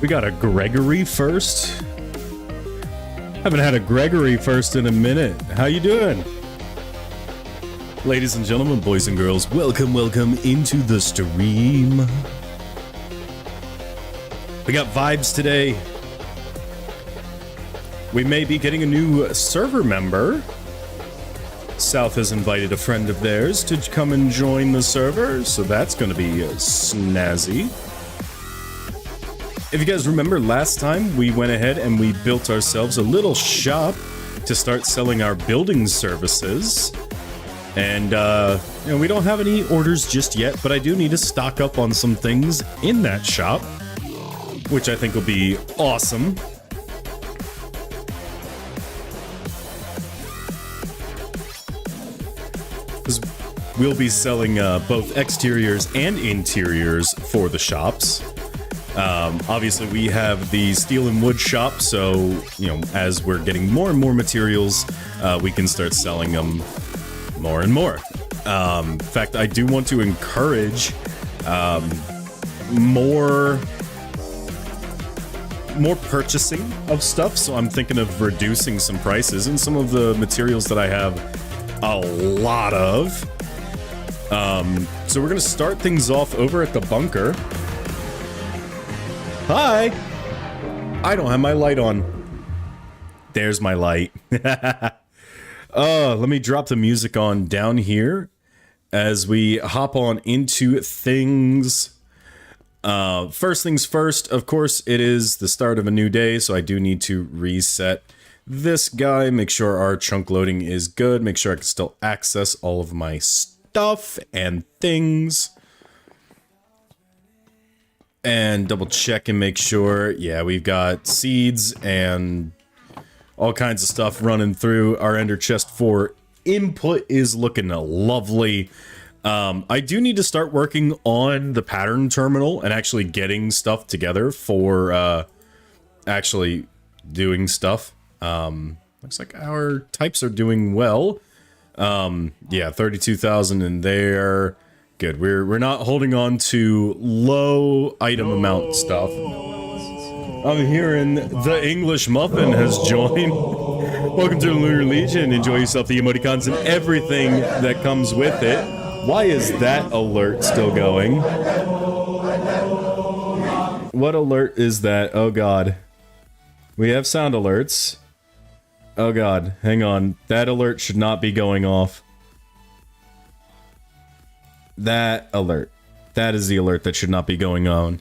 We got a Gregory first. Haven't had a Gregory first in a minute. How you doing? Ladies and gentlemen, boys and girls, welcome into the stream. We got vibes today. We may be getting a new server member. South has invited a friend of theirs to come and join the server, so that's going to be snazzy. If you guys remember last time, we went ahead and we built ourselves a little shop to start selling our building services. And, you know, we don't have any orders just yet, but I do need to stock up on some things in that shop, which I think will be awesome. We'll be selling both exteriors and interiors for the shops. Obviously, we have the steel and wood shop, so, you know, as we're getting more and more materials, we can start selling them more and more. In fact, I do want to encourage more purchasing of stuff, so I'm thinking of reducing some prices, and some of the materials that I have a lot of. So we're gonna start things off over at the bunker. Hi! I don't have my light on. There's my light. Let me drop the music on down here as we hop on into things. First things first, of course, it is the start of a new day, so I do need to reset this guy, make sure our chunk loading is good, make sure I can still access all of my stuff and things. And double check and make sure, yeah, we've got seeds and all kinds of stuff running through. Our ender chest for input is looking lovely. I do need to start working on the pattern terminal and actually getting stuff together for actually doing stuff. Looks like our types are doing well. Yeah, 32,000 in there. Good. We're not holding on to low item amount stuff. I'm hearing the English Muffin has joined. Welcome to the Lunar Legion. Enjoy yourself, the emoticons and everything that comes with it. Why is that alert still going? What alert is that? Oh god. We have sound alerts. Oh god, hang on. That alert should not be going off. That alert. That is the alert that should not be going on.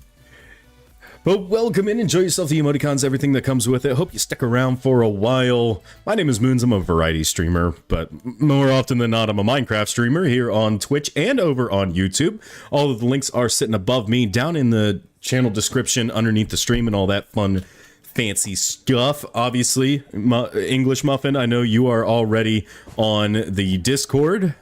But welcome in, enjoy yourself, the emoticons, everything that comes with it. Hope you stick around for a while. My name is Moons, I'm a variety streamer, but more often than not, I'm a Minecraft streamer here on Twitch and over on YouTube. All of the links are sitting above me, down in the channel description, underneath the stream and all that fun fancy stuff. Obviously, English Muffin, I know you are already on the Discord,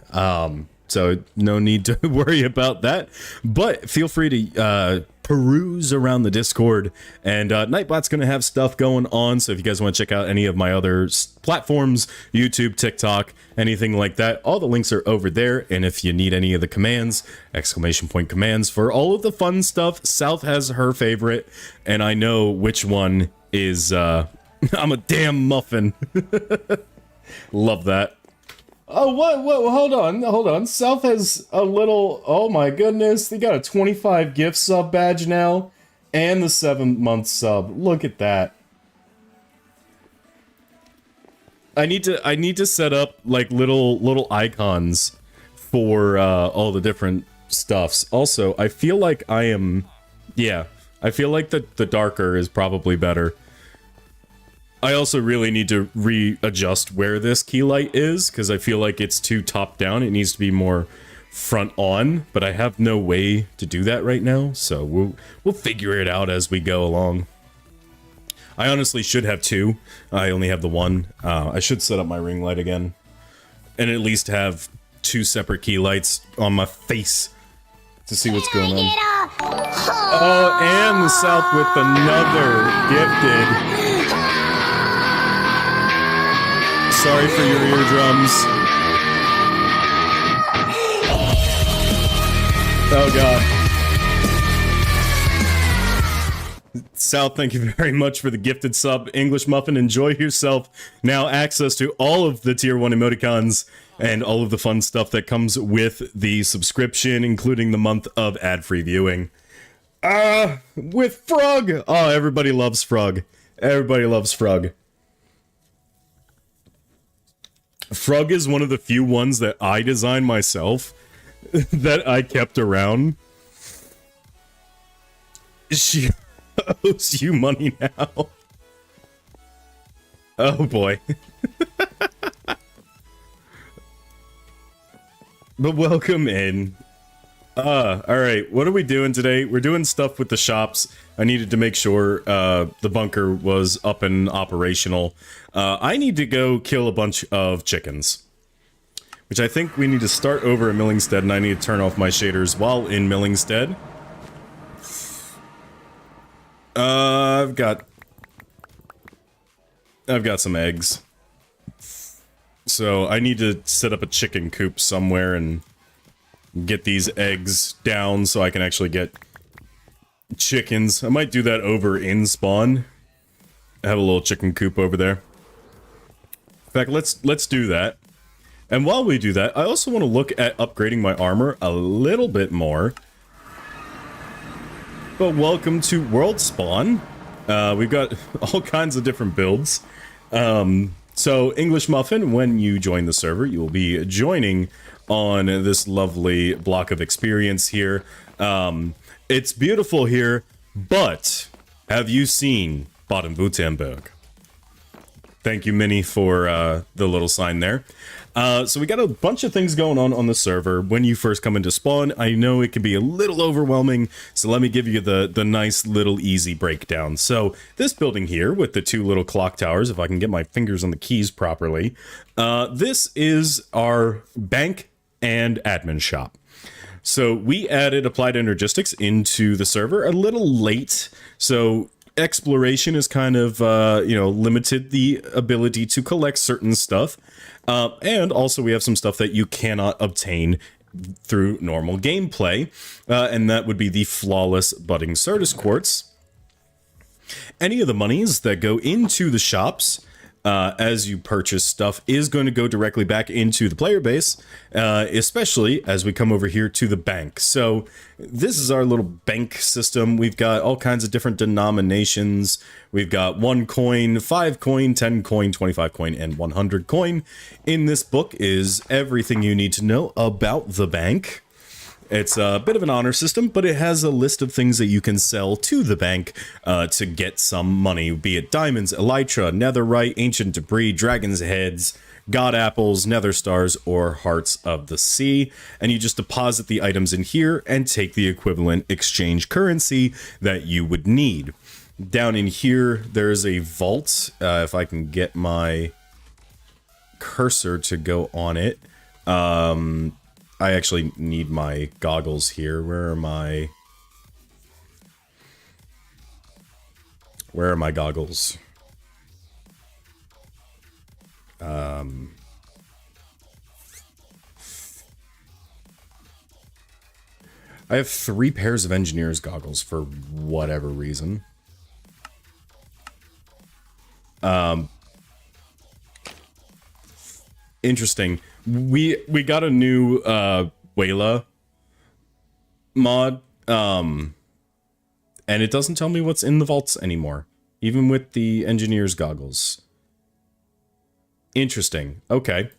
so no need to worry about that, but feel free to peruse around the Discord, and Nightbot's gonna have stuff going on, so if you guys want to check out any of my other platforms, YouTube, TikTok, anything like that, all the links are over there. And if you need any of the commands, exclamation point commands for all of the fun stuff, South has her favorite, and I know which one is I'm a damn muffin. Love that. Oh, what, hold on. South has a little, oh my goodness, they got a 25 gift sub badge now, and the 7-month sub. Look at that. I need to set up, like, little icons for, all the different stuffs. Also, I feel like I feel like the darker is probably better. I also really need to readjust where this key light is, because I feel like it's too top down. It needs to be more front on, but I have no way to do that right now, so we'll figure it out as we go along. I honestly should have two. I only have the one. I should set up my ring light again, and at least have two separate key lights on my face to see what's going on. Oh, and the South with another gifted. Sorry for your eardrums. Oh god. South, thank you very much for the gifted sub. English Muffin, enjoy yourself. Now access to all of the tier 1 emoticons and all of the fun stuff that comes with the subscription, including the month of ad-free viewing. With Frog! Oh, everybody loves Frog. Everybody loves Frog. Frog is one of the few ones that I designed myself that I kept around. She owes you money now. Oh boy. But welcome in. Alright, what are we doing today? We're doing stuff with the shops. I needed to make sure the bunker was up and operational. I need to go kill a bunch of chickens. Which I think we need to start over at Millingstead, and I need to turn off my shaders while in Millingstead. I've got some eggs. So I need to set up a chicken coop somewhere and get these eggs down so I can actually get chickens. I might do that over in spawn. I have a little chicken coop over there. In fact, let's do that. And while we do that, I also want to look at upgrading my armor a little bit more. But welcome to World Spawn. We've got all kinds of different builds. So English Muffin, when you join the server, you will be joining on this lovely block of experience here. It's beautiful here, but have you seen Baden-Württemberg? Thank you, Minnie, for the little sign there. So we got a bunch of things going on the server when you first come into spawn. I know it can be a little overwhelming, so let me give you the nice little easy breakdown. So this building here with the 2 little clock towers, if I can get my fingers on the keys properly, this is our bank and admin shop. So we added applied energistics into the server a little late, so exploration is kind of, limited the ability to collect certain stuff. And also we have some stuff that you cannot obtain through normal gameplay, and that would be the flawless budding Certus quartz. Any of the monies that go into the shops as you purchase stuff is going to go directly back into the player base, especially as we come over here to the bank. So this is our little bank system. We've got all kinds of different denominations. We've got 1 coin, 5 coin, 10 coin, 25 coin, and 100 coin. In this book is everything you need to know about the bank. It's a bit of an honor system, but it has a list of things that you can sell to the bank to get some money, be it diamonds, elytra, netherite, ancient debris, dragon's heads, god apples, nether stars, or hearts of the sea. And you just deposit the items in here and take the equivalent exchange currency that you would need. Down in here, there's a vault. If I can get my cursor to go on it. I actually need my goggles here. Where are my goggles? I have 3 pairs of engineer's goggles for whatever reason. Interesting. We got a new Wayla mod, and it doesn't tell me what's in the vaults anymore, even with the engineer's goggles. Interesting. Okay.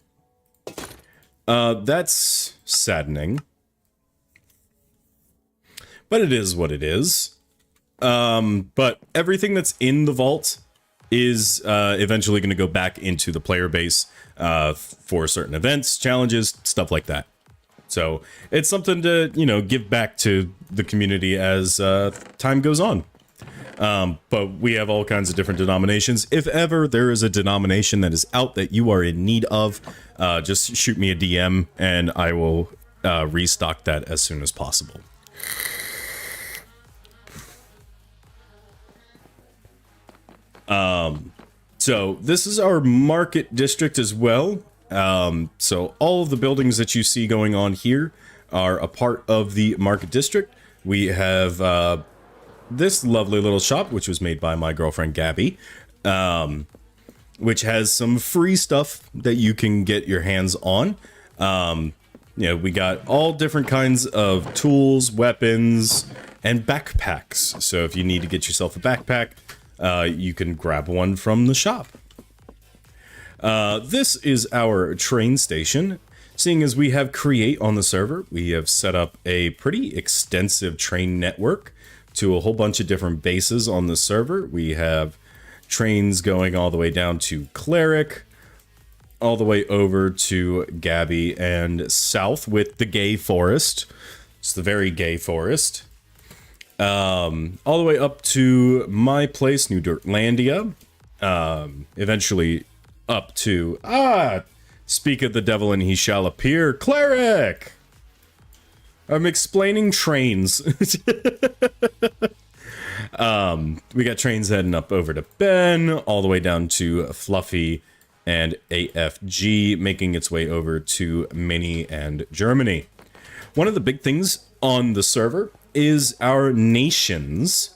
That's saddening. But it is what it is. But everything that's in the vault is eventually going to go back into the player base for certain events, challenges, stuff like that. So it's something to, give back to the community as time goes on. But we have all kinds of different denominations. If ever there is a denomination that is out that you are in need of, just shoot me a DM and I will restock that as soon as possible. So this is our market district as well. So all of the buildings that you see going on here are a part of the market district. We have this lovely little shop, which was made by my girlfriend Gabby, which has some free stuff that you can get your hands on. We got all different kinds of tools, weapons, and backpacks. So if you need to get yourself a backpack, you can grab one from the shop. This is our train station. Seeing as we have Create on the server, we have set up a pretty extensive train network to a whole bunch of different bases on the server. We have trains going all the way down to Cleric, all the way over to Gabby, and south with the Gay Forest. It's the very gay forest. All the way up to my place, New Dirtlandia. Eventually up to... Speak of the devil and he shall appear. Cleric! I'm explaining trains. We got trains heading up over to Ben, all the way down to Fluffy and AFG, making its way over to Mini and Germany. One of the big things on the server is our nations.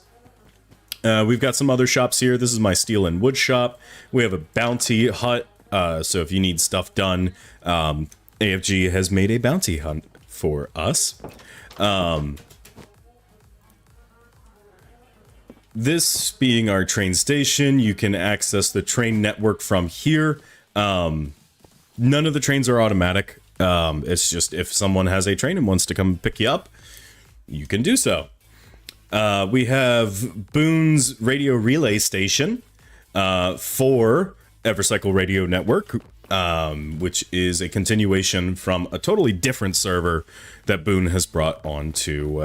We've got some other shops here. This is my steel and wood shop. We have a bounty hut. So if you need stuff done, AFG has made a bounty hunt for us. This being our train station, you can access the train network from here. None of the trains are automatic. It's just if someone has a train and wants to come pick you up, you can do so. We have Boone's radio relay station for EvercycleSMP Radio Network, which is a continuation from a totally different server that Boone has brought onto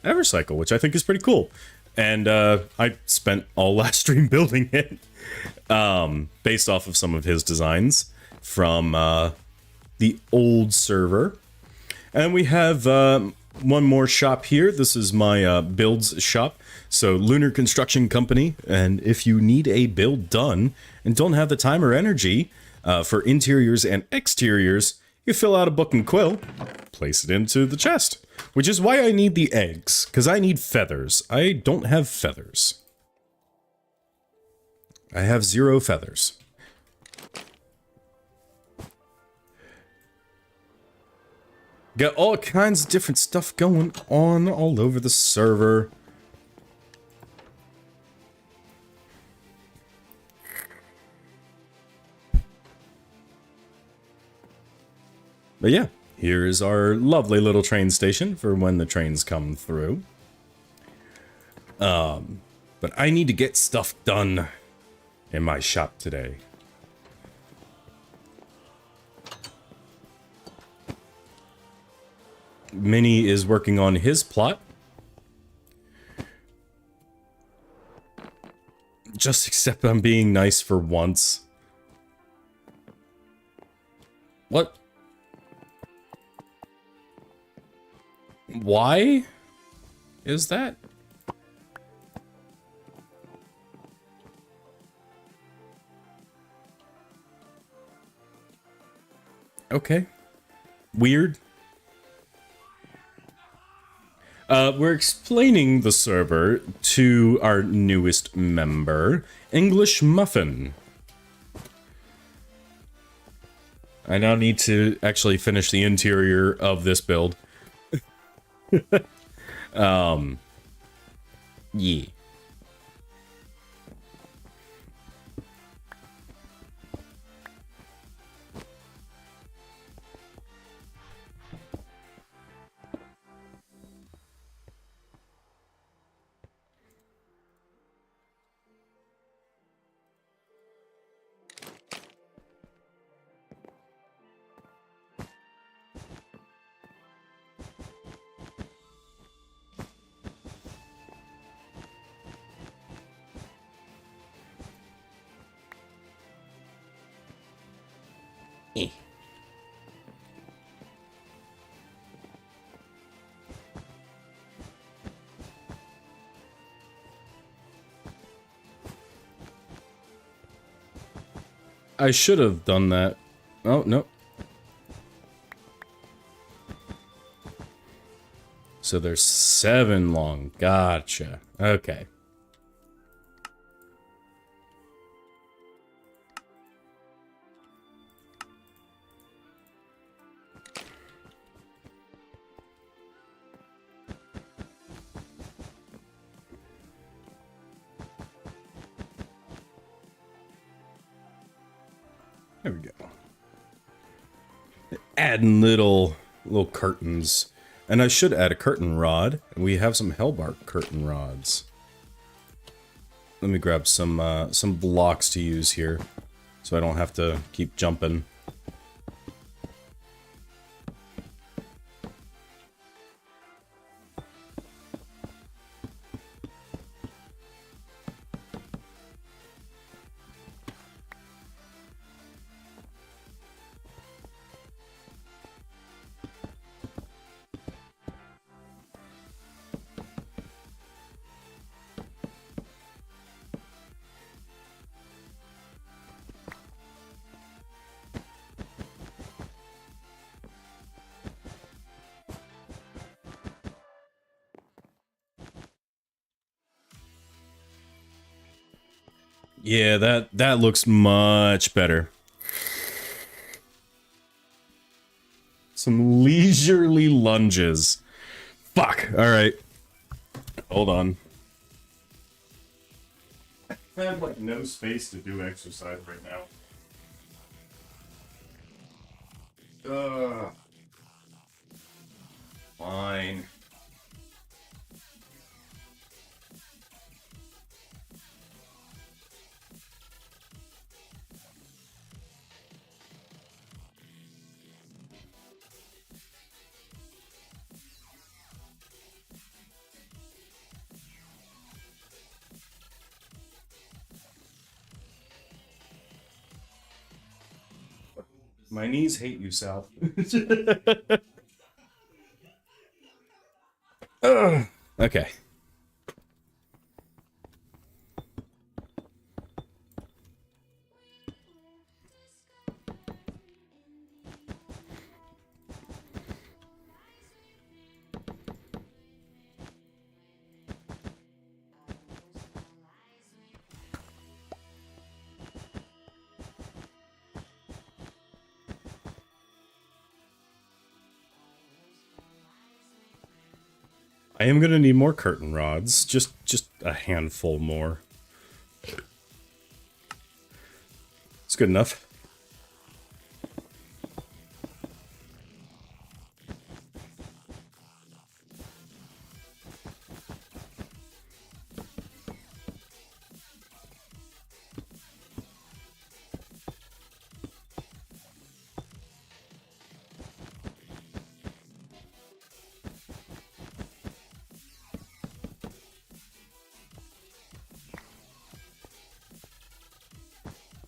EvercycleSMP, which I think is pretty cool. And I spent all last stream building it, based off of some of his designs from the old server. And we have one more shop here. This is my builds shop. So Lunar Construction Company, and if you need a build done and don't have the time or energy for interiors and exteriors, you fill out a book and quill, place it into the chest, which is why I need the eggs, because I need feathers. I don't have feathers. I have 0 feathers. Got all kinds of different stuff going on all over the server. But yeah, here is our lovely little train station for when the trains come through. But I need to get stuff done in my shop today. Minnie is working on his plot. Just accept I'm being nice for once. What? Why is that? Okay. Weird. We're explaining the server to our newest member, English Muffin. I now need to actually finish the interior of this build. Yeah. I should have done that. Oh, no. So there's 7 long. Gotcha. Okay. There we go. Adding little curtains. And I should add a curtain rod. We have some hellbark curtain rods. Let me grab some blocks to use here, so I don't have to keep jumping. Yeah, that looks much better. Some leisurely lunges. Fuck. All right. Hold on. I have like no space to do exercise right now. Fine. My knees hate you, Sal. Okay. I am gonna need more curtain rods, just a handful more. It's good enough.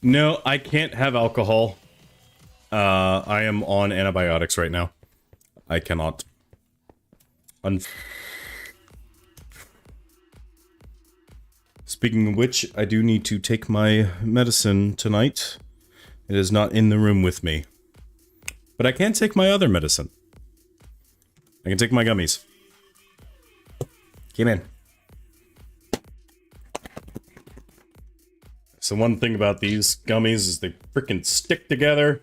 No, I can't have alcohol. I am on antibiotics right now. I cannot. Speaking of which, I do need to take my medicine tonight. It is not in the room with me. But I can take my other medicine. I can take my gummies. Came in. So one thing about these gummies is they freaking stick together.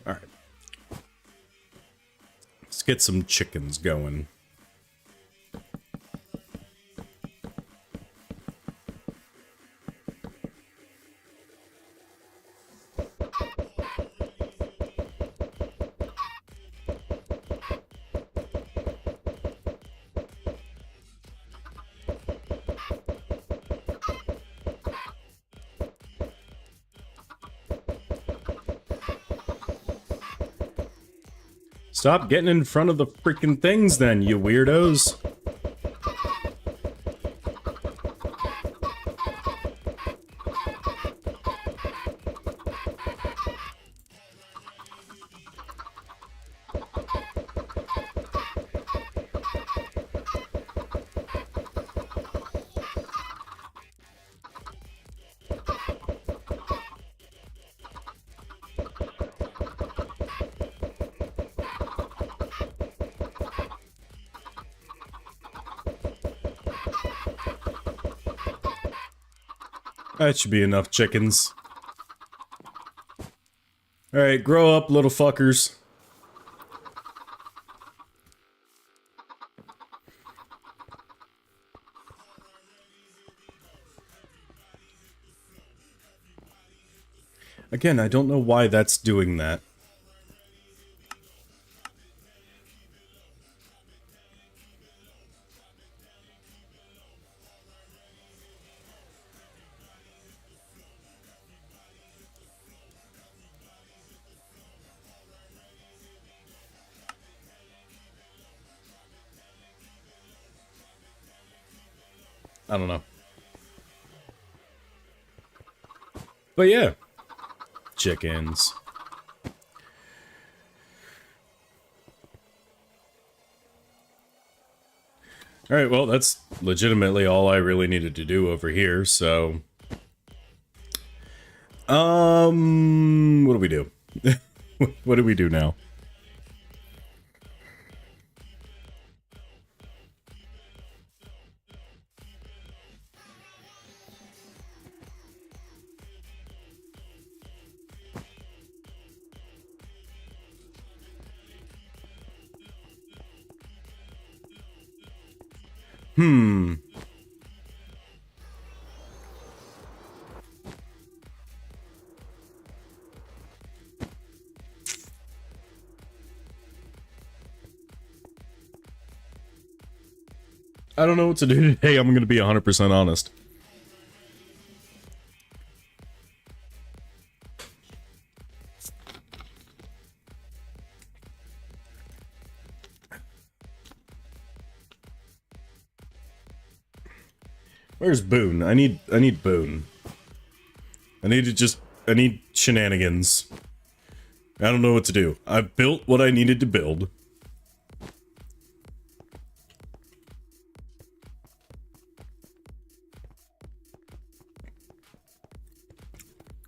All right. Let's get some chickens going. Stop getting in front of the freaking things then, you weirdos. That should be enough chickens. Alright, grow up, little fuckers. Again, I don't know why that's doing that. I don't know. But yeah. Chickens. Alright, well, that's legitimately all I really needed to do over here, so... what do we do? What do we do now? I don't know what to do today, I'm gonna be 100% honest. Where's Boone? I need Boone. I need shenanigans. I don't know what to do. I've built what I needed to build.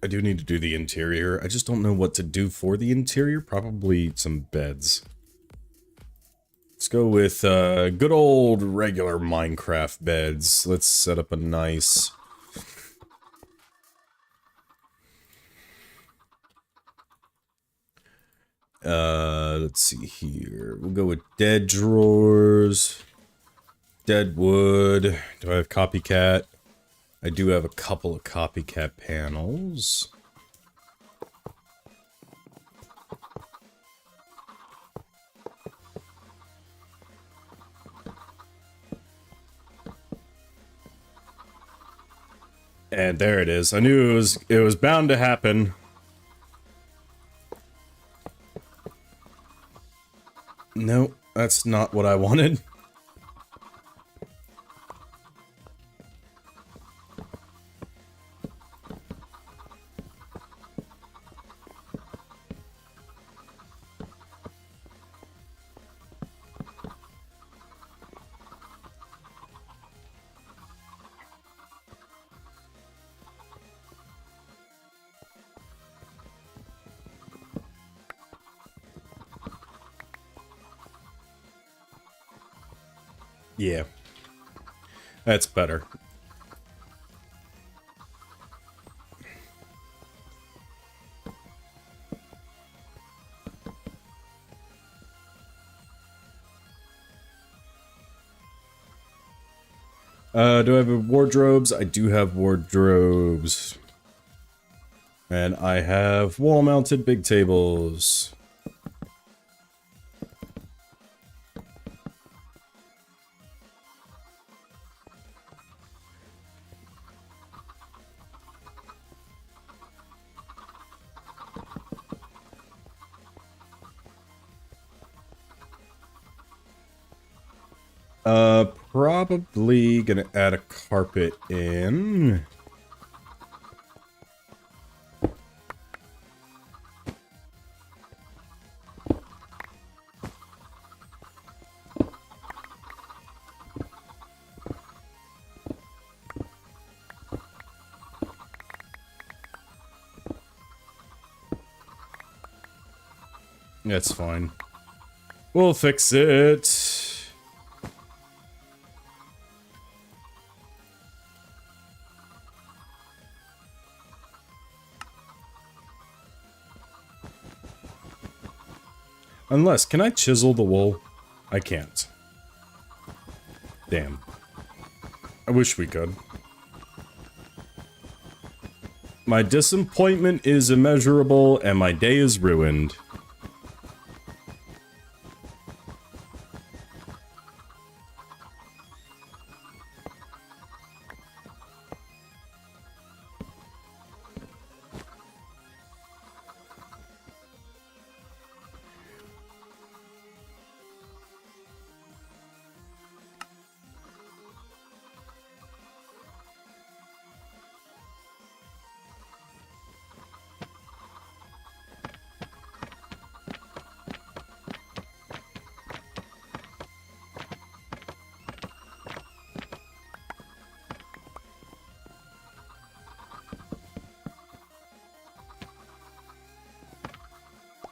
I do need to do the interior. I just don't know what to do for the interior. Probably some beds. Let's go with good old regular Minecraft beds. Let's set up a nice... let's see here. We'll go with dead drawers. Dead wood. Do I have copycat? I do have a couple of copycat panels. And there it is. I knew it was bound to happen. No, that's not what I wanted. Yeah. That's better. Do I have wardrobes? I do have wardrobes. And I have wall-mounted big tables. Probably gonna add a carpet in. That's fine. We'll fix it. Unless, can I chisel the wool? I can't. Damn. I wish we could. My disappointment is immeasurable, and my day is ruined.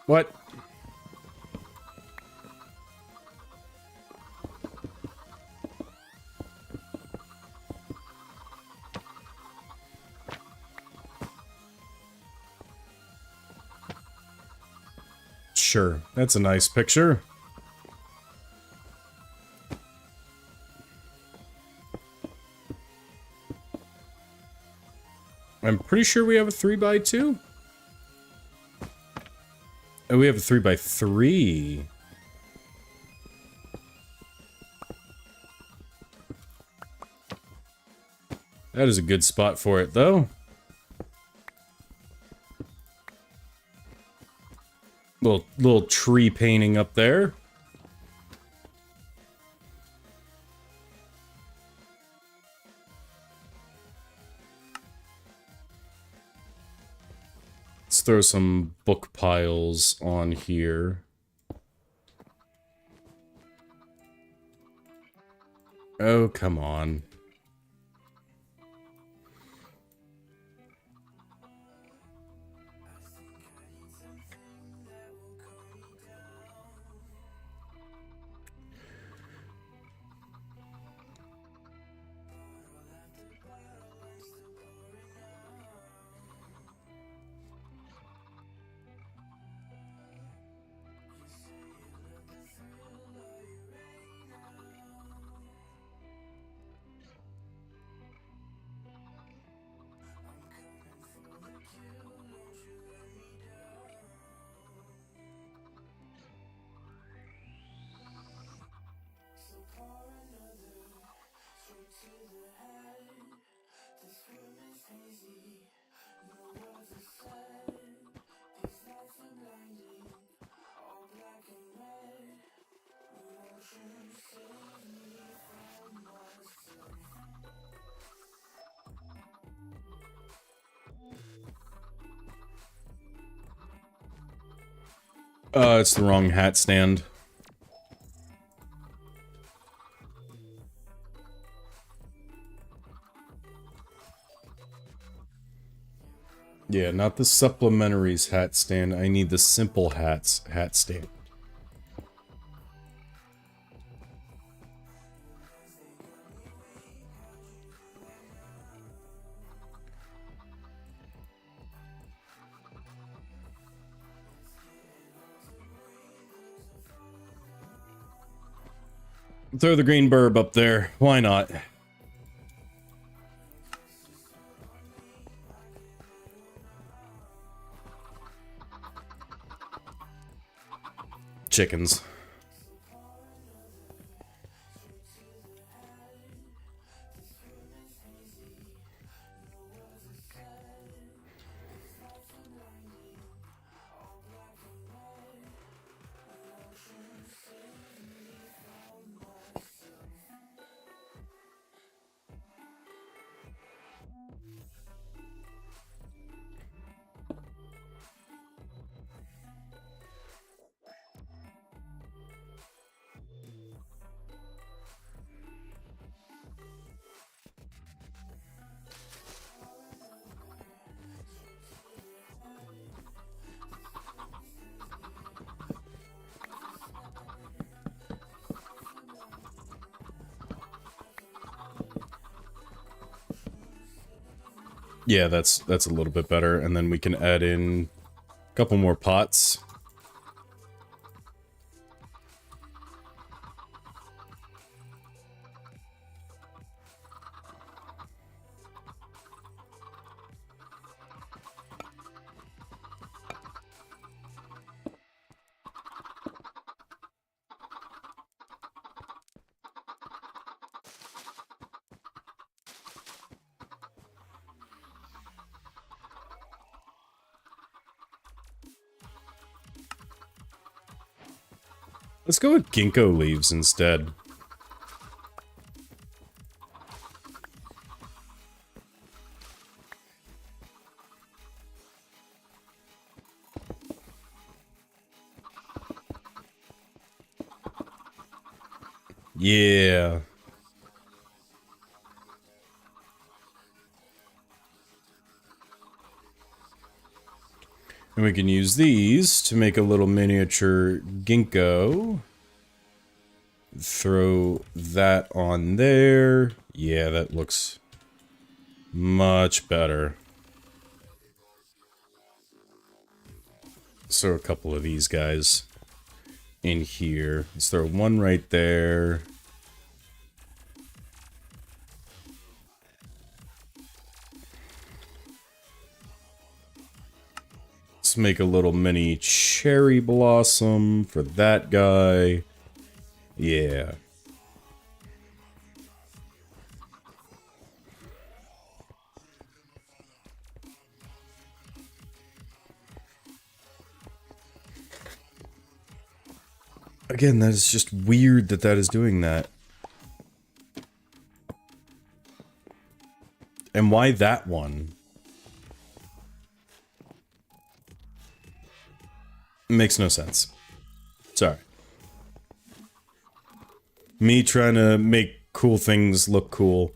What? Sure, that's a nice picture. I'm pretty sure we have a 3x2. Oh, we have a 3x3. That is a good spot for it, though. Little tree painting up there. Let's throw some book piles on here. Oh, come on. It's the wrong hat stand. Yeah, not the supplementaries hat stand. I need the simple hats hat stand. Throw the green burb up there. Why not? Chickens. Yeah, that's a little bit better. And then we can add in a couple more pots. Let's go with ginkgo leaves instead. Yeah. And we can use these to make a little miniature ginkgo. Throw that on there. Yeah, that looks much better. So a couple of these guys in here. Let's throw one right there. Let's make a little mini cherry blossom for that guy. Yeah. Again, that is just weird that that is doing that. And why that one? Makes no sense. Sorry. Me trying to make cool things look cool.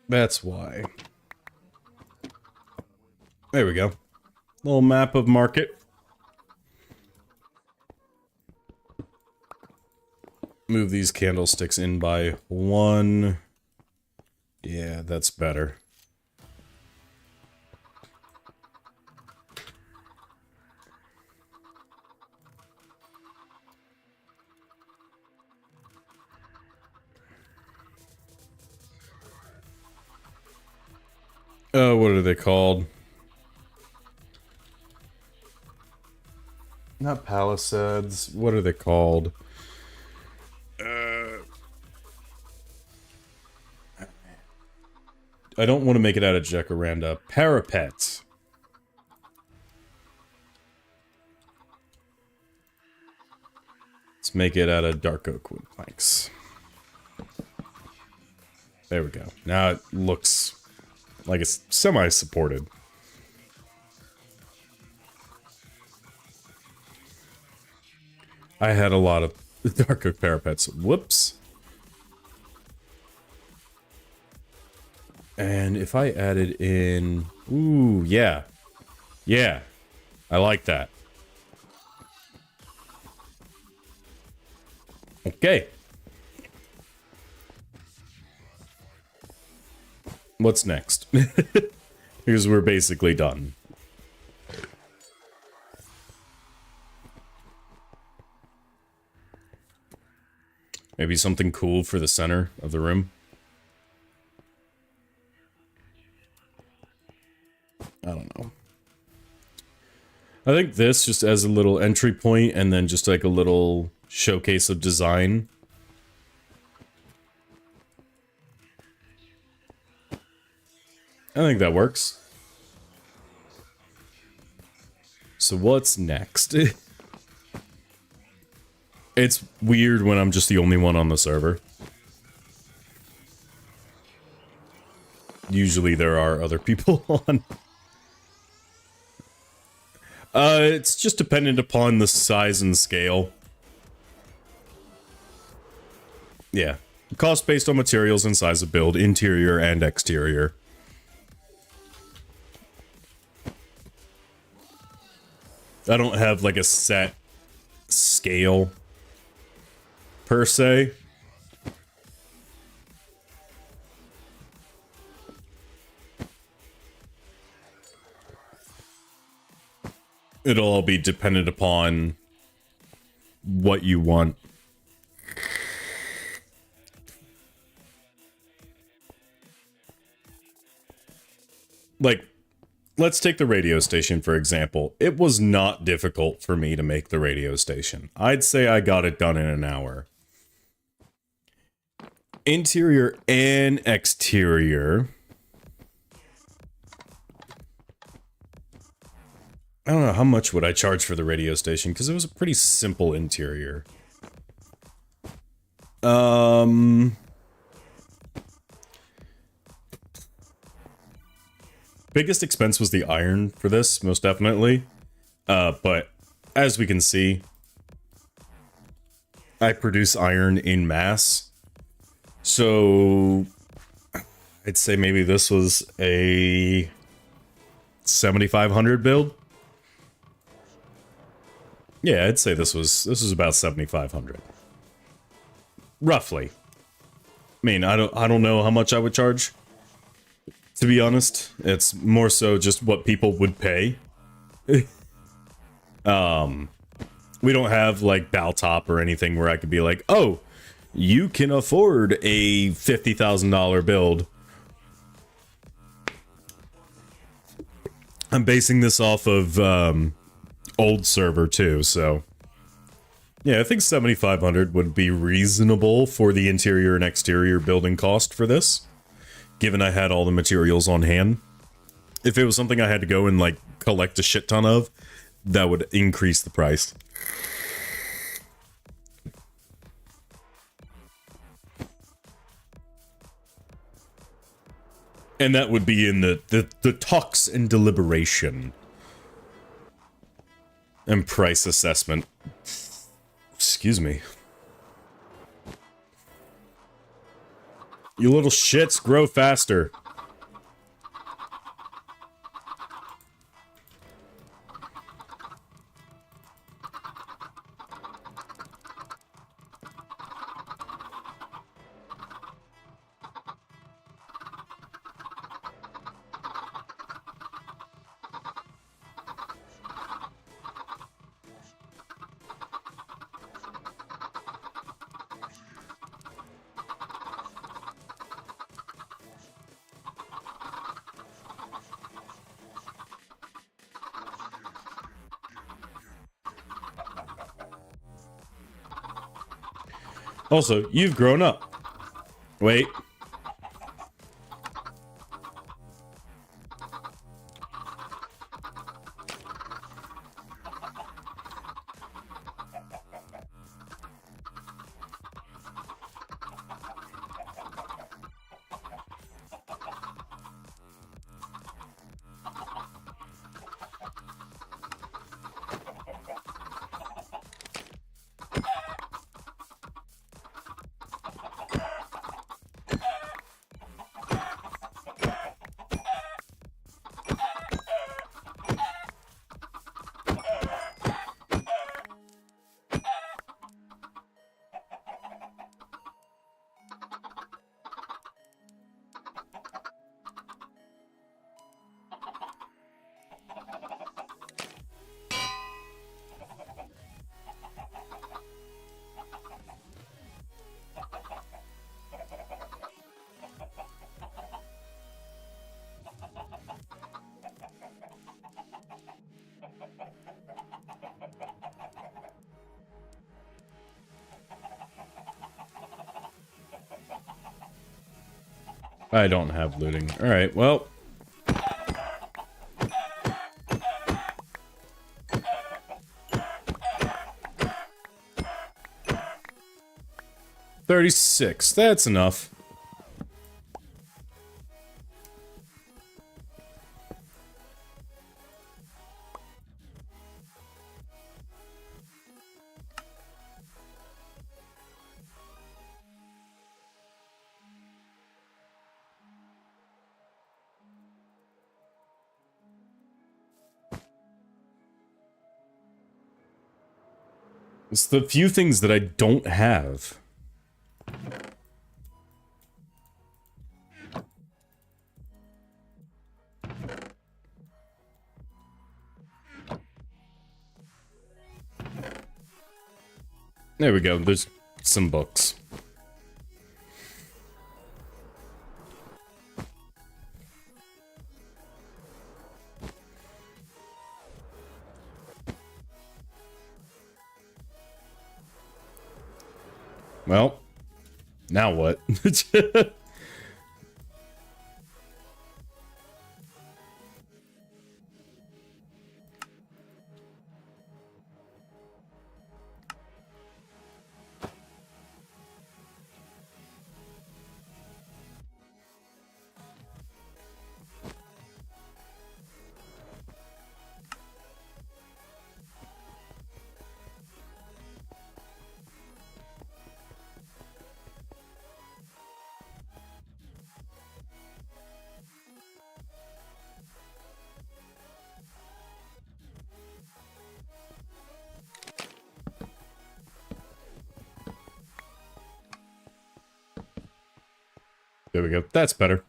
That's why. There we go. Little map of market. Move these candlesticks in by one. Yeah, that's better. What are they called? Not palisades. What are they called? I don't want to make it out of jacaranda. Parapets. Let's make it out of dark oak wood planks. There we go. Now it looks like it's semi-supported. I had a lot of dark oak parapets. Whoops. And if I added in... Ooh, yeah. Yeah. I like that. Okay. What's next? Because we're basically done. Maybe something cool for the center of the room. I don't know. I think this just as a little entry point and then just like a little showcase of design. I think that works. So what's next? It's weird when I'm just the only one on the server. Usually there are other people on. It's just dependent upon the size and scale. Yeah. Cost based on materials and size of build, interior and exterior. I don't have like a set scale per se. It'll all be dependent upon what you want. Like, let's take the radio station, for example. It was not difficult for me to make the radio station. I'd say I got it done in an hour. Interior and exterior. I don't know, how much would I charge for the radio station? Because it was a pretty simple interior. Biggest expense was the iron for this, most definitely. But as we can see, I produce iron in mass. So I'd say maybe this was a 7,500 build. Yeah, I'd say this was about 7,500. Roughly. I mean, I don't know how much I would charge. To be honest, it's more so just what people would pay. We don't have like Baltop or anything where I could be like, oh, you can afford a $50,000 build. I'm basing this off of old server too, so yeah, I think 7,500 would be reasonable for the interior and exterior building cost for this, given I had all the materials on hand. If it was something I had to go and like collect a shit ton of, that would increase the price. And that would be in the talks and deliberation and price assessment. Excuse me. You little shits, grow faster. Also, you've grown up. Wait. I don't have looting. Alright, well, 36. That's enough. It's the few things that I don't have. There we go, there's some books. Well, now what? There we go. That's better.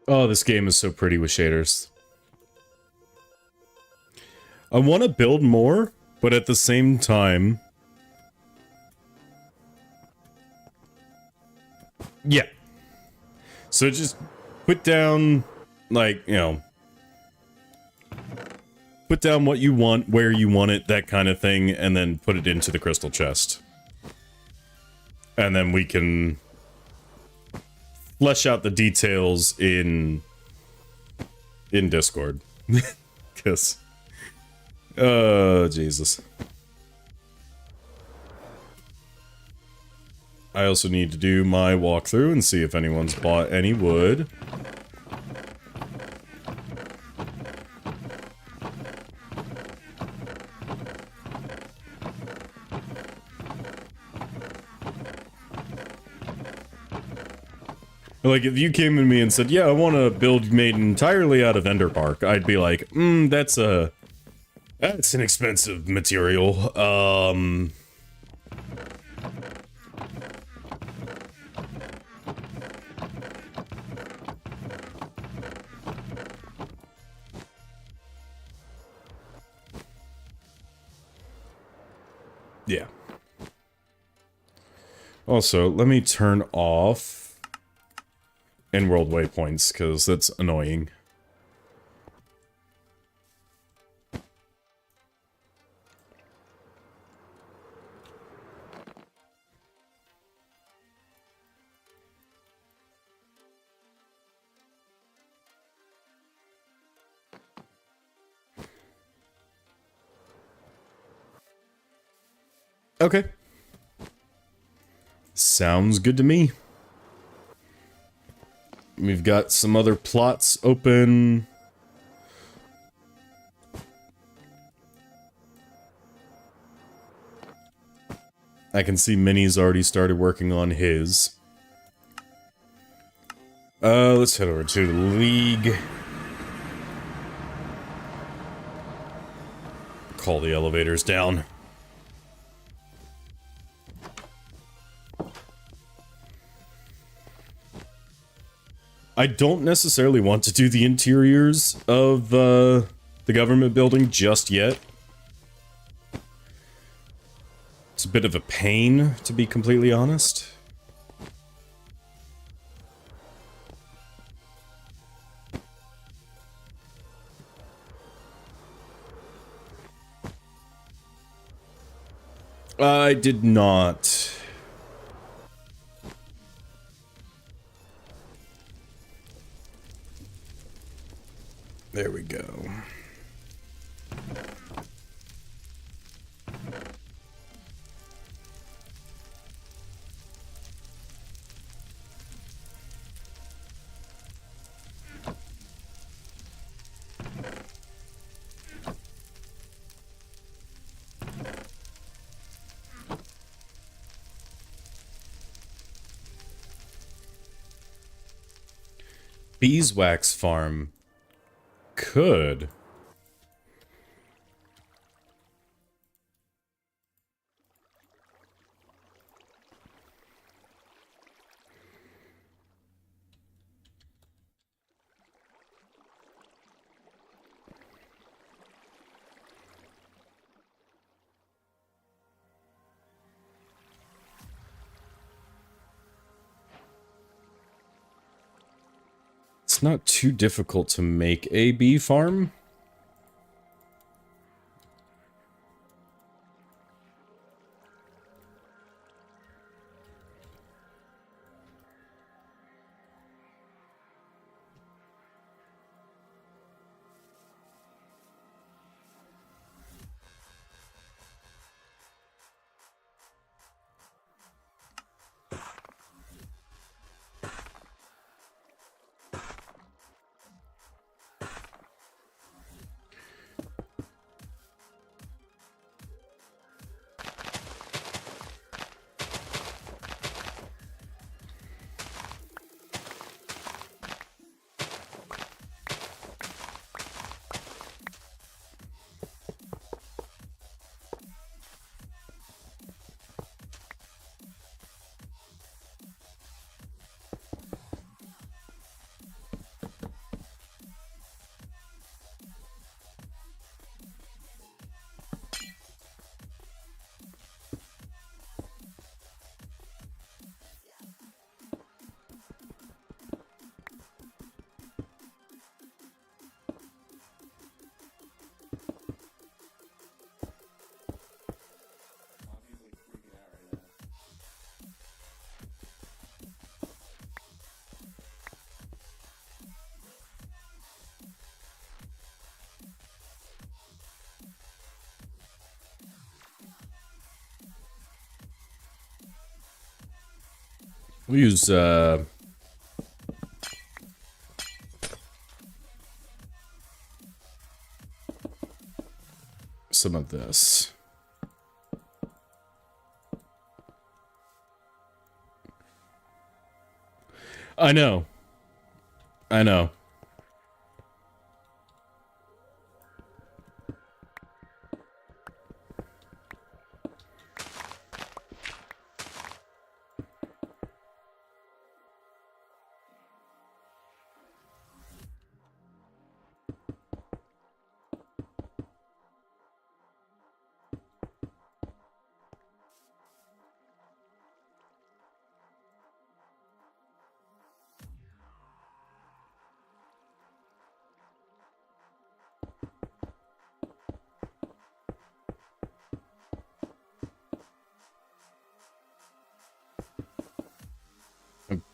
Oh, this game is so pretty with shaders. I want to build more, but at the same time... Yeah. So just put down, like, you know... Put down what you want, where you want it, that kind of thing, and then put it into the crystal chest. And then we can... flesh out the details in Discord. Because... Jesus. I also need to do my walkthrough and see if anyone's bought any wood. Like, if you came to me and said, yeah, I want a build made entirely out of ender bark, I'd be like, that's an expensive material. Yeah. Also, let me turn off in-world waypoints, because that's annoying. Okay. Sounds good to me. We've got some other plots open. I can see Minnie's already started working on his. Let's head over to the League. Call the elevators down. I don't necessarily want to do the interiors of the government building just yet. It's a bit of a pain, to be completely honest. I did not. There we go. Beeswax farm could. It's not too difficult to make a bee farm. We'll use, some of this. I know. I know.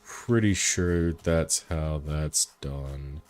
Pretty sure that's how that's done.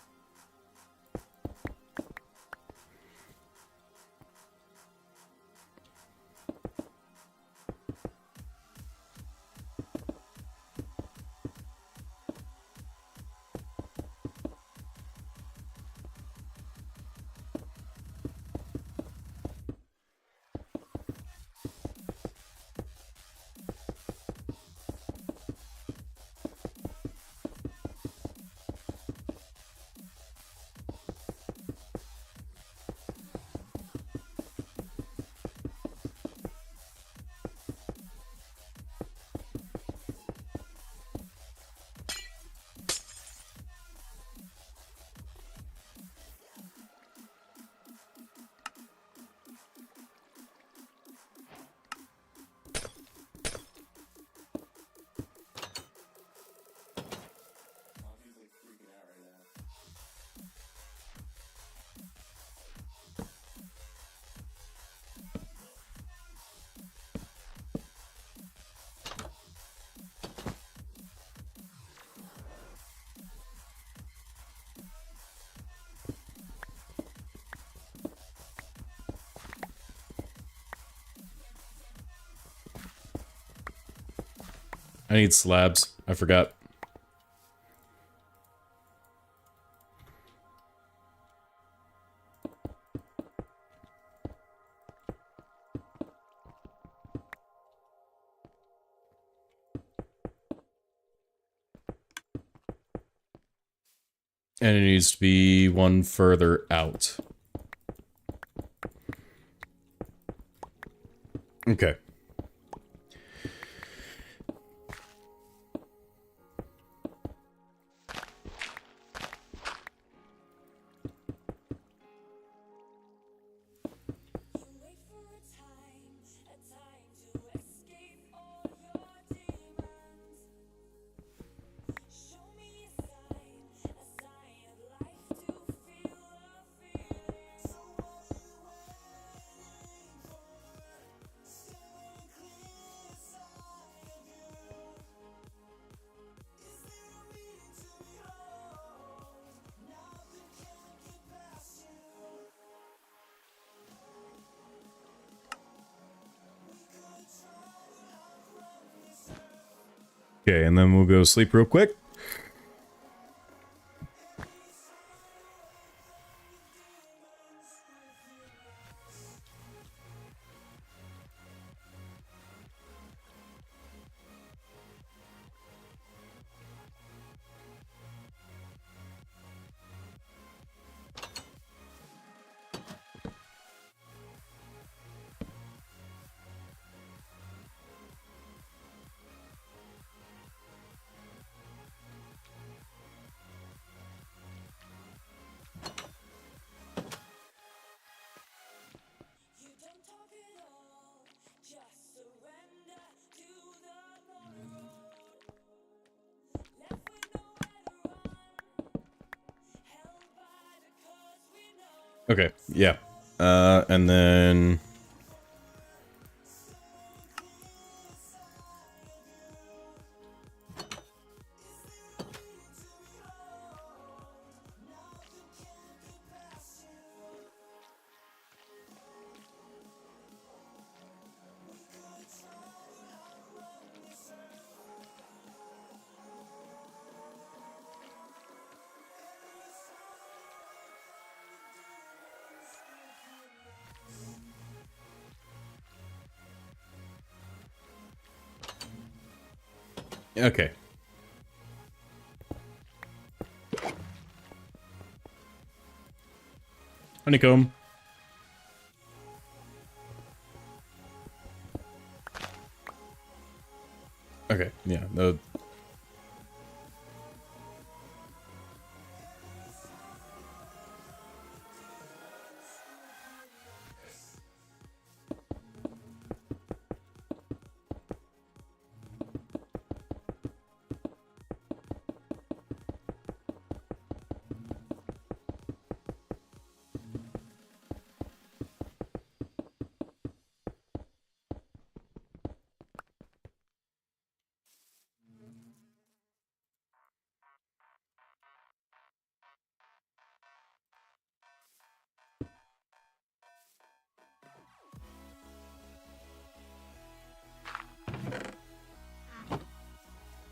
I need slabs. I forgot. And it needs to be one further out. Okay. Okay, and then we'll go sleep real quick. Okay, yeah. And then... Okay. Honeycomb. Okay, yeah, the...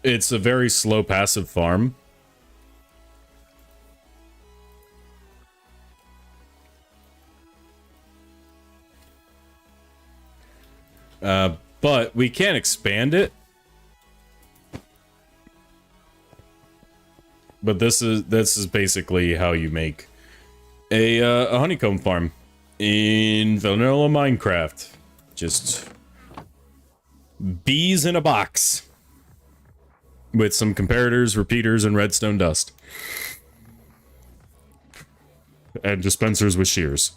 It's a very slow passive farm. But we can expand it. But this is basically how you make a honeycomb farm in vanilla Minecraft. Just bees in a box with some comparators, repeaters, and redstone dust, and dispensers with shears.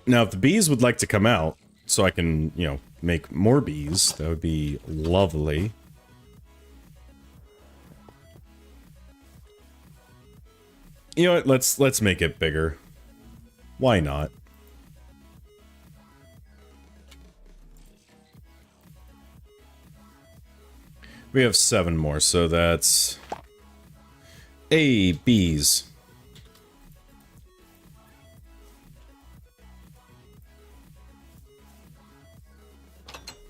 Now, if the bees would like to come out, so I can, you know, make more bees, that would be lovely. You know what? Let's make it bigger. Why not? We have 7 more, so that's... Hey, bees.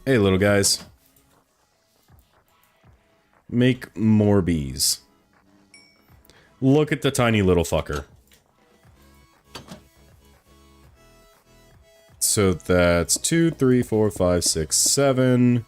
Hey, little guys. make more bees. Look at the tiny little fucker. So that's 2, 3, 4, 5, 6, 7.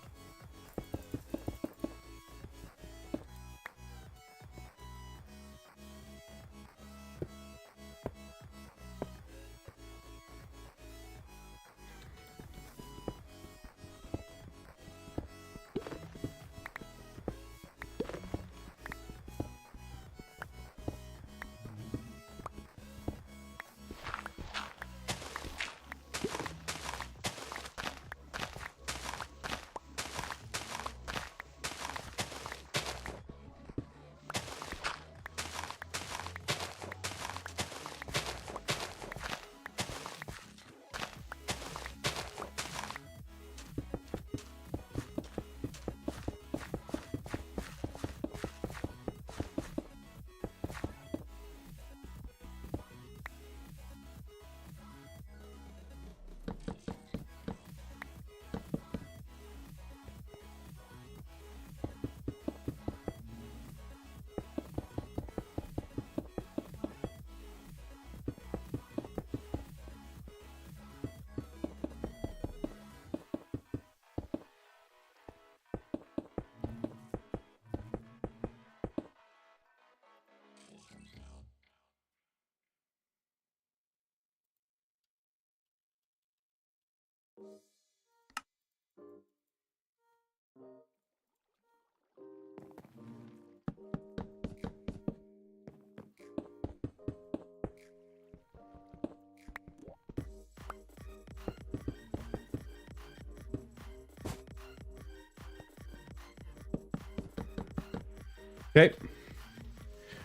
Okay.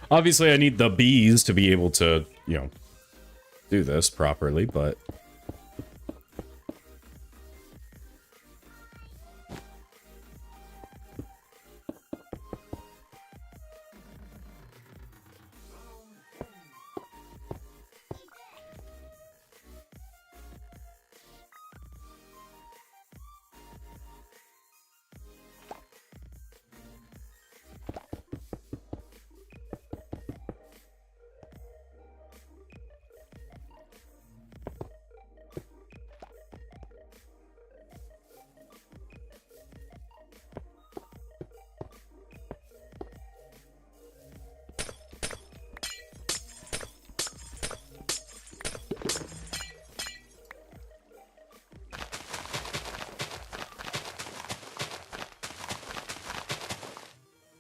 Obviously, I need the bees to be able to, you know, do this properly, but...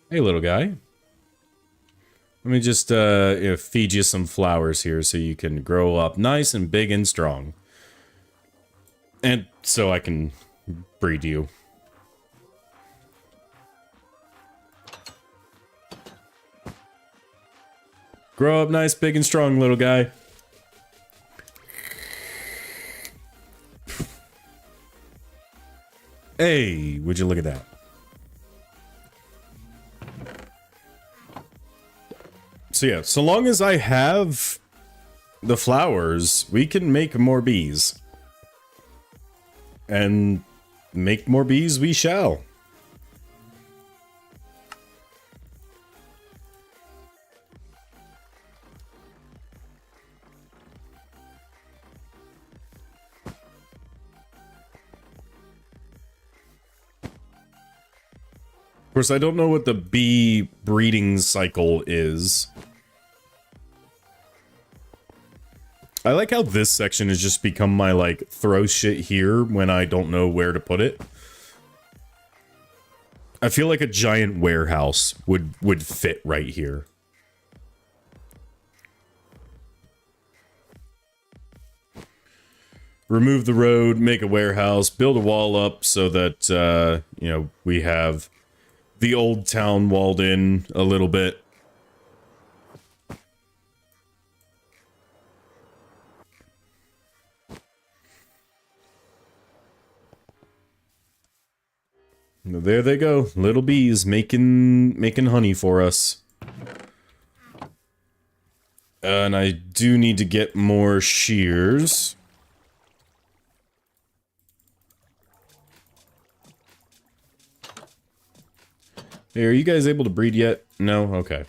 Hey, little guy. Let me just feed you some flowers here so you can grow up nice and big and strong. And so I can breed you. Grow up nice, big, and strong, little guy. Hey, would you look at that? So yeah, so long as I have the flowers, we can make more bees. And make more bees we shall. Of course, I don't know what the bee breeding cycle is. I like how this section has just become my, like, throw shit here when I don't know where to put it. I feel like a giant warehouse would fit right here. Remove the road, make a warehouse, build a wall up so that, you know, we have the old town walled in a little bit. There they go, little bees making honey for us. And I do need to get more shears. Hey, are you guys able to breed yet? No? Okay.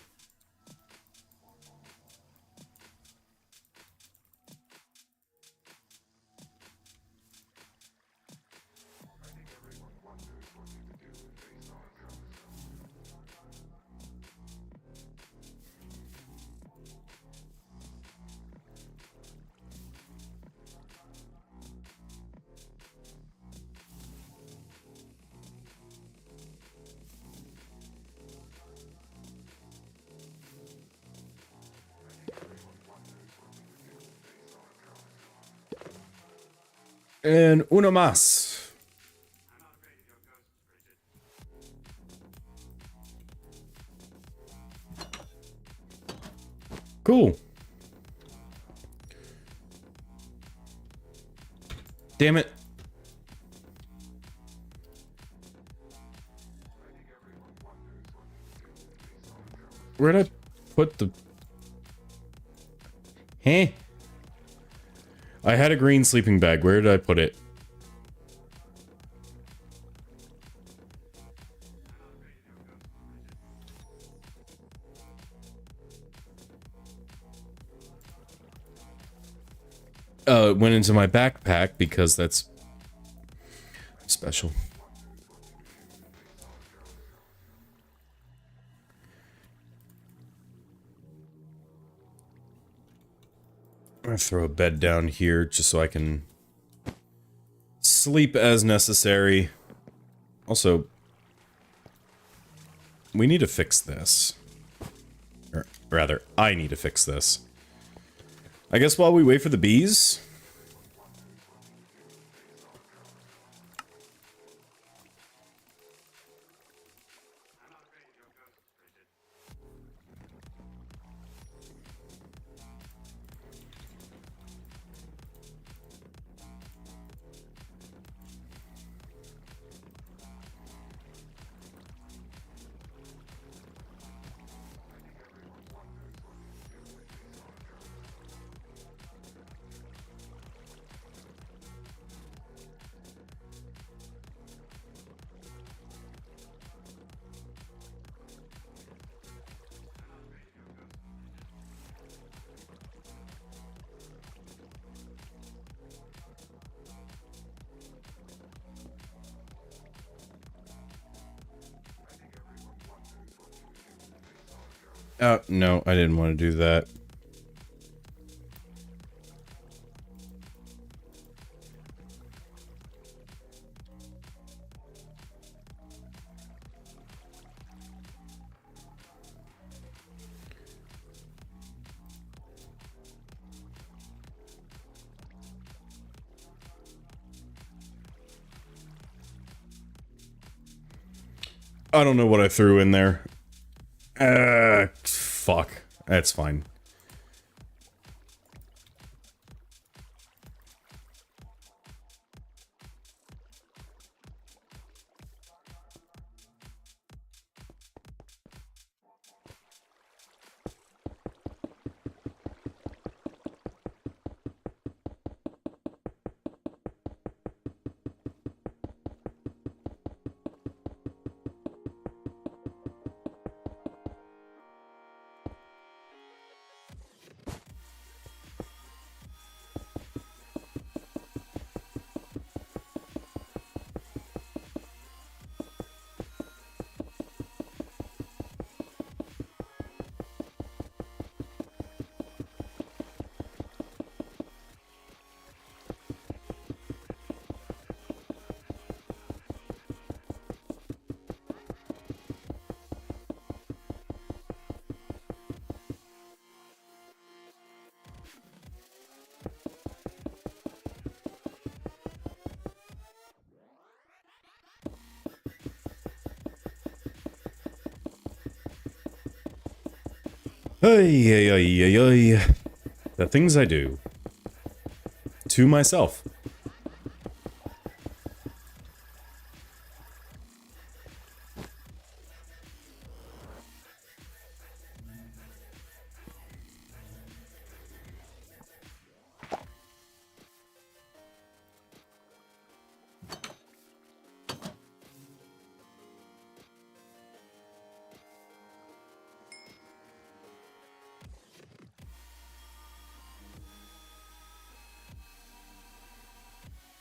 And uno más. Cool. Damn it. Where'd I put the... Huh? I had a green sleeping bag. Where did I put it? It went into my backpack because that's special. I'm gonna throw a bed down here just so I can sleep as necessary. Also, we need to fix this. Or rather, I need to fix this. I guess while we wait for the bees... Oh, no, I didn't want to do that. I don't know what I threw in there. Fuck. That's fine. Ay, ay, ay, ay, ay. The things I do. To myself.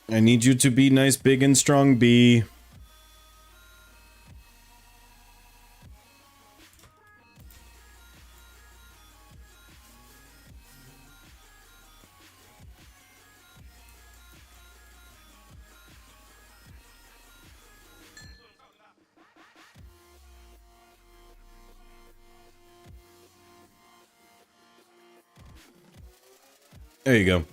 I need you to be nice, big, and strong, B. There you go.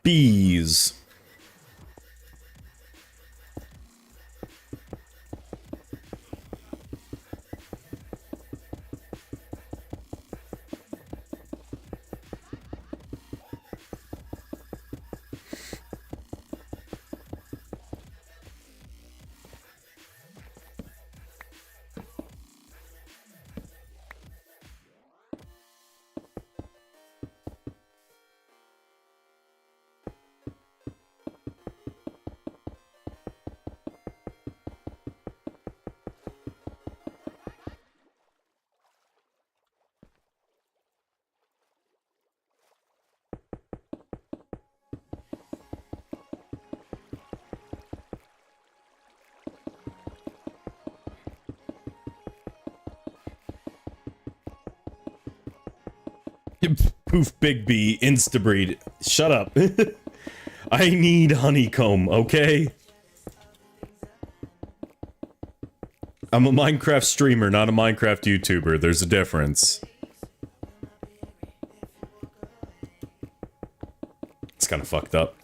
Bees. Poof, big B, instabreed. Shut up. I need honeycomb, okay? I'm a Minecraft streamer, not a Minecraft YouTuber. There's a difference. It's kind of fucked up.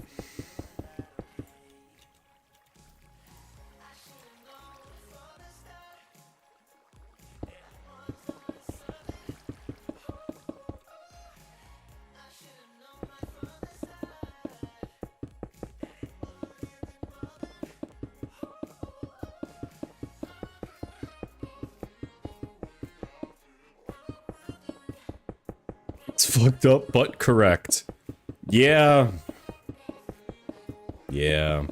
It's fucked up, but correct. Yeah. Yeah.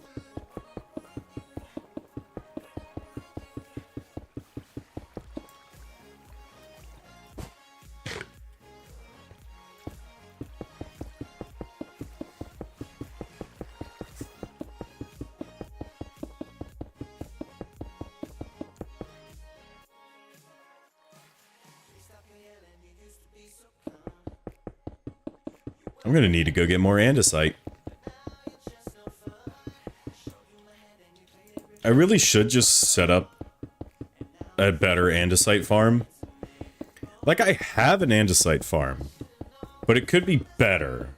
I'm gonna need to go get more andesite. I really should just set up a better andesite farm. Like, I have an andesite farm, but it could be better.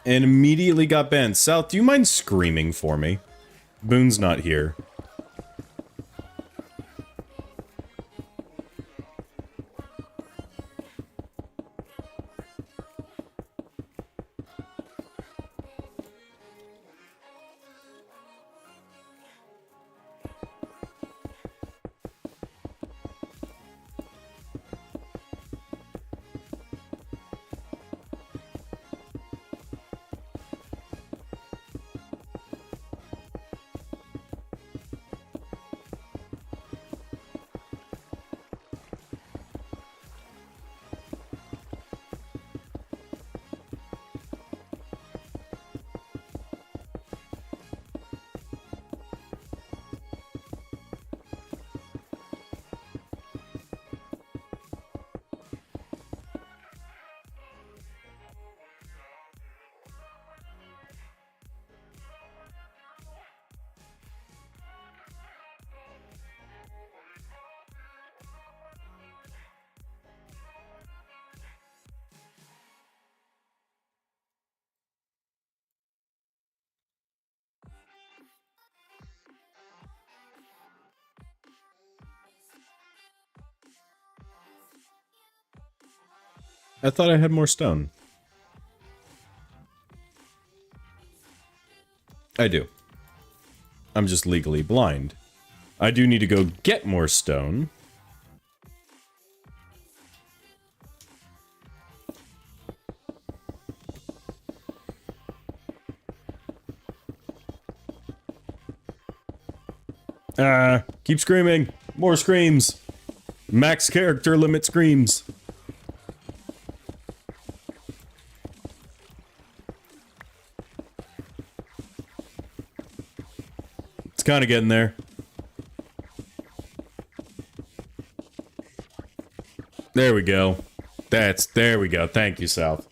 And immediately got banned. South, do you mind screaming for me? Boone's not here. I thought I had more stone. I do. I'm just legally blind. I do need to go get more stone. Keep screaming. More screams. Max character limit screams. It's kind of getting there. There we go. There we go. Thank you, South.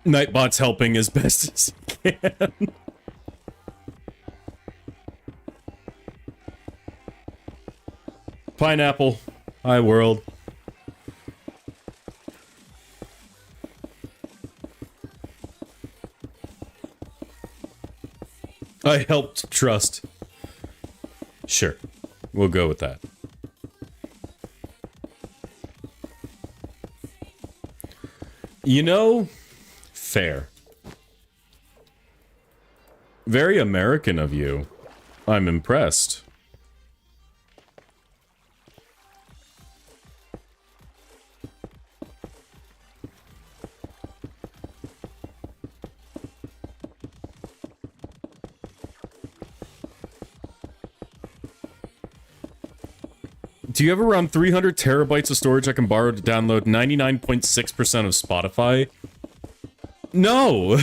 Nightbot's helping as best as he can. Pineapple. Hi, world. I helped trust. Sure. We'll go with that. You know, fair. Very American of you. I'm impressed. Do you ever run 300 terabytes of storage I can borrow to download 99.6% of Spotify? No!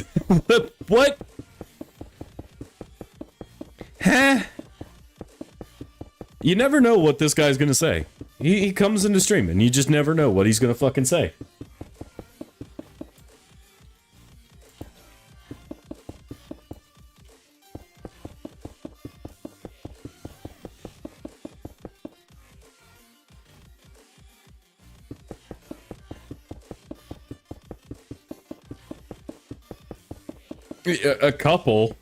What? Huh? You never know what this guy's gonna say. He comes into stream and you just never know what he's gonna fucking say. A couple.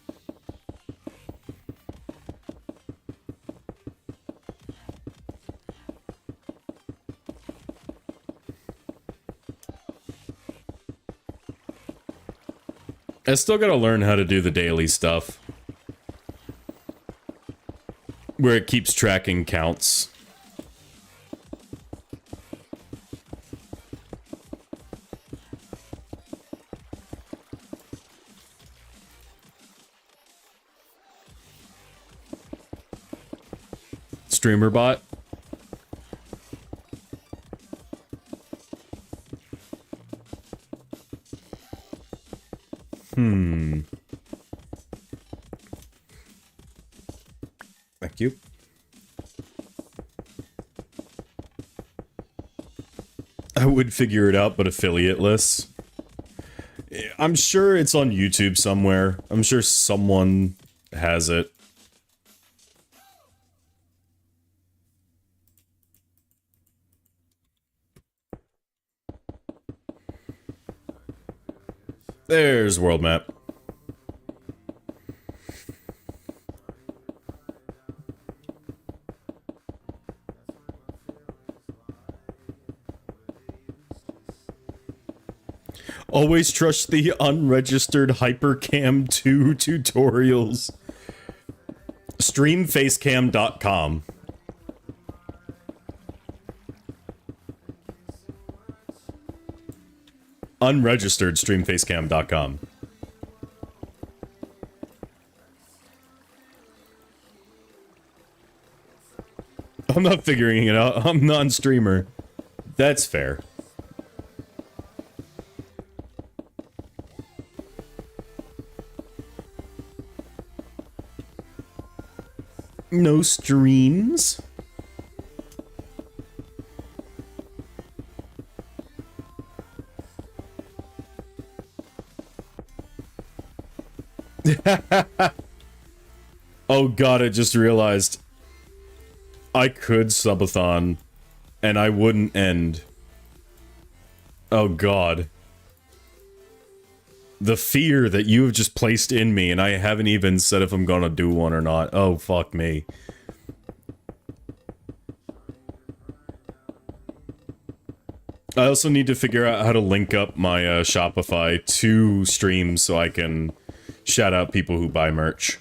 I still gotta learn how to do the daily stuff. Where it keeps tracking counts. Streamer bot. Thank you. I would figure it out, but affiliate lists. I'm sure it's on YouTube somewhere. I'm sure someone has it. There's world map. Always trust the unregistered Hypercam 2 tutorials. Streamfacecam.com. Unregistered streamfacecam.com. I'm not figuring it out. I'm non-streamer. That's fair. No streams? Oh god, I just realized I could subathon and I wouldn't end. Oh god. The fear that you have just placed in me and I haven't even said if I'm gonna do one or not. Oh fuck me. I also need to figure out how to link up my Shopify to streams so I can shout out people who buy merch.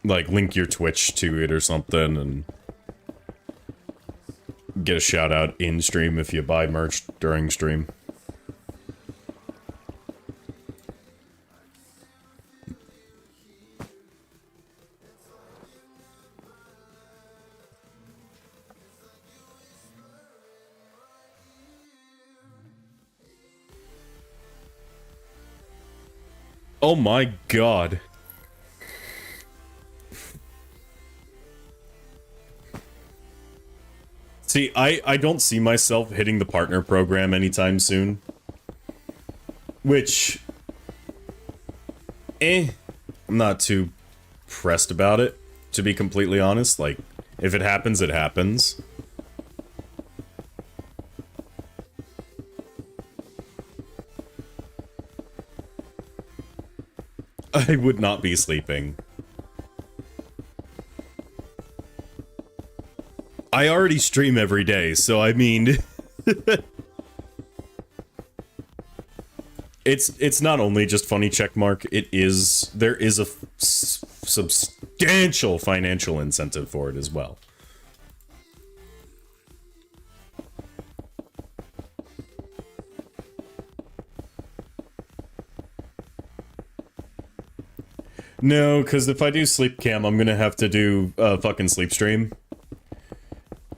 Like, link your Twitch to it or something, and get a shout out in stream if you buy merch during stream. Oh my god. See, I don't see myself hitting the partner program anytime soon. Which... I'm not too pressed about it, to be completely honest. Like, if it happens, it happens. I would not be sleeping. I already stream every day, so I mean... It's not only just funny checkmark, there is a substantial financial incentive for it as well. No, because if I do sleep cam, I'm gonna have to do a fucking sleep stream.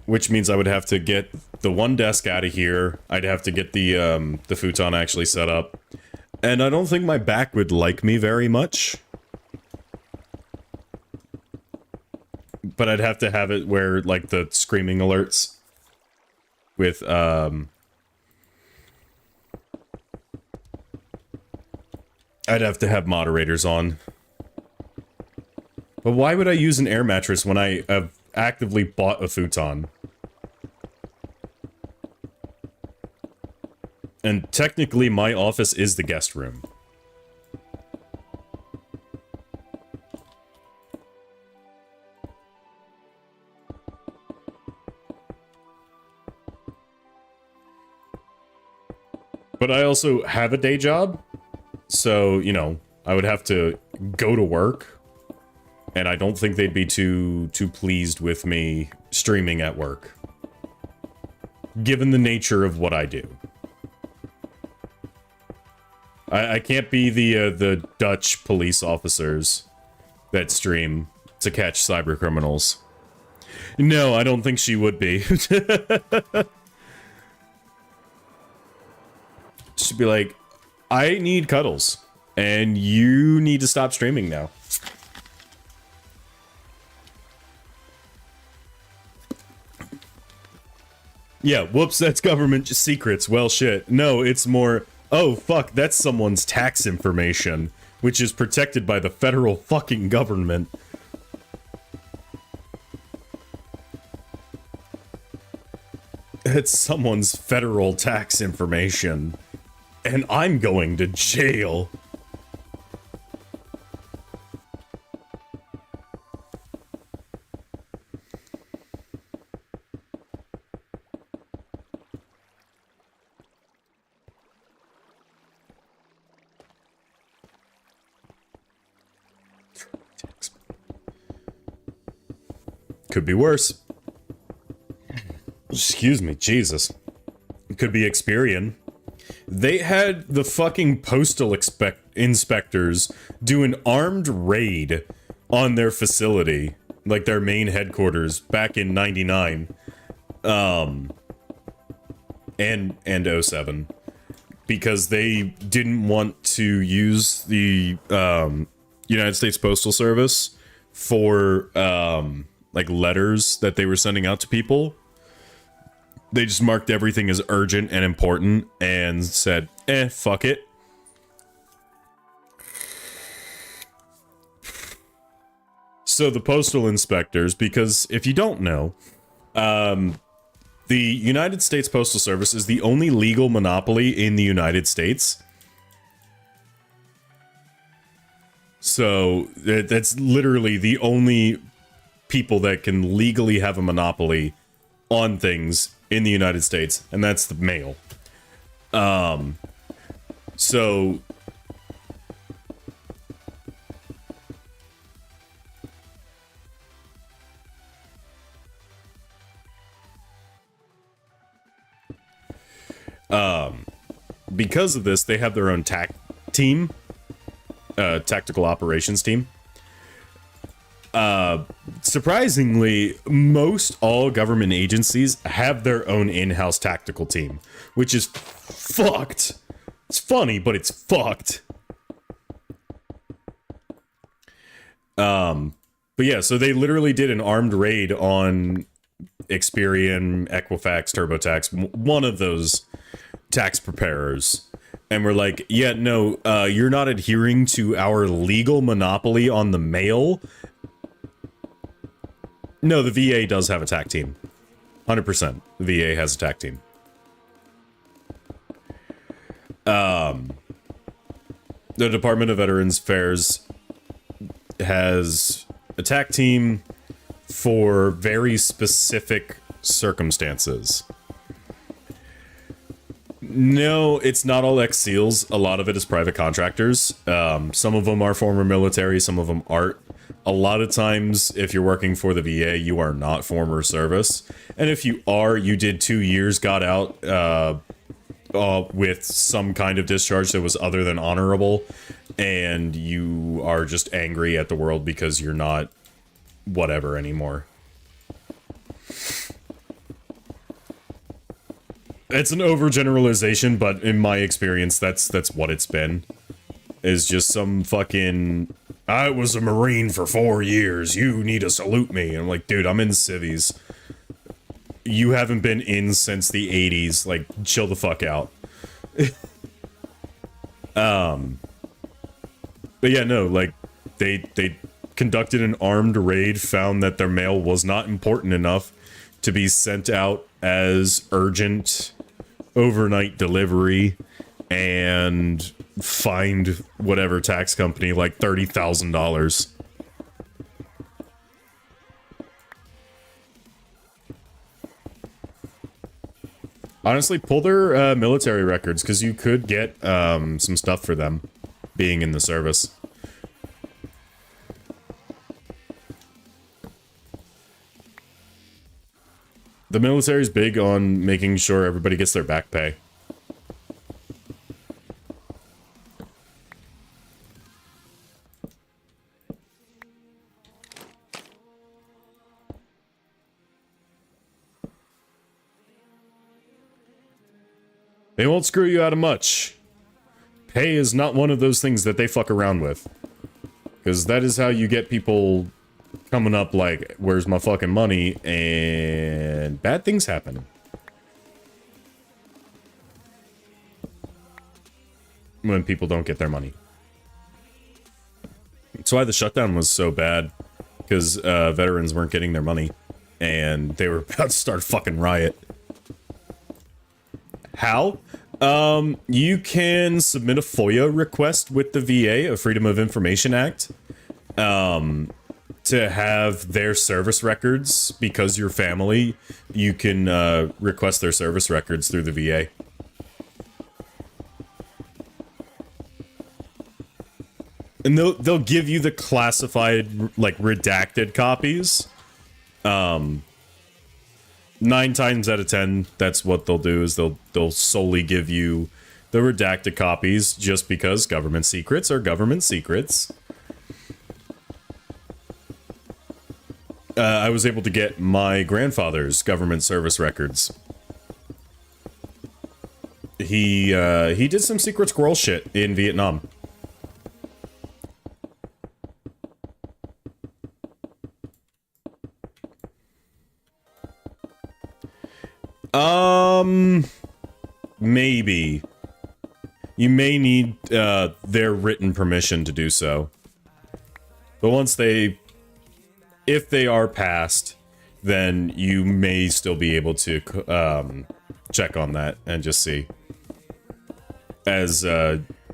Which means I would have to get the one desk out of here. I'd have to get the futon actually set up. And I don't think my back would like me very much. But I'd have to have it where, like, the screaming alerts with, I'd have to have moderators on. But why would I use an air mattress when I have actively bought a futon? And technically, my office is the guest room. But I also have a day job, so, you know, I would have to go to work, and I don't think they'd be too pleased with me streaming at work, given the nature of what I do. I can't be the Dutch police officers that stream to catch cyber criminals. No, I don't think she would be. She'd be like, I need cuddles, and you need to stop streaming now. Yeah, whoops, that's government secrets. Well, shit. No, it's more... Oh, fuck, that's someone's tax information, which is protected by the federal fucking government. It's someone's federal tax information. And I'm going to jail. Could be worse. Excuse me, Jesus. It could be Experian. They had the fucking postal inspectors do an armed raid on their facility, like their main headquarters, back in '99, and '07, because they didn't want to use the United States Postal Service for like letters that they were sending out to people. They just marked everything as urgent and important and said, fuck it. So the postal inspectors, because if you don't know, the United States Postal Service is the only legal monopoly in the United States. So that's literally the only people that can legally have a monopoly on things in the United States, and that's the mail. So Because of this, they have their own TAC team, tactical operations team. Surprisingly, most all government agencies have their own in-house tactical team, which is fucked. It's funny, but it's fucked. But yeah, so they literally did an armed raid on Experian, Equifax, TurboTax, one of those tax preparers. And we're like, yeah, no, you're not adhering to our legal monopoly on the mail. No, the VA does have a TAC team. 100%. The VA has a TAC team. The Department of Veterans Affairs has a TAC team for very specific circumstances. No, it's not all ex-SEALs. A lot of it is private contractors. Some of them are former military, some of them aren't. A lot of times, if you're working for the VA, you are not former service. And if you are, you did 2 years, got out with some kind of discharge that was other than honorable, and you are just angry at the world because you're not whatever anymore. It's an overgeneralization, but in my experience, that's what it's been. Is just some fucking, I was a Marine for 4 years, you need to salute me. And I'm like, dude, I'm in civvies. You haven't been in since the 80s, like, chill the fuck out. But yeah, no, like, they conducted an armed raid, found that their mail was not important enough to be sent out as urgent overnight delivery, and fined whatever tax company like $30,000. Honestly, pull their military records, because you could get some stuff for them being in the service. The military's big on making sure everybody gets their back pay. They won't screw you out of much. Pay is not one of those things that they fuck around with. Because that is how you get people coming up like, where's my fucking money? And bad things happen. When people don't get their money. That's why the shutdown was so bad. Because veterans weren't getting their money. And they were about to start a fucking riot. How? You can submit a FOIA request with the VA, a Freedom of Information Act, to have their service records. Because you're family, you can request their service records through the VA. And they'll give you the classified, like, redacted copies. 9 times out of 10, that's what they'll do, is they'll solely give you the redacted copies, just because government secrets are government secrets. I was able to get my grandfather's government service records. He did some secret squirrel shit in Vietnam. Maybe. You may need their written permission to do so. But if they are passed, then you may still be able to check on that and just see. As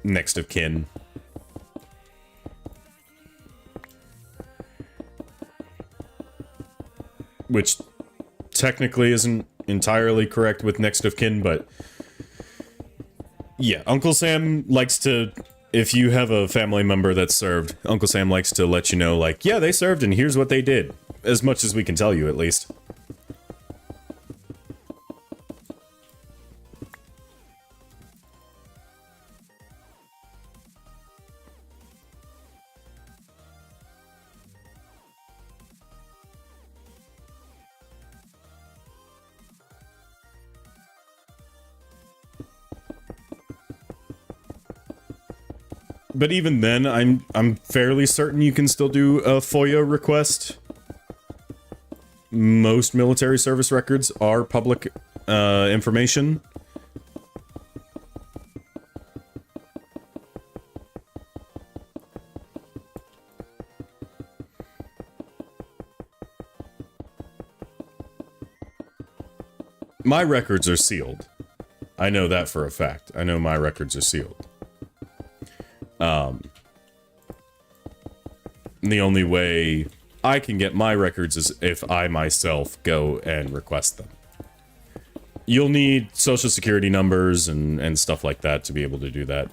next of kin. Which technically isn't entirely correct with next of kin, but yeah, Uncle Sam likes to, if you have a family member that served, Uncle Sam likes to let you know, like, yeah, they served and here's what they did. As much as we can tell you, at least. But even then, I'm fairly certain you can still do a FOIA request. Most military service records are public information. My records are sealed. I know that for a fact. I know my records are sealed. The only way I can get my records is if I myself go and request them. You'll need social security numbers and stuff like that to be able to do that.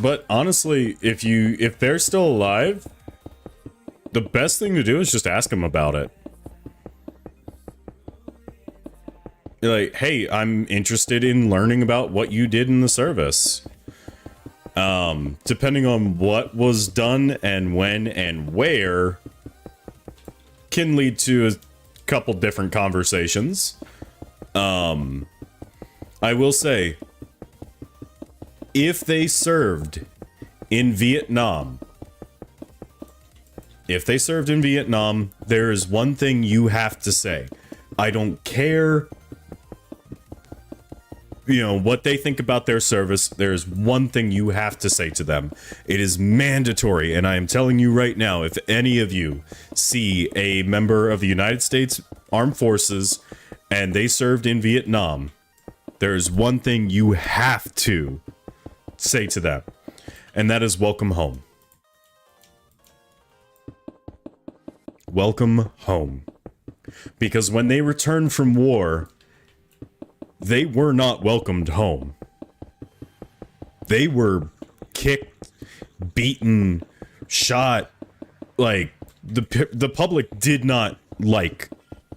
But honestly, if they're still alive, the best thing to do is just ask them about it. You're like, hey, I'm interested in learning about what you did in the service. Depending on what was done and when and where can lead to a couple different conversations. I will say, if they served in Vietnam, there is one thing you have to say. I don't care, what they think about their service. There's one thing you have to say to them. It is mandatory, and I am telling you right now, if any of you see a member of the United States Armed Forces and they served in Vietnam, there is one thing you have to say to them, and that is welcome home. Welcome home. Because when they returned from war, they were not welcomed home. They were kicked, beaten, shot. Like, the public did not like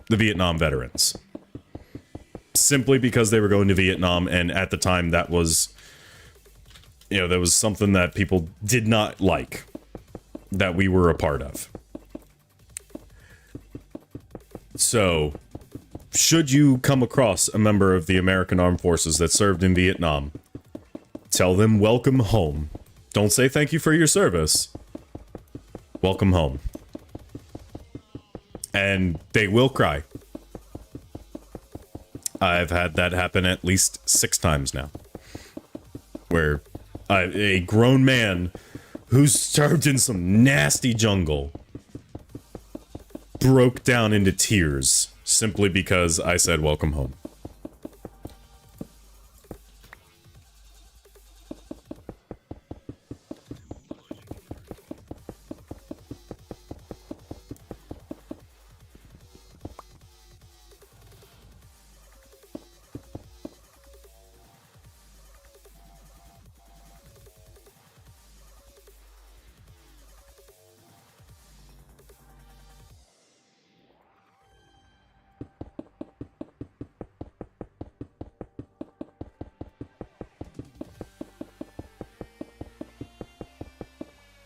the Vietnam veterans. Simply because they were going to Vietnam, and at the time that was that was something that people did not like, that we were a part of. So, should you come across a member of the American Armed Forces that served in Vietnam, tell them welcome home. Don't say thank you for your service. Welcome home. And they will cry. I've had that happen at least 6 times now. Where a grown man who's served in some nasty jungle broke down into tears simply because I said welcome home.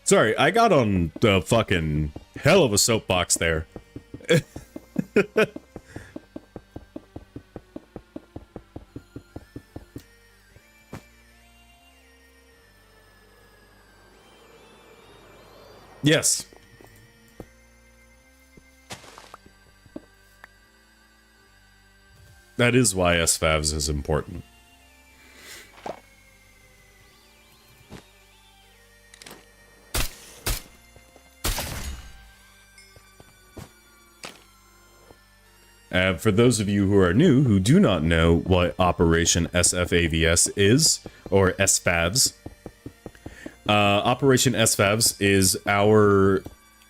Sorry, I got on the fucking hell of a soapbox there. Yes. That is why SFAVS is important. For those of you who are new, who do not know what Operation SFAVS is, or SFAVS, Operation SFAVS is our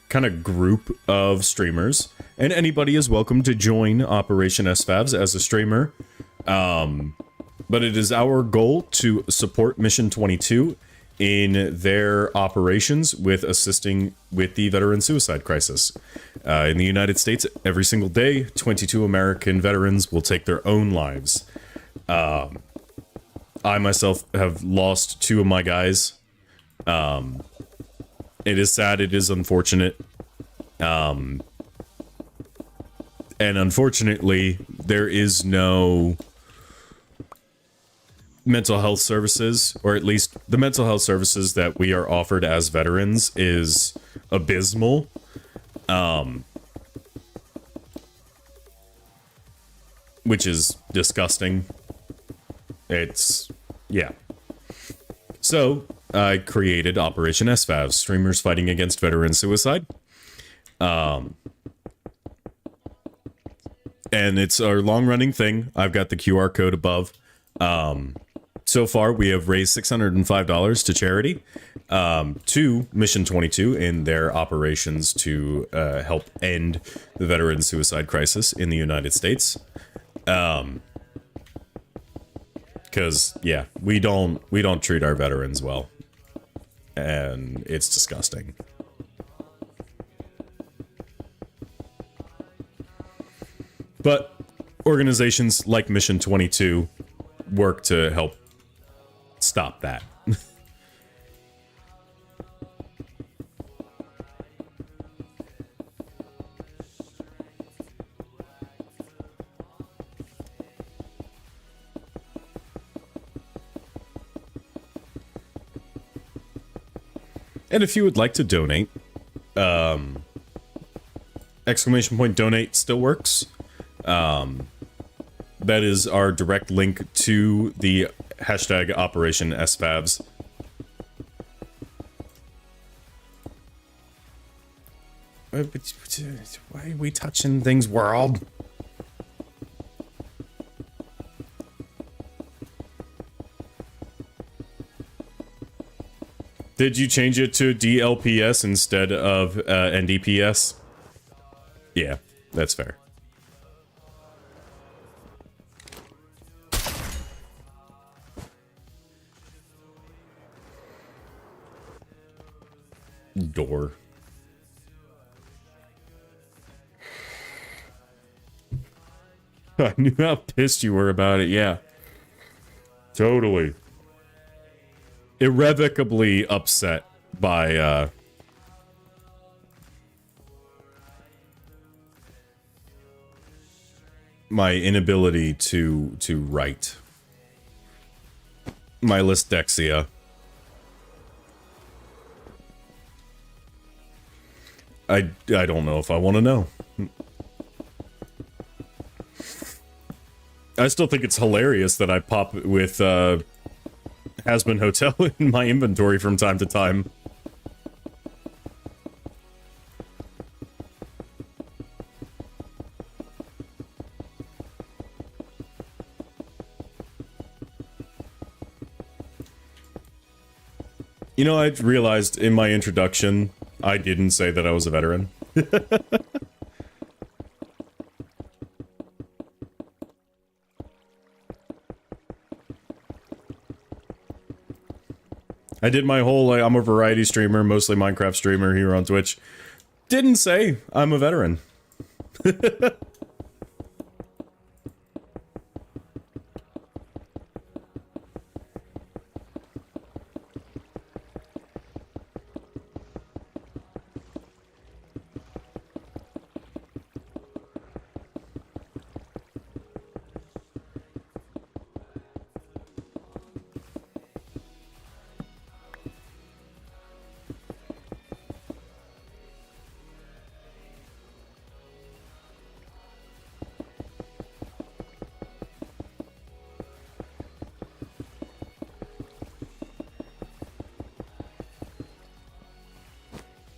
kind of group of streamers, and anybody is welcome to join Operation SFAVS as a streamer. But it is our goal to support Mission 22 in their operations with assisting with the veteran suicide crisis. In the United States, every single day, 22 American veterans will take their own lives. I myself have lost 2 of my guys. It is sad, it is unfortunate. And unfortunately, there is no mental health services, or at least the mental health services that we are offered as veterans is abysmal. Which is disgusting. It's, yeah. So, I created Operation SFAVS, Streamers Fighting Against Veteran Suicide. And it's our long-running thing. I've got the QR code above. So far, we have raised $605 to charity, to Mission 22 in their operations to help end the veteran suicide crisis in the United States. Because, yeah, we don't treat our veterans well. And it's disgusting. But organizations like Mission 22 work to help stop that. And if you would like to donate, exclamation point donate still works. That is our direct link to the hashtag Operation SFAVS. Why are we touching things, world? Did you change it to DLPS instead of NDPS? Yeah, that's fair. Door. I knew how pissed you were about it, yeah. Totally. Irrevocably upset by, my inability to write. My listexia. I don't know if I want to know. I still think it's hilarious that I pop with Hasbin Hotel in my inventory from time to time. You know, I realized in my introduction, I didn't say that I was a veteran. I did my whole, like, I'm a variety streamer, mostly Minecraft streamer here on Twitch. Didn't say I'm a veteran.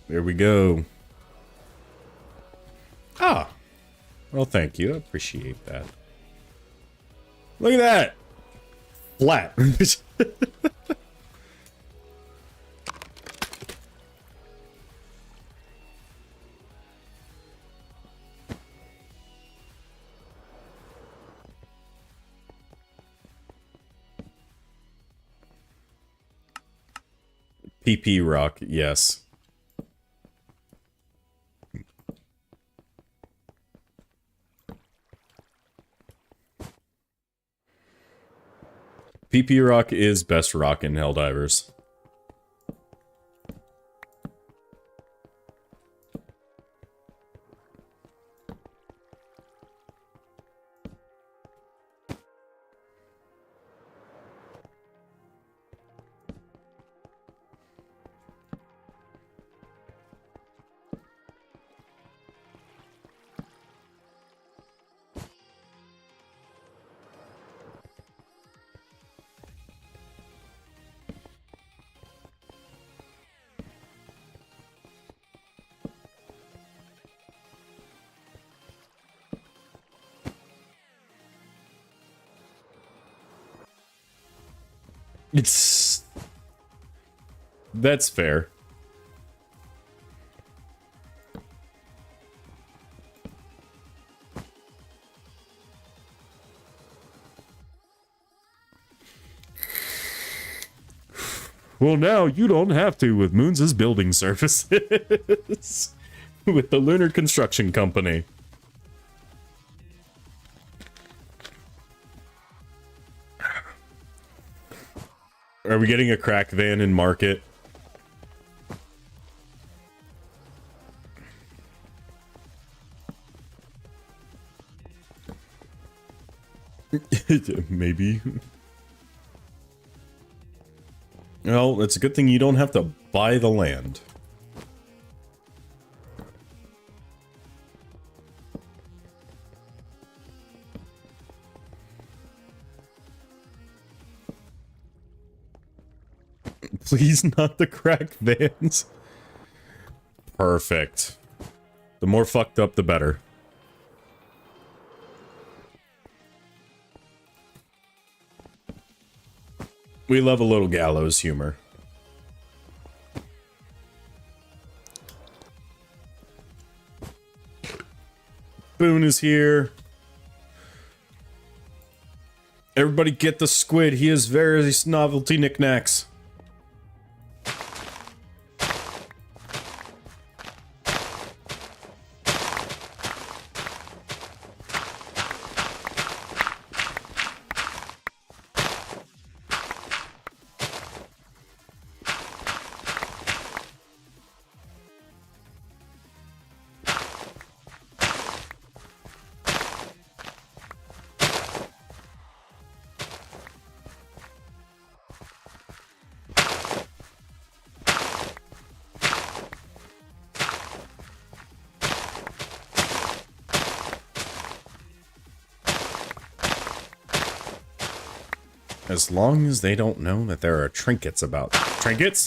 There we go. Ah. Well, thank you. I appreciate that. Look at that. Flat. PP rock, yes. PP rock is best rock in Helldivers. That's fair. Well, now you don't have to with Moons' building services. With the Lunar Construction Company. Are we getting a crack van in market? Maybe. Well, it's a good thing you don't have to buy the land. Please not the crack vans. Perfect. The more fucked up, the better. We love a little gallows humor. Boone is here. Everybody get the squid. He has various novelty knickknacks. As long as they don't know that there are trinkets about. Trinkets?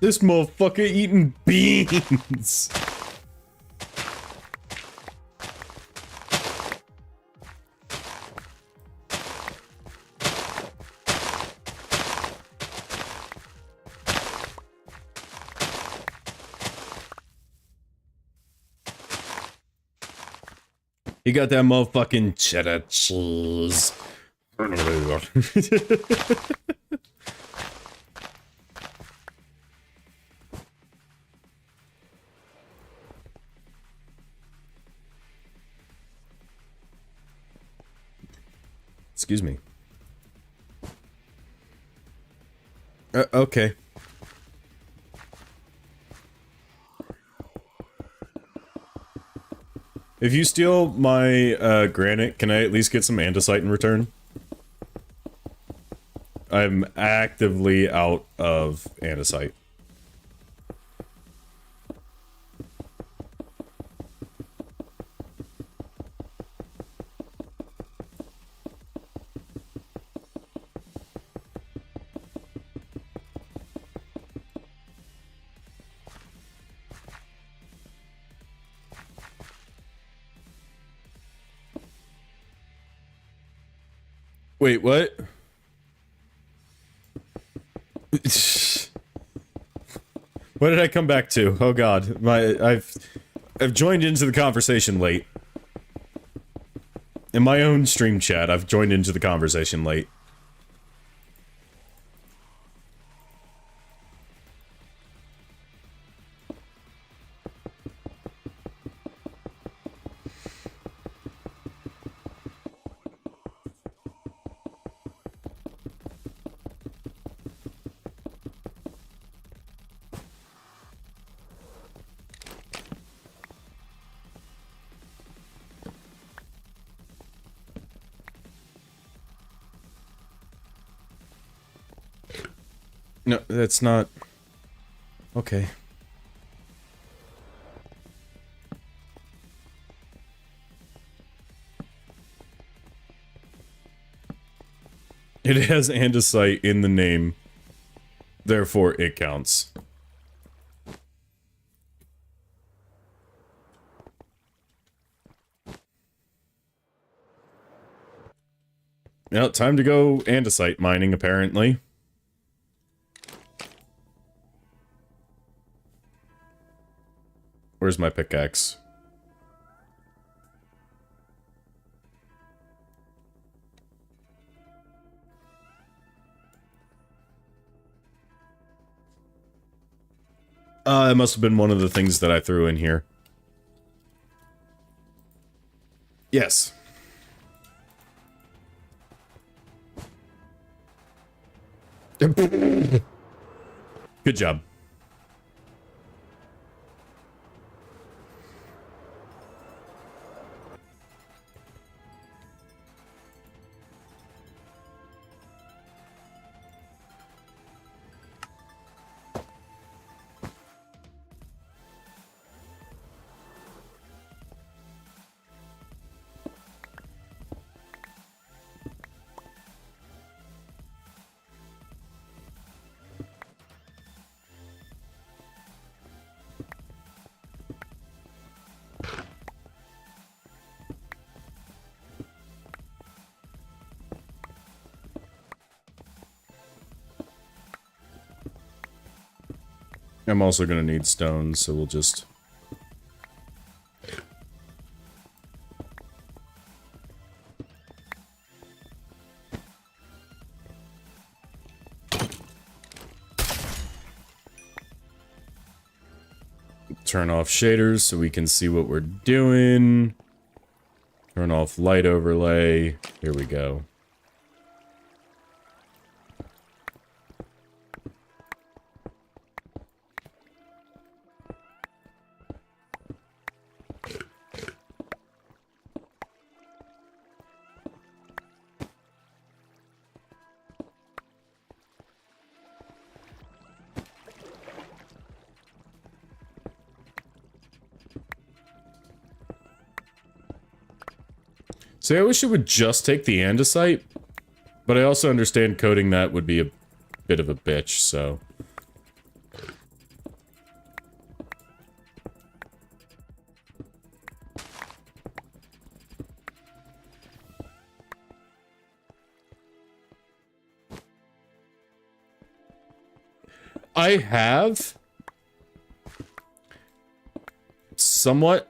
This motherfucker eating beans! You got that motherfucking cheddar cheese. Excuse me. Okay. If you steal my granite, can I at least get some andesite in return? I'm actively out of andesite. Wait, what? What did I come back to? Oh god, I've I've joined into the conversation late. In my own stream chat, I've joined into the conversation late. No, that's not... Okay. It has andesite in the name. Therefore, it counts. Now, time to go andesite mining, apparently. Where's my pickaxe? It must have been one of the things that I threw in here. Yes. Good job. I'm also gonna need stones, so we'll just... turn off shaders so we can see what we're doing. Turn off light overlay. Here we go. See, I wish it would just take the andesite, but I also understand coding that would be a bit of a bitch, so... I have... somewhat...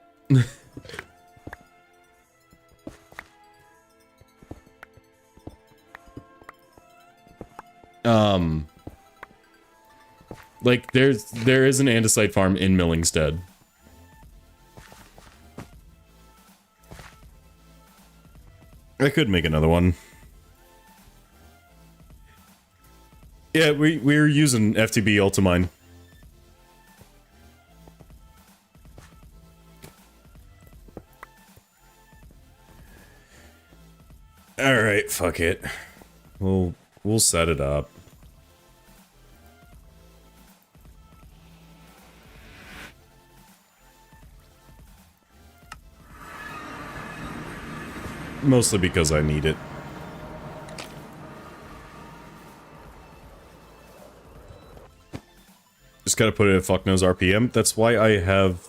like, there is an andesite farm in Millingstead. I could make another one. Yeah, we're using FTB Ultimine. Alright, fuck it. We'll set it up. Mostly because I need it. Just gotta put it at fuck knows RPM. That's why I have,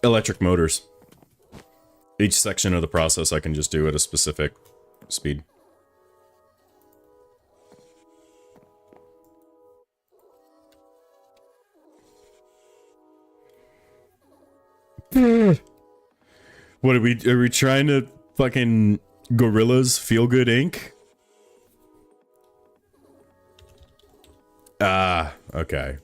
electric motors. Each section of the process I can just do at a specific speed. What are we trying to fucking Gorillas Feel Good Inc? Ah, okay.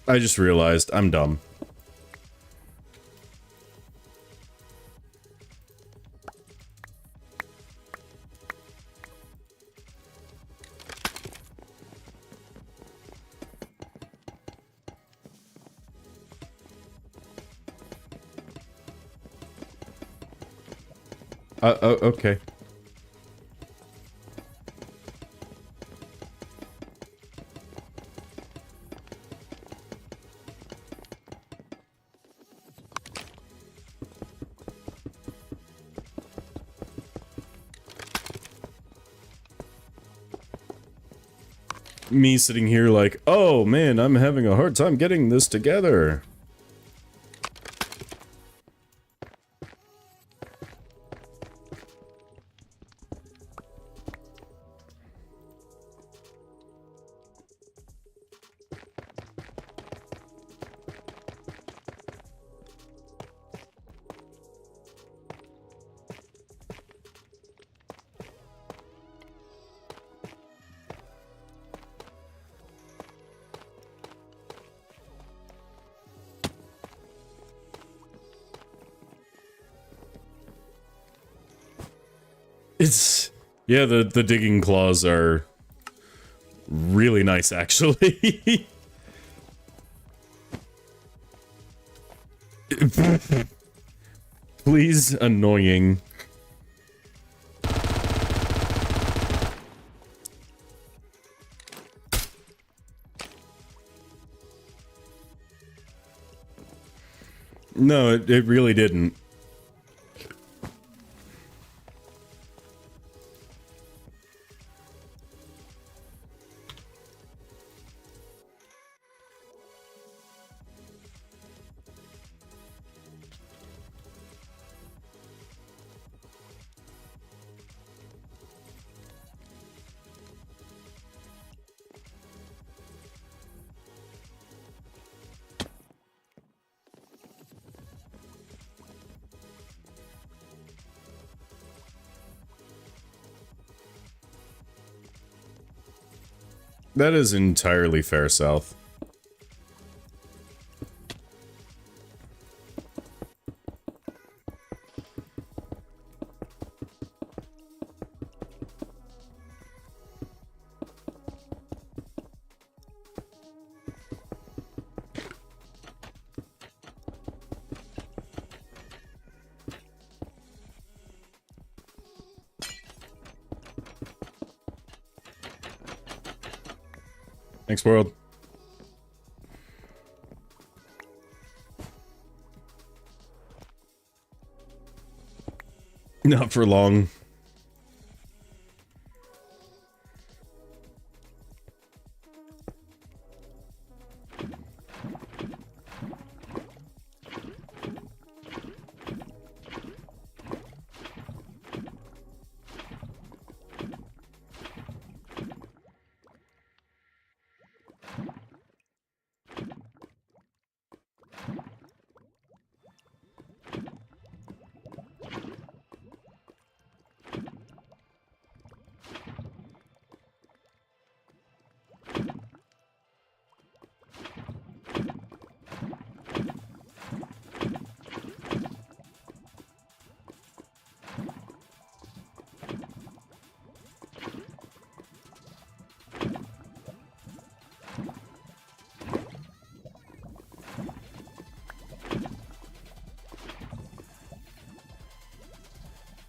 I just realized I'm dumb. Oh, okay. Me sitting here like, oh man, I'm having a hard time getting this together. It's, yeah, the digging claws are really nice, actually. Please, annoying. No, it really didn't. That is entirely fair, South. Thanks, world. Not for long.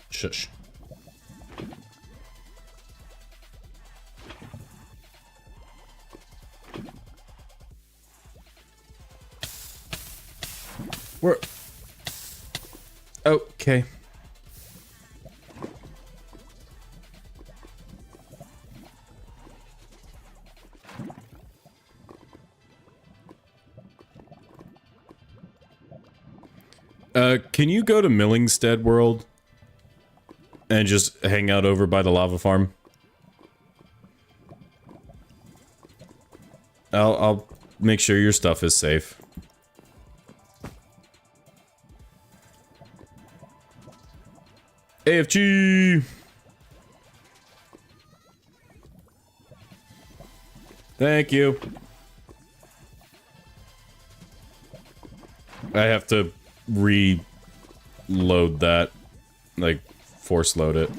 Shush. We're... Okay. Can you go to Millingstead World and just hang out over by the lava farm? I'll make sure your stuff is safe. AFG! Thank you. I have to reload that. Like, force load it.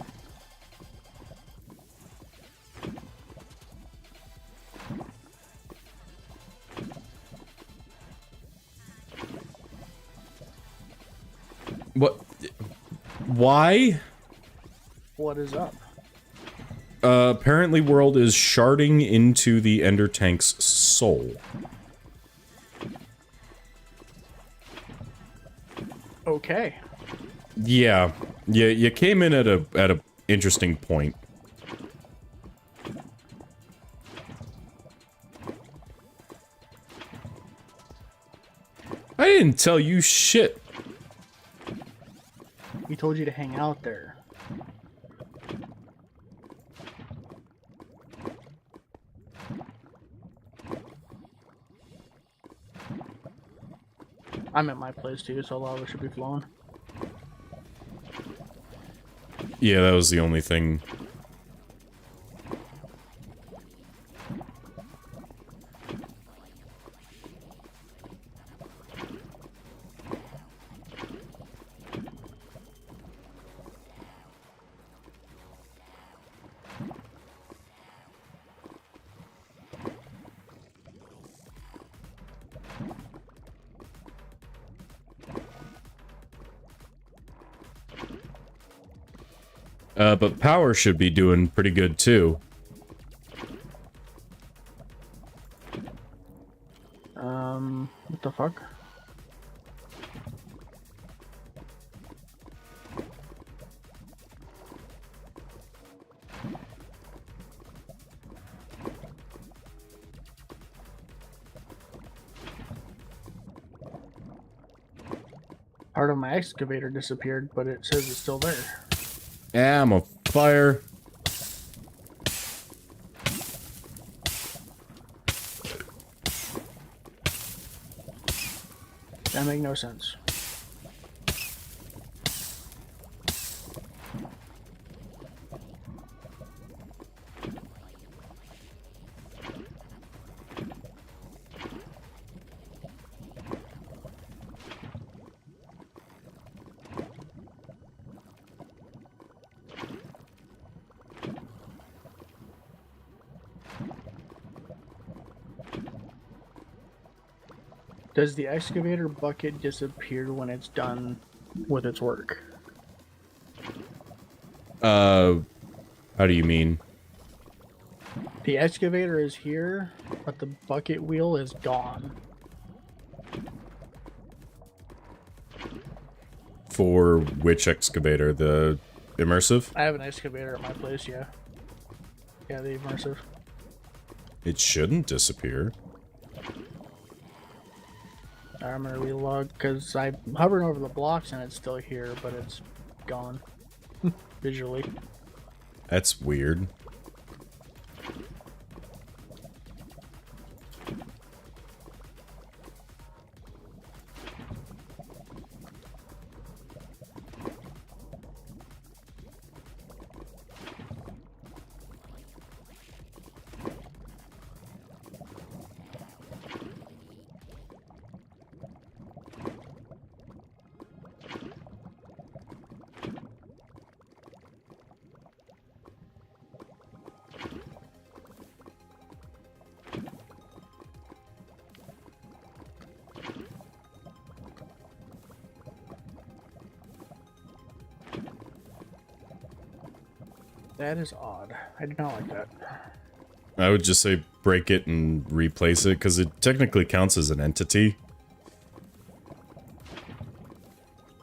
What? Why? What is up? Apparently World is sharding into the Ender Tank's soul. Okay. Yeah. You came in at a interesting point. I didn't tell you shit. We told you to hang out there. I'm at my place too, so lava should be flowing. Yeah, that was the only thing. But power should be doing pretty good too. What the fuck? Part of my excavator disappeared, but it says it's still there. Yeah, I'm a fire. That make no sense. Does the excavator bucket disappear when it's done with its work? How do you mean? The excavator is here, but the bucket wheel is gone. For which excavator? The immersive? I have an excavator at my place, yeah. Yeah, the immersive. It shouldn't disappear. I'm gonna relog because I'm hovering over the blocks and it's still here, but it's gone visually. That's weird. That is odd. I do not like that. I would just say break it and replace it, because it technically counts as an entity.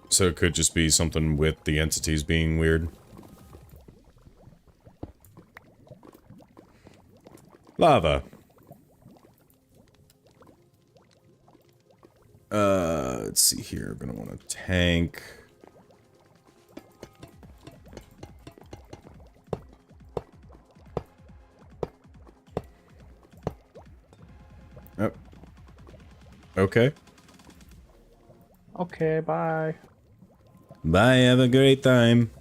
So it could just be something with the entities being weird. Lava. Let's see here. I'm gonna want a tank. Oh. Okay. Okay, bye. Bye, have a great time.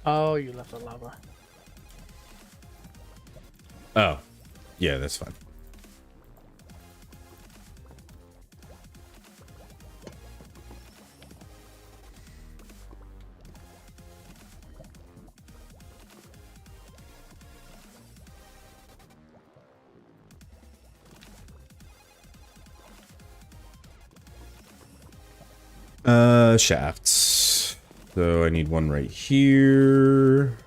Oh, you left the lava. Oh. Yeah, that's fine. Shafts. So I need one right here.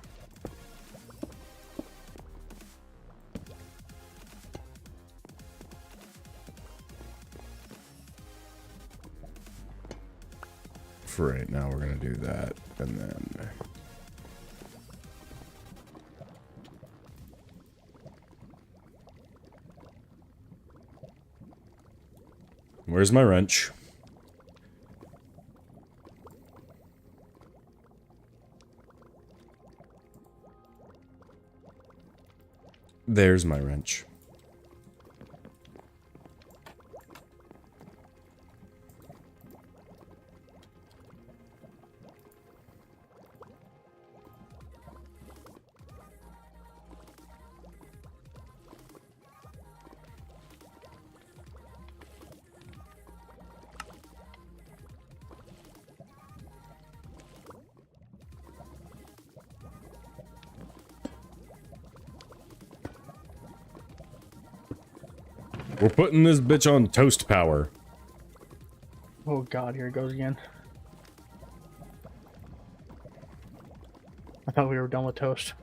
For right now, we're gonna do that, and then... Where's my wrench? There's my wrench. We're putting this bitch on toast power. Oh god, here it goes again. I thought we were done with toast.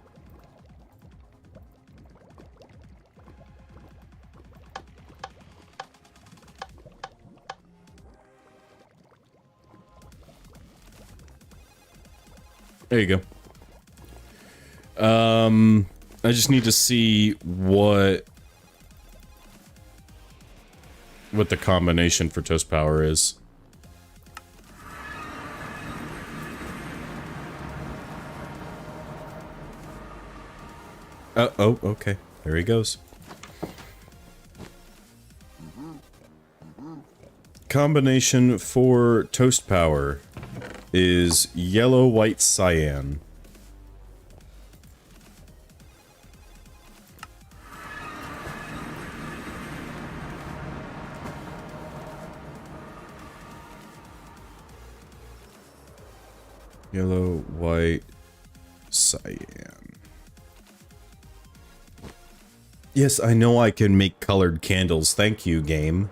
There you go. I just need to see what the combination for toast power is. Oh, okay. There he goes. Combination for toast power is yellow, white, cyan. Yellow, white, cyan. Yes, I know I can make colored candles. Thank you, game.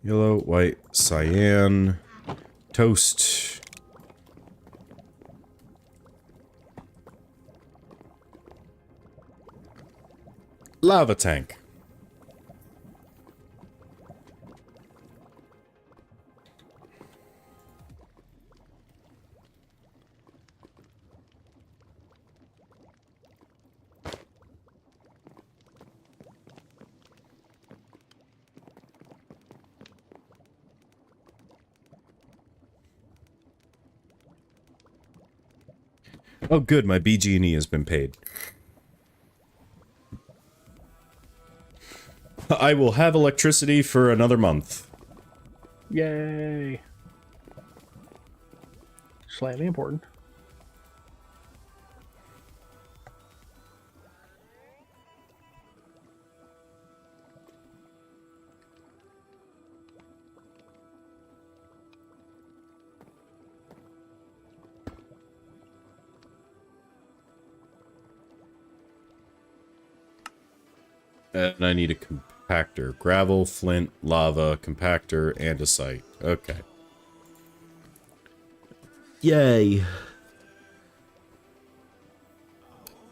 Yellow, white, cyan, toast. Lava tank. Oh, good. My BG&E has been paid. I will have electricity for another month. Yay! Slightly important. And I need a compactor. Gravel, flint, lava, compactor, and a site. Okay. Yay.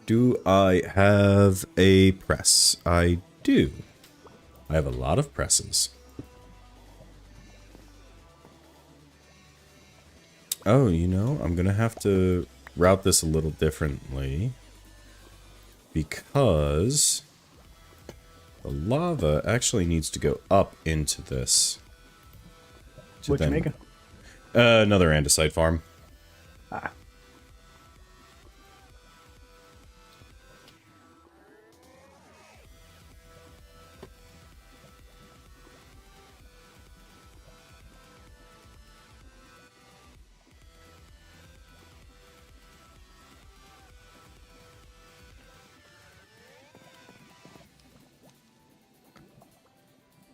Do I have a press? I do. I have a lot of presses. Oh, you know, I'm gonna have to route this a little differently. Because the lava actually needs to go up into this. What you making? Another andesite farm. Ah.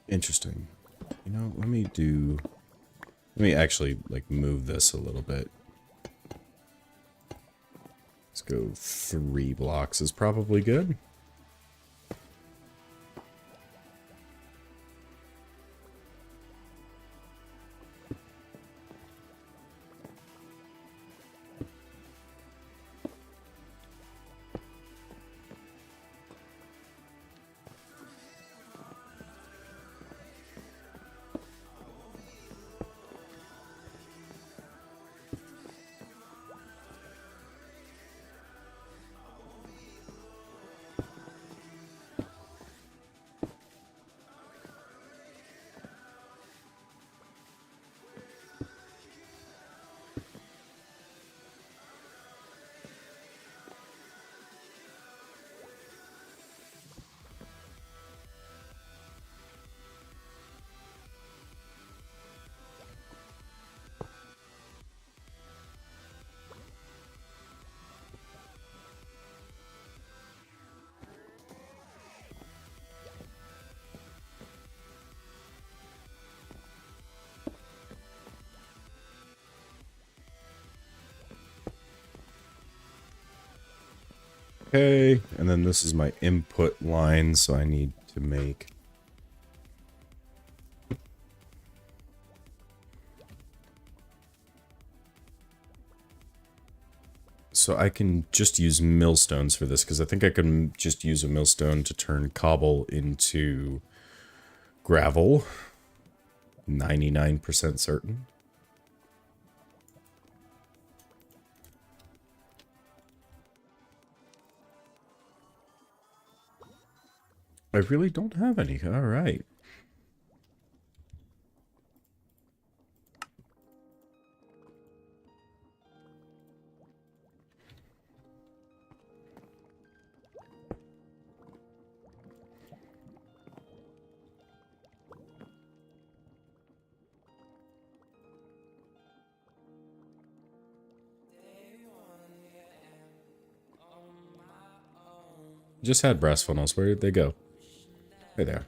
Interesting. You know, let me actually, like, move this a little bit. Let's go 3 blocks is probably good. Okay, and then this is my input line, so I need to make... So I can just use millstones for this, because I think I can just use a millstone to turn cobble into gravel. 99% certain. I really don't have any. All right. Just had brass funnels. Where did they go? Hey there.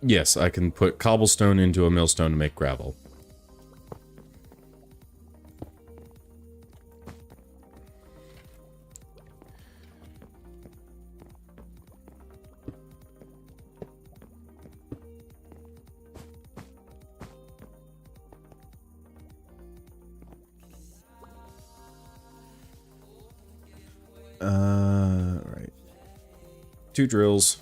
Yes, I can put cobblestone into a millstone to make gravel. Right. 2 drills.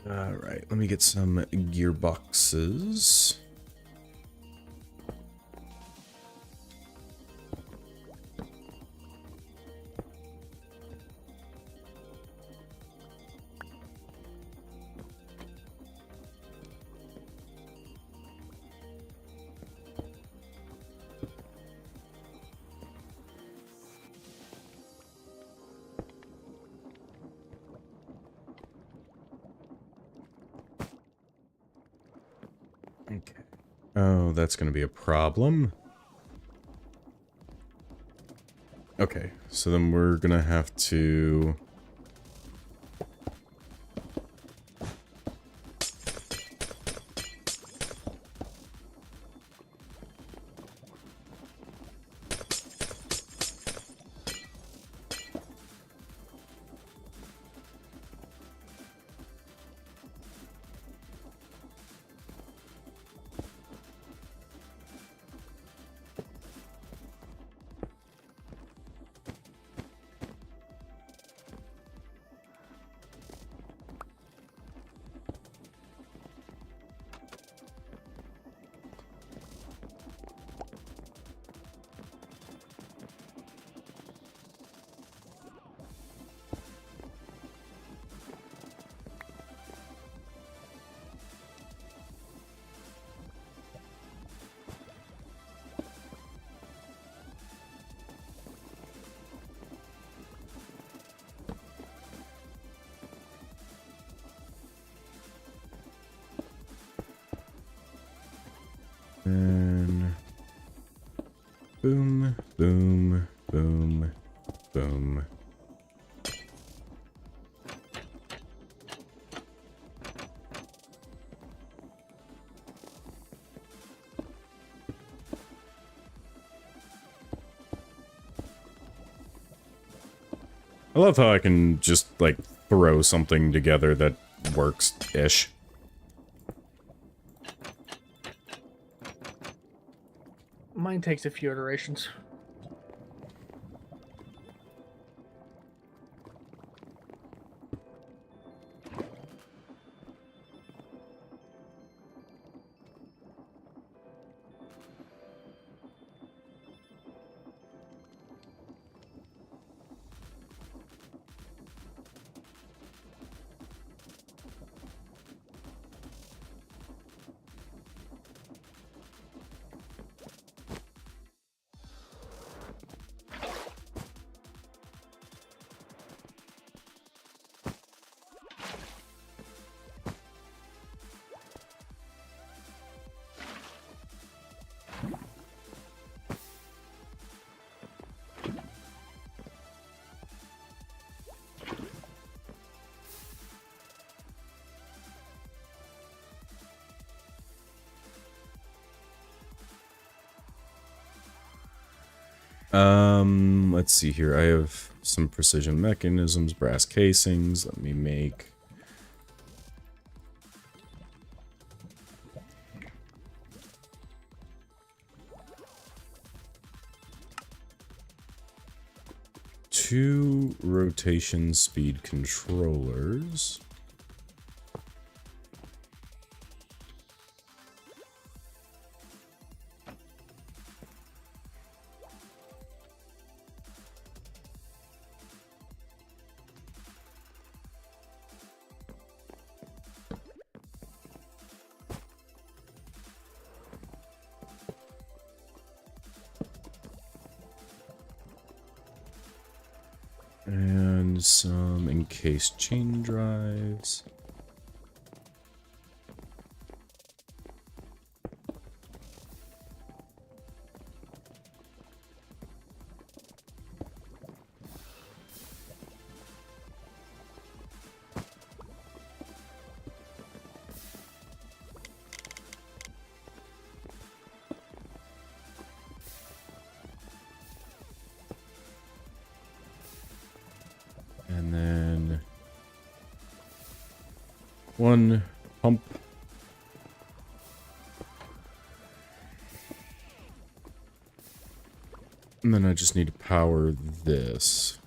Alright, let me get some gearboxes. Okay. Oh, that's going to be a problem. Okay, so then we're going to have to... And boom, boom, boom, boom. I love how I can just, like, throw something together that works-ish. Mine takes a few iterations. Let's see here. I have some precision mechanisms, brass casings. Let me make... two rotation speed controllers. And some encased chain drives. And then one pump. And then I just need to power this.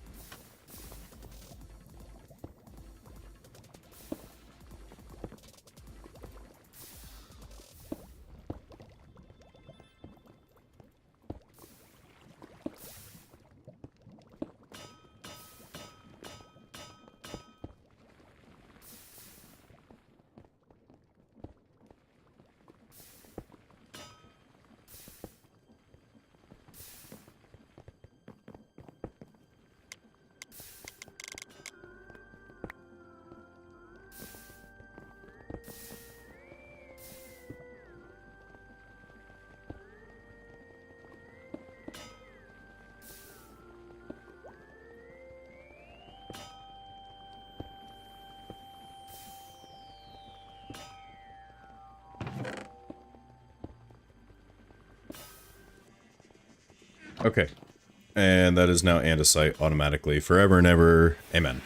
Okay. And that is now andesite automatically, forever and ever. Amen.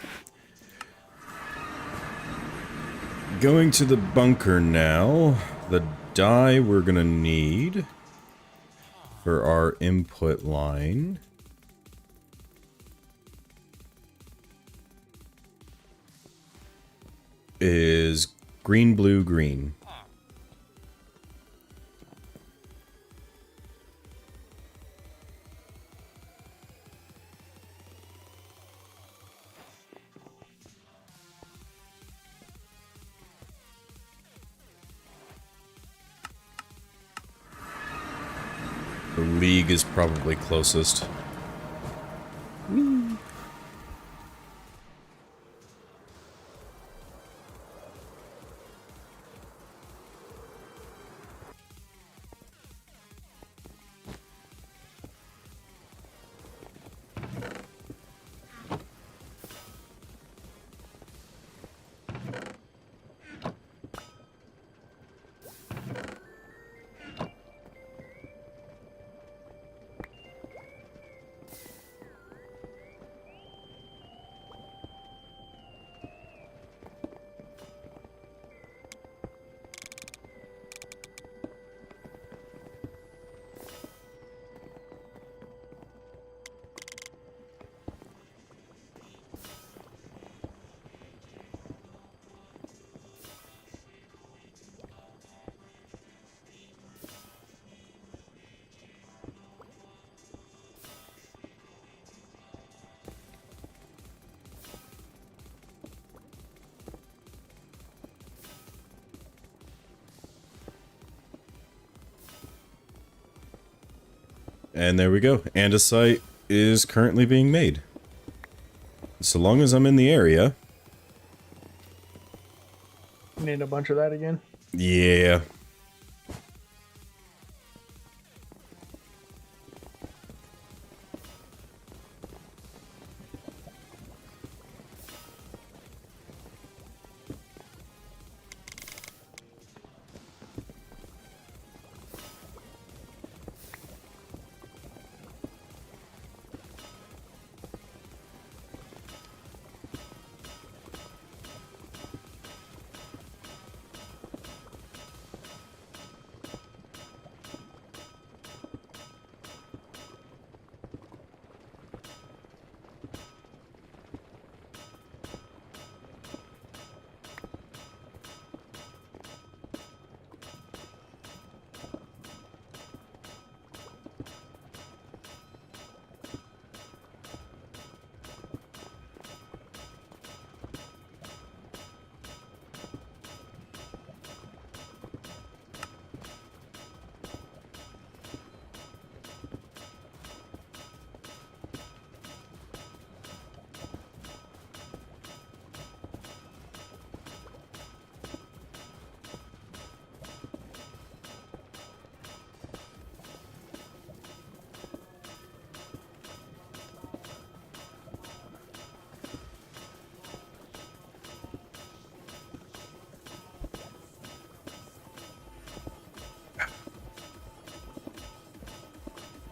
Going to the bunker now. The dye we're gonna need for our input line is green, blue, green. The League is probably closest. And there we go. Andesite is currently being made. So long as I'm in the area. Need a bunch of that again? Yeah.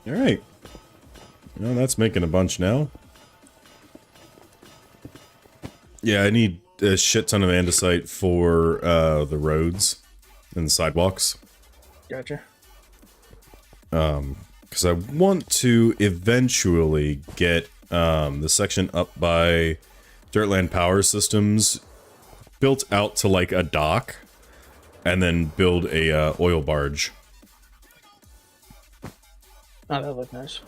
Alright. Well, that's making a bunch now. Yeah, I need a shit ton of andesite for the roads and the sidewalks. Gotcha. Because I want to eventually get the section up by Dirtland Power Systems built out to like a dock, and then build a oil barge. Oh, that looked nice.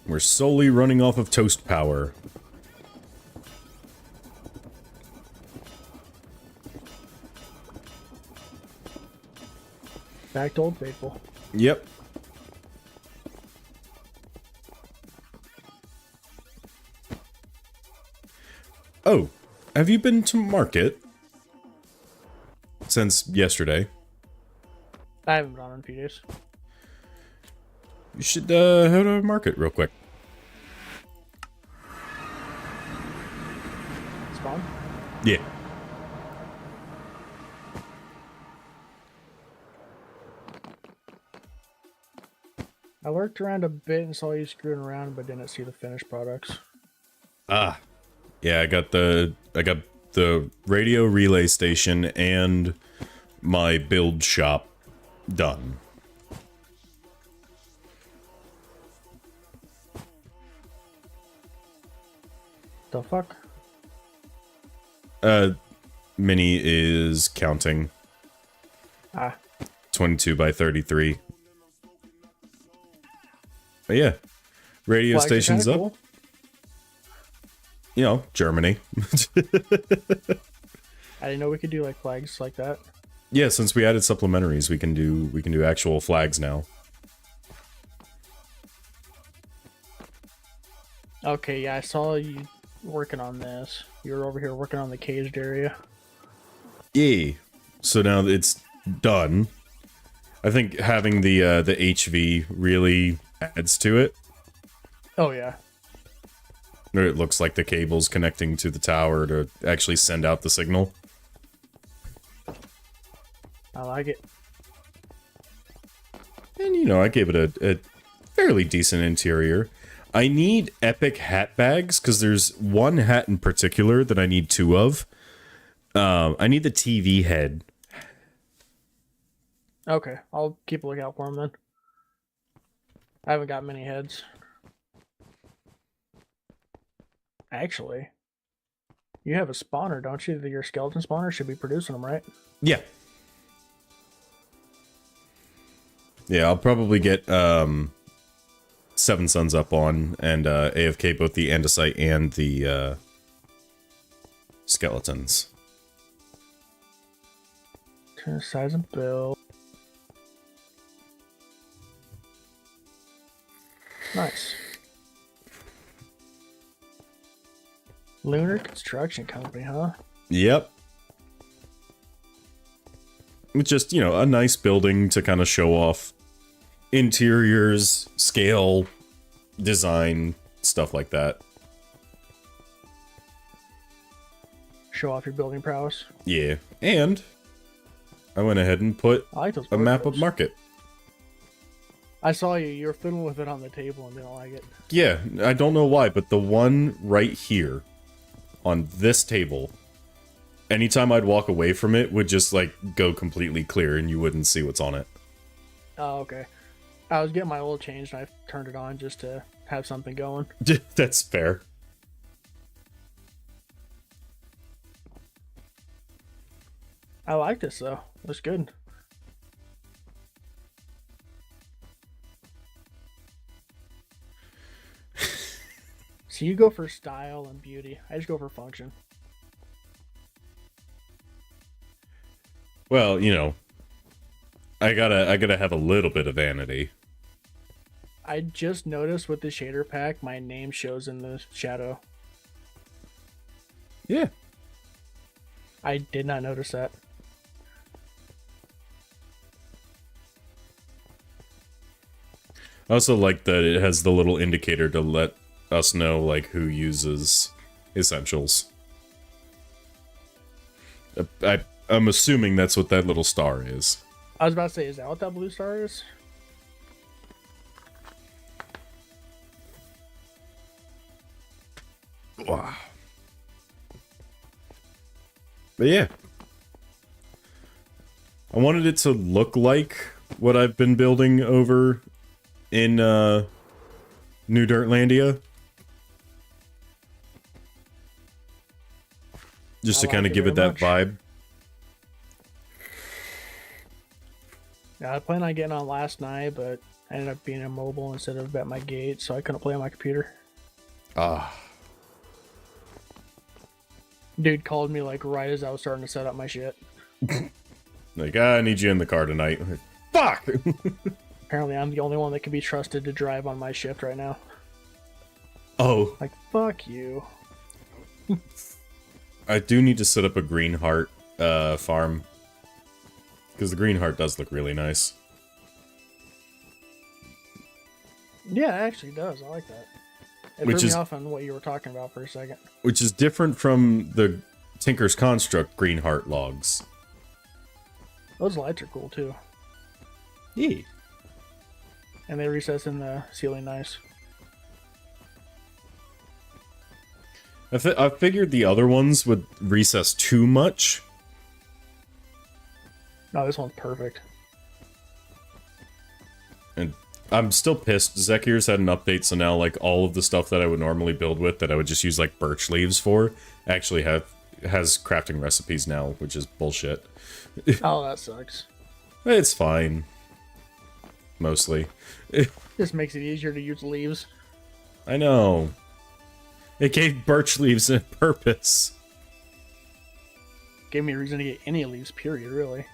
We're solely running off of toast power. Back to Old Faithful. Yep. Oh, have you been to market since yesterday? I haven't been on in a few days. You should head to market real quick. Spawn? Yeah. looked around a bit and saw you screwing around, but didn't see the finished products. Ah, yeah, I got the radio relay station and my build shop done. The fuck? Mini is counting. Ah. 22 by 33. But yeah, radio Flags are station's kinda up. cool. You know, Germany. I didn't know we could do like flags like that. Yeah, since we added supplementaries, we can do actual flags now. Okay, yeah, I saw you working on this. You were over here working on the caged area. Yeah. So now it's done. I think having the HV really adds to it. Oh yeah. Or it looks like the cable's connecting to the tower to actually send out the signal. I like it. And, you know, I gave it a fairly decent interior. I need epic hat bags, because there's one hat in particular that I need two of. I need the TV head. Okay, I'll keep a lookout for them then. I haven't got many heads. Actually, you have a spawner, don't you? Your skeleton spawner should be producing them, right? Yeah. Yeah, I'll probably get Seven Suns up on and AFK both the andesite and the skeletons. Turn the size and build. Nice. Lunar Construction Company, huh? Yep. It's just, you know, a nice building to kind of show off interiors, scale, design, stuff like that. Show off your building prowess. Yeah. And I went ahead and put I like those a map of wardrobes. market. I saw you were fiddling with it on the table and didn't like it. Yeah, I don't know why, but the one right here on this table, anytime I'd walk away from it would just like go completely clear and you wouldn't see what's on it. Oh, okay. I was getting my oil changed and I turned it on just to have something going. That's fair. I like this though. Looks good. So you go for style and beauty. I just go for function. Well, you know, I gotta have a little bit of vanity. I just noticed with the shader pack, my name shows in the shadow. Yeah. I did not notice that. I also like that it has the little indicator to let us know like who uses essentials. I'm assuming that's what that little star is. I was about to say, is that what that blue star is? Wow. But yeah. I wanted it to look like what I've been building over in New Dirtlandia. Just to I kind of like it give it very that vibe. Yeah, I planned on getting on last night, but I ended up being immobile instead of at my gate, so I couldn't play on my computer. Ah. Dude called me like right as I was starting to set up my shit. Like, I need you in the car tonight. Fuck! Apparently I'm the only one that can be trusted to drive on my shift right now. Oh. Like, fuck you. I do need to set up a green heart farm. Because the green heart does look really nice. Yeah, it actually does. I like that. It Which threw is- me off on what you were talking about for a second. Which is different from the Tinker's Construct green heart logs. Those lights are cool too. Yeah. And they recess in the ceiling nice. I figured the other ones would recess too much. No, this one's perfect. And I'm still pissed. Zekier's had an update, so now, like, all of the stuff that I would normally build with that I would just use, like, birch leaves for, actually has crafting recipes now, which is bullshit. Oh, that sucks. It's fine. Mostly. This makes it easier to use leaves. I know. It gave birch leaves a purpose. Gave me a reason to get any leaves, period, really.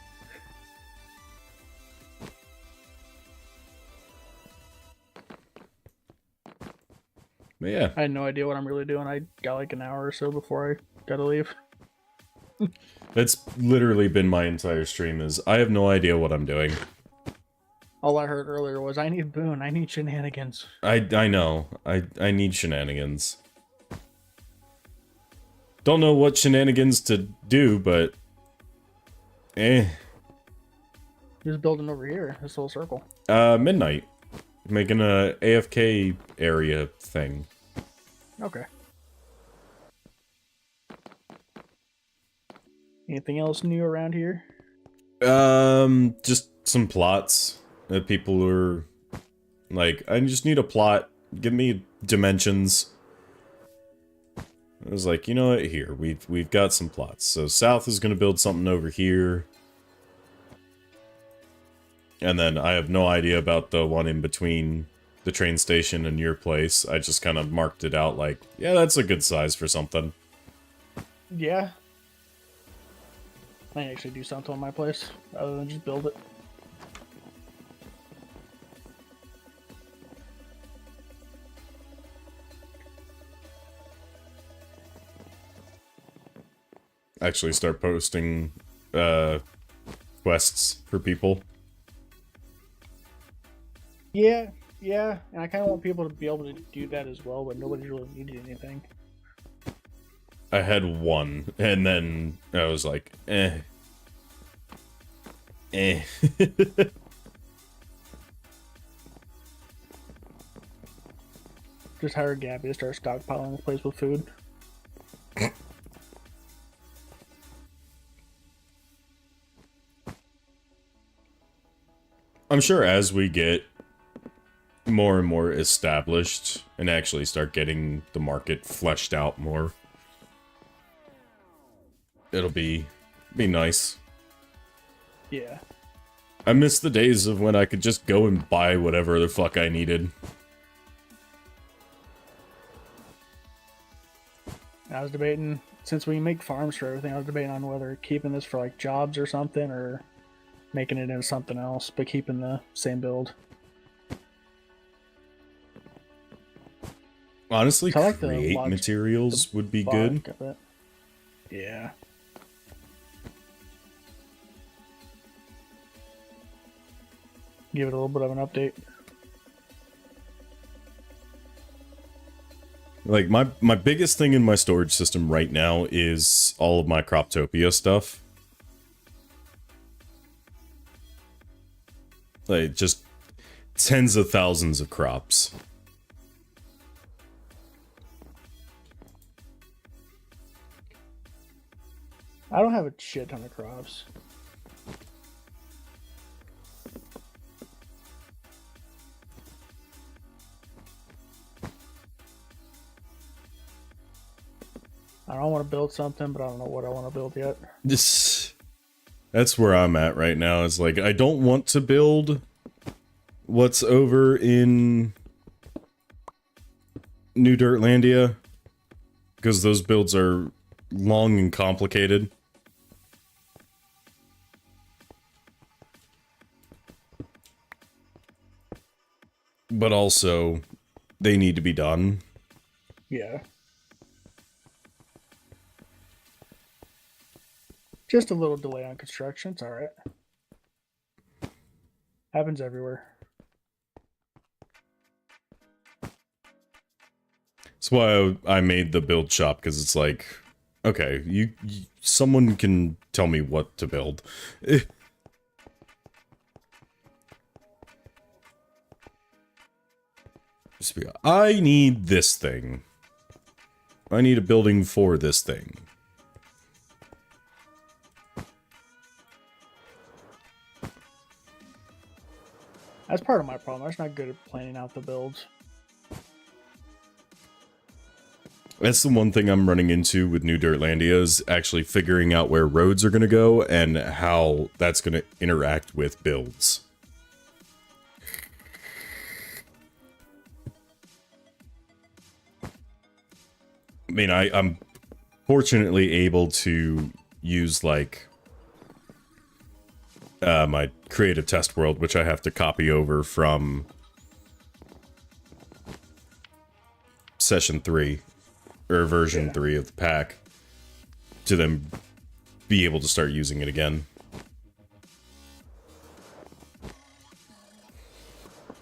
But yeah. I had no idea what I'm really doing. I got like an hour or so before I gotta leave. That's literally been my entire stream, is I have no idea what I'm doing. All I heard earlier was, I need boon, I need shenanigans. I know. I need shenanigans. Don't know what shenanigans to do, but... Just building over here, this little circle. Midnight. Making a AFK area thing. Okay. Anything else new around here? Just some plots that people are like, I just need a plot. Give me dimensions. I was like, you know what? Here, we've got some plots. So South is going to build something over here. And then I have no idea about the one in between the train station and your place. I just kind of marked it out like, yeah, that's a good size for something. Yeah. I actually do something on my place, other than just build it. Actually start posting quests for people. Yeah, and I kind of want people to be able to do that as well, but nobody's really needed anything. I had one, and then I was like, eh. Just hire Gabby to start stockpiling the place with food. I'm sure as we get more and more established and actually start getting the market fleshed out more, it'll be nice. Yeah. I miss the days of when I could just go and buy whatever the fuck I needed. I was debating, since we make farms for everything, I was debating on whether keeping this for like jobs or something, or making it into something else, but keeping the same build. Honestly, So I like the create logs, materials would be good. Yeah. Give it a little bit of an update. Like, my biggest thing in my storage system right now is all of my Croptopia stuff. Like, just tens of thousands of crops. I don't have a shit ton of crops. I don't want to build something, but I don't know what I want to build yet. That's where I'm at right now. It's like, I don't want to build what's over in New Dirtlandia, because those builds are long and complicated. But also, they need to be done. Yeah. Just a little delay on construction. It's alright. Happens everywhere. That's why I made the build shop, because it's like, okay, someone can tell me what to build. to be. I need this thing. I need a building for this thing. That's part of my problem. I'm just not good at planning out the builds. That's the one thing I'm running into with New Dirtlandia is actually figuring out where roads are going to go and how that's going to interact with builds. I mean, I'm fortunately able to use, like, my creative test world, which I have to copy over from session 3, or version 3 of the pack, to then be able to start using it again.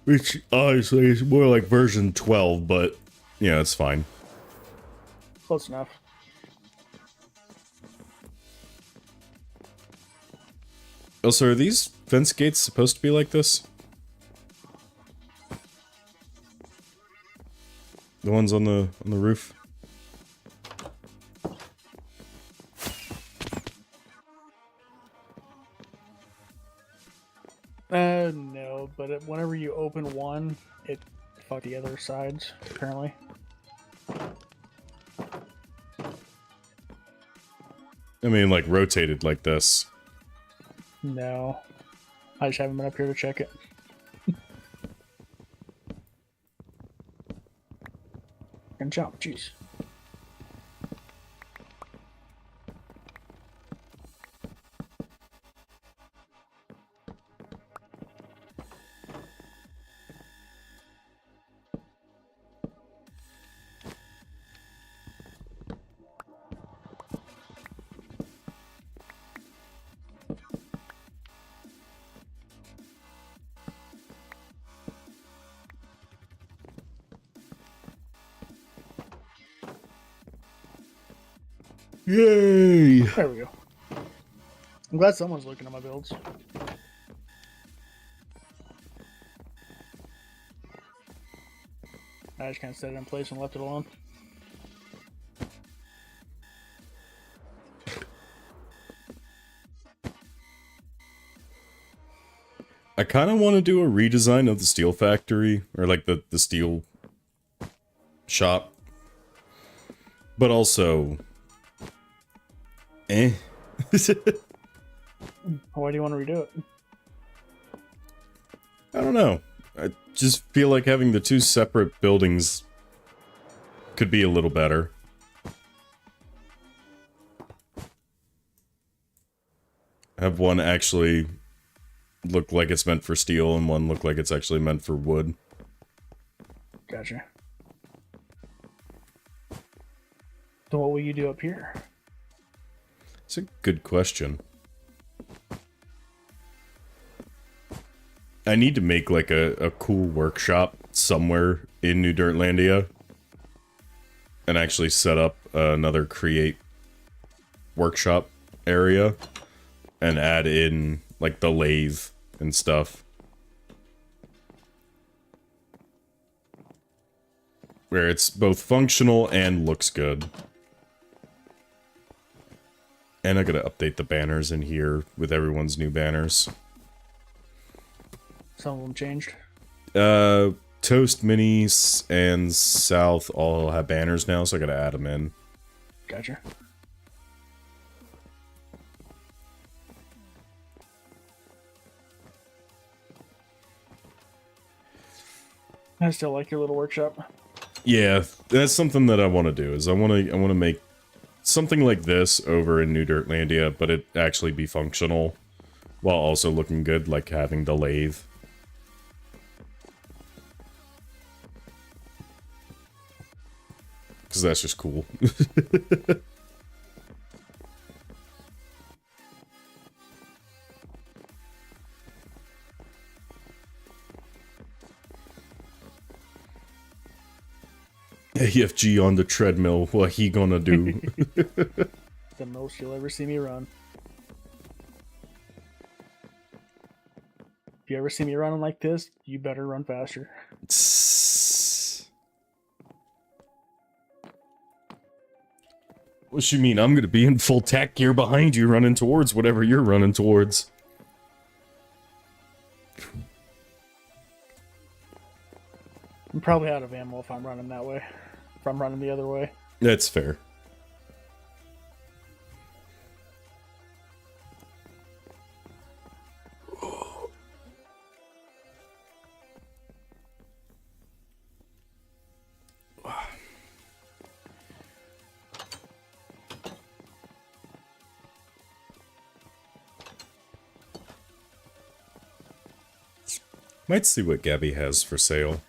Which, honestly, is more like version 12, but, yeah, it's fine. Close enough. Also, are these fence gates supposed to be like this? The ones on the roof? No, but whenever you open one, it fuck the other sides, apparently. I mean, like, rotated like this. No. I just haven't been up here to check it. And jump, jeez. Yay! There we go. I'm glad someone's looking at my builds. I just kind of set it in place and left it alone. I kind of want to do a redesign of the steel factory, or like the steel shop. But also, Why do you want to redo it? I don't know. I just feel like having the two separate buildings could be a little better. Have one actually look like it's meant for steel and one look like it's actually meant for wood. Gotcha. So what will you do up here? It's a good question. I need to make like a cool workshop somewhere in New Dirtlandia and actually set up another create workshop area and add in like the lathe and stuff. Where it's both functional and looks good. And I gotta update the banners in here with everyone's new banners. Some of them changed. Toast, Minis, and South all have banners now, so I gotta add them in. Gotcha. I still like your little workshop. Yeah, that's something that I want to do. Is I want to make something like this over in New Dirtlandia, but it actually be functional while also looking good, like having the lathe. Because that's just cool. AFG on the treadmill, what he gonna do? The most you'll ever see me run. If you ever see me running like this, you better run faster. What you mean? I'm gonna be in full tech gear behind you running towards whatever you're running towards. I'm probably out of ammo if I'm running that way. If I'm running the other way. That's fair. Might see what Gabby has for sale.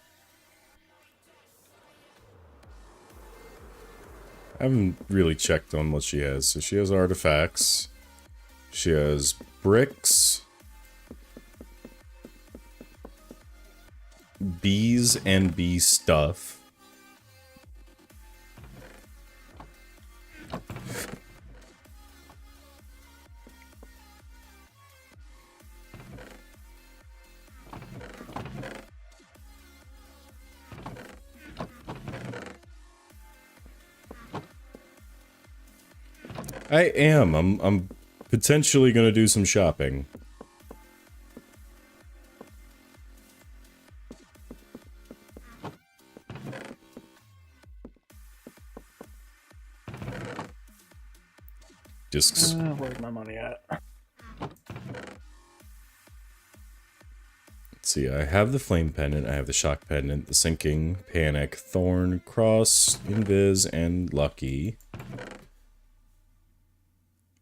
I haven't really checked on what she has. So she has artifacts. She has bricks. Bees and bee stuff. I am. I'm potentially going to do some shopping. Discs. Where's my money at? Let's see, I have the flame pendant, I have the shock pendant, the sinking, panic, thorn, cross, invis, and lucky.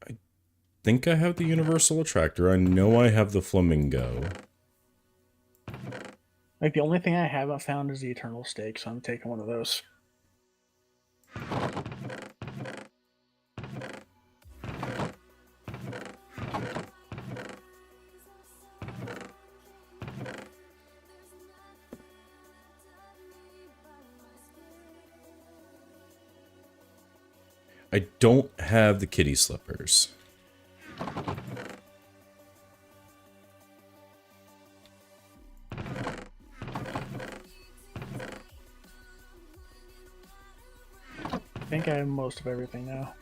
I think I have the universal attractor. I know I have the flamingo. Like, the only thing I haven't found is the eternal stake, so I'm taking one of those. I don't have the kitty slippers. I think I have most of everything now.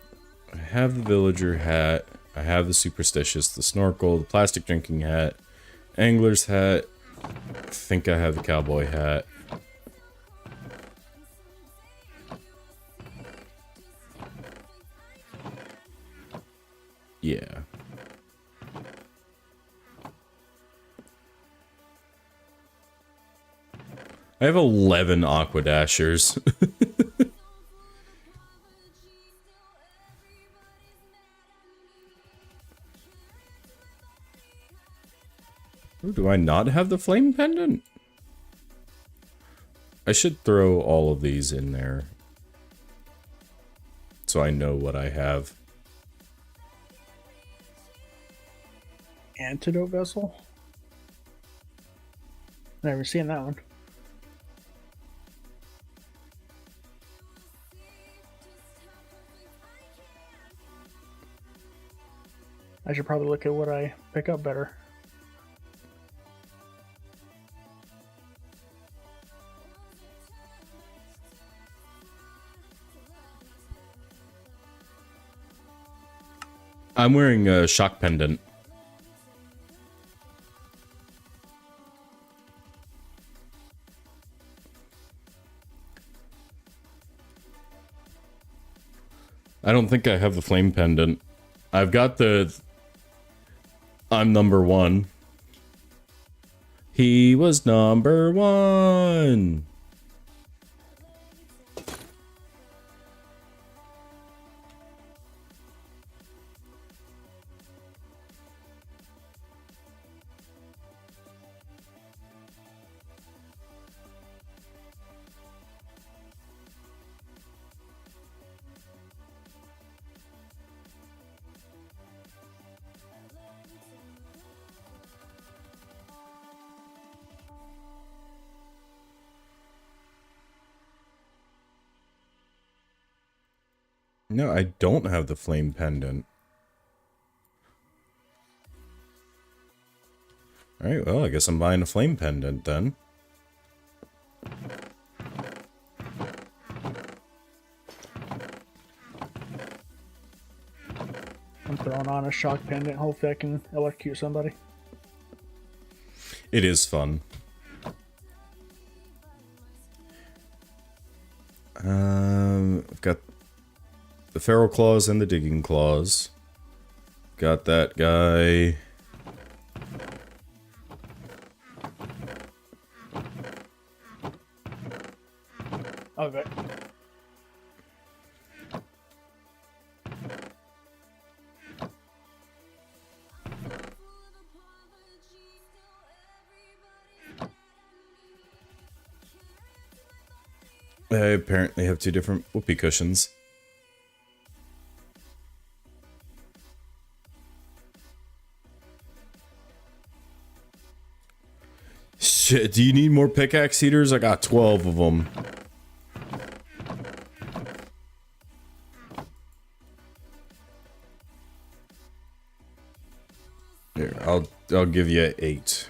I have the villager hat, I have the superstitious, the snorkel, the plastic drinking hat, angler's hat, I think I have the cowboy hat. Yeah. I have 11 Aqua Dashers. Ooh, do I not have the flame pendant? I should throw all of these in there, so I know what I have. Antidote vessel? Never seen that one. I should probably look at what I pick up better. I'm wearing a shock pendant. I don't think I have the flame pendant. I've got the... I'm number one. He was number one. No, I don't have the flame pendant. Alright, well, I guess I'm buying a flame pendant then. I'm throwing on a shock pendant. Hopefully I can electrocute somebody. It is fun. I've got the feral claws and the digging claws. Got that guy. Okay. I apparently have 2 different whoopee cushions. Shit, do you need more pickaxe heaters? I got 12 of them. Here, I'll give you 8.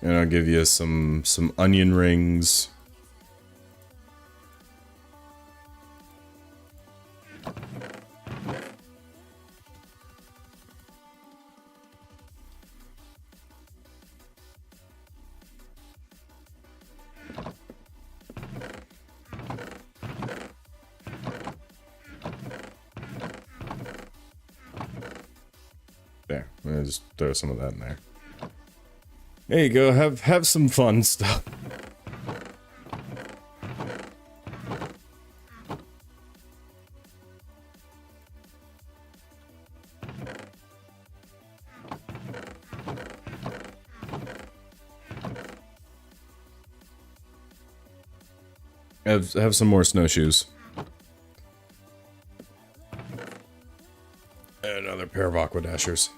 And I'll give you some onion rings. There, I'll just throw some of that in there. There you go, have some fun stuff. Have some more snowshoes. And another pair of aquadashers.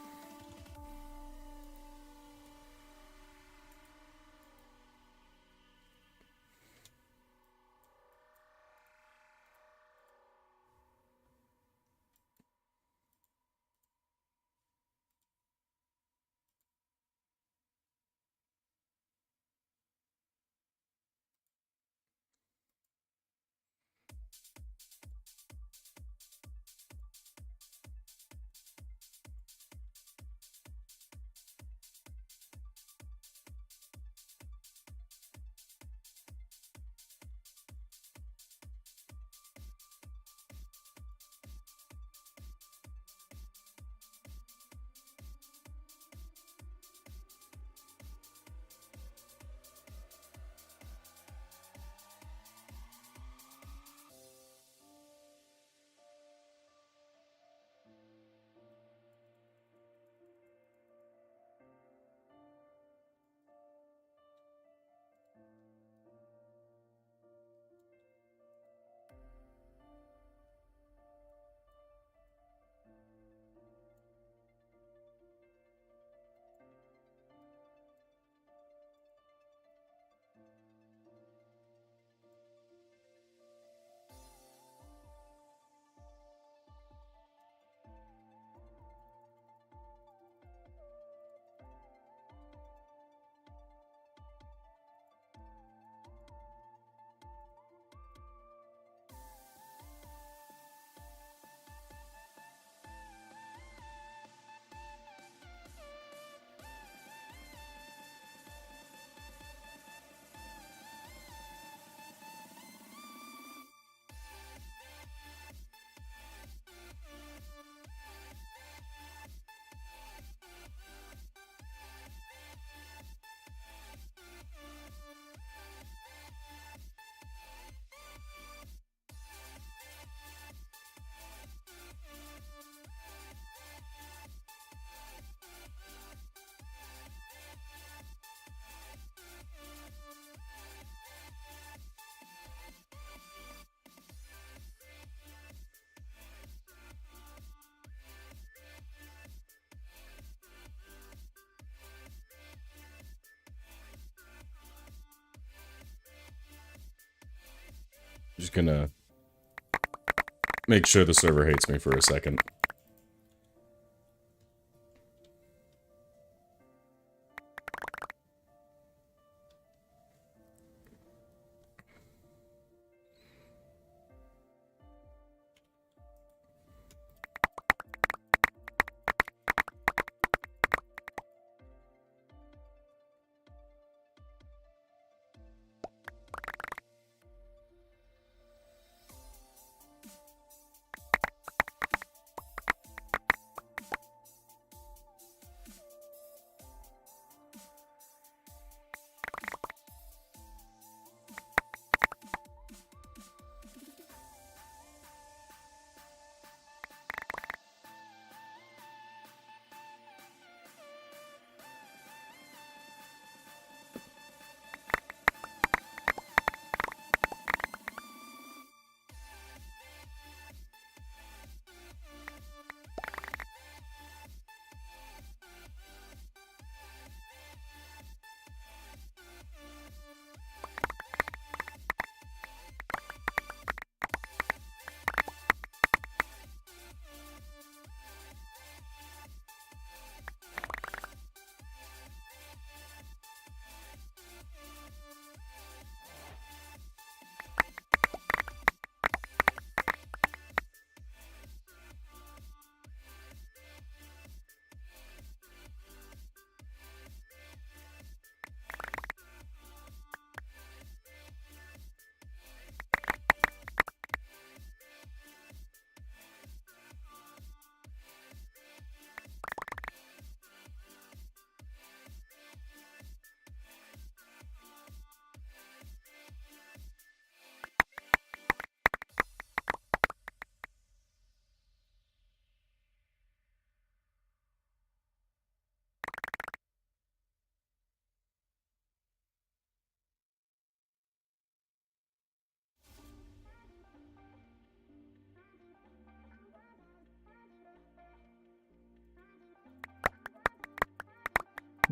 Just gonna make sure the server hates me for a second.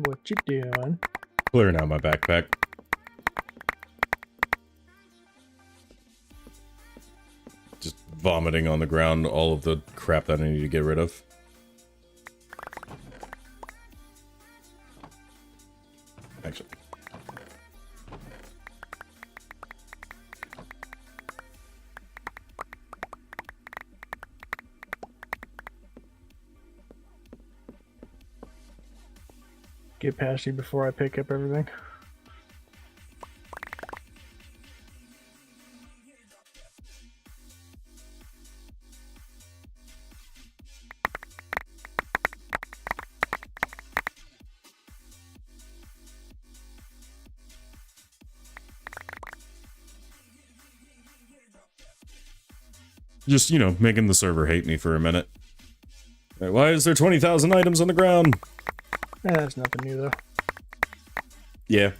What you doing? Clearing out my backpack. Just vomiting on the ground all of the crap that I need to get rid of. Actually. Get past you before I pick up everything. Just, you know, making the server hate me for a minute. Why is there 20,000 items on the ground? That's nothing new, though. Yeah.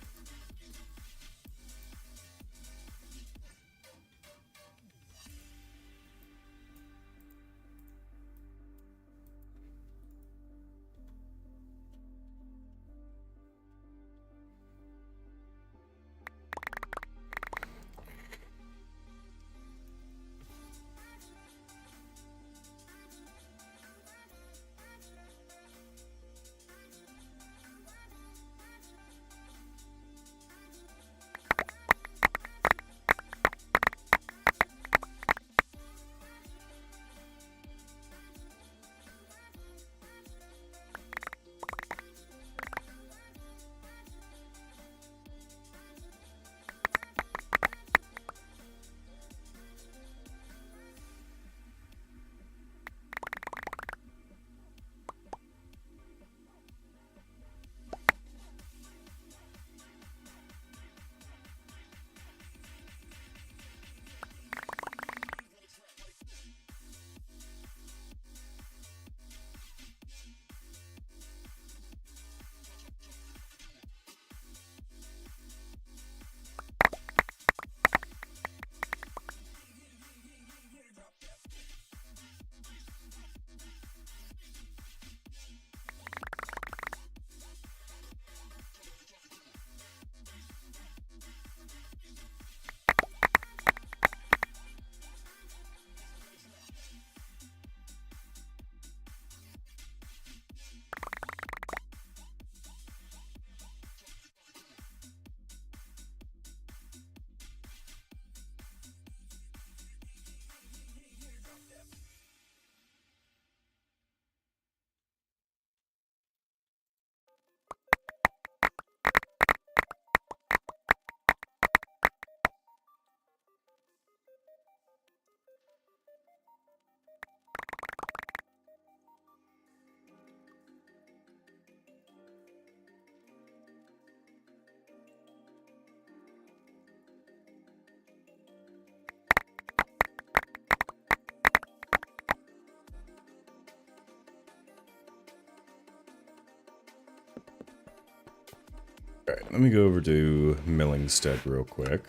Alright, let me go over to Millingstead real quick.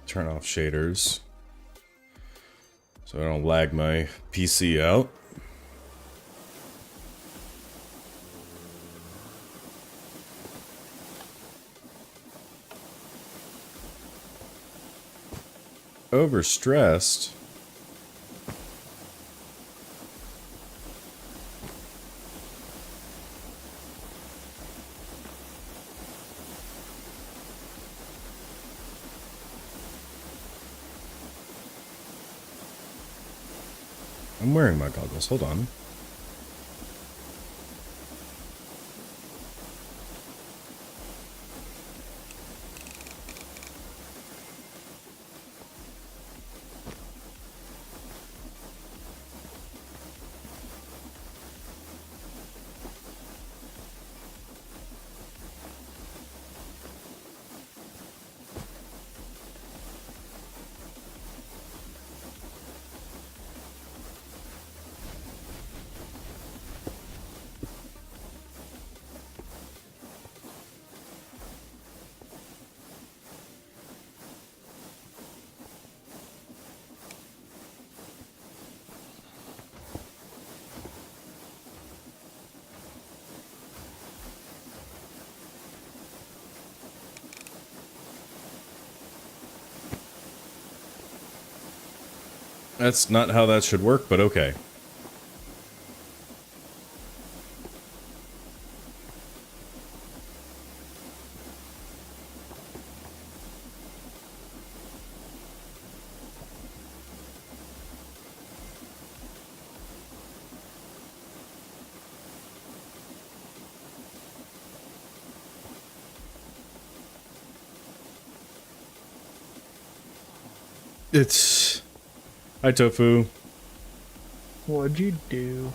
Turn off shaders so I don't lag my PC out. Overstressed. I'm wearing my goggles, hold on. That's not how that should work, but okay. It's... Hi, Tofu. What'd you do?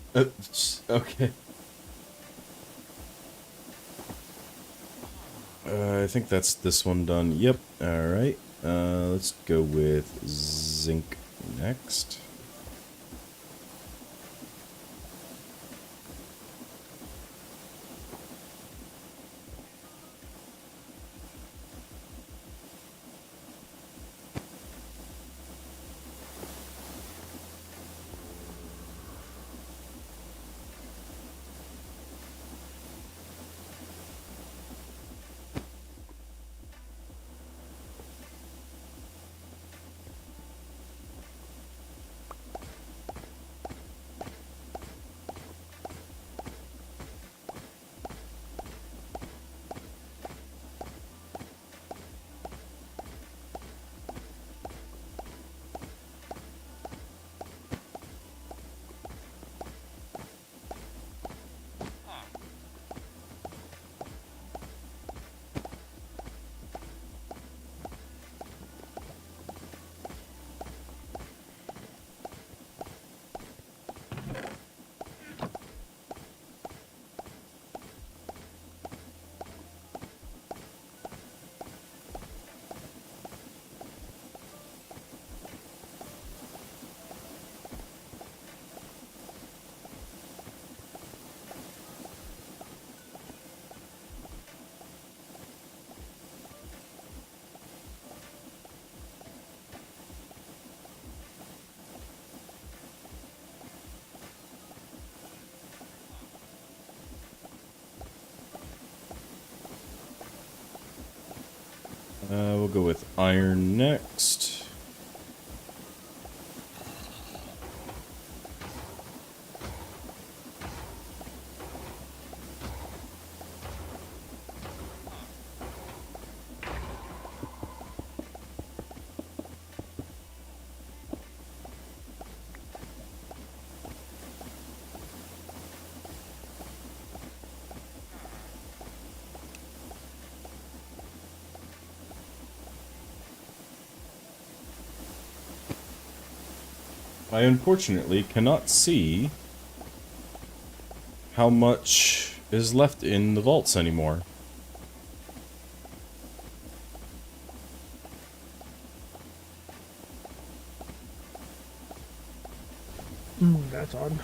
It's... okay. I think that's this one done. Yep. Alright. Let's go with zinc next. We'll go with iron next. I unfortunately cannot see how much is left in the vaults anymore. That's odd.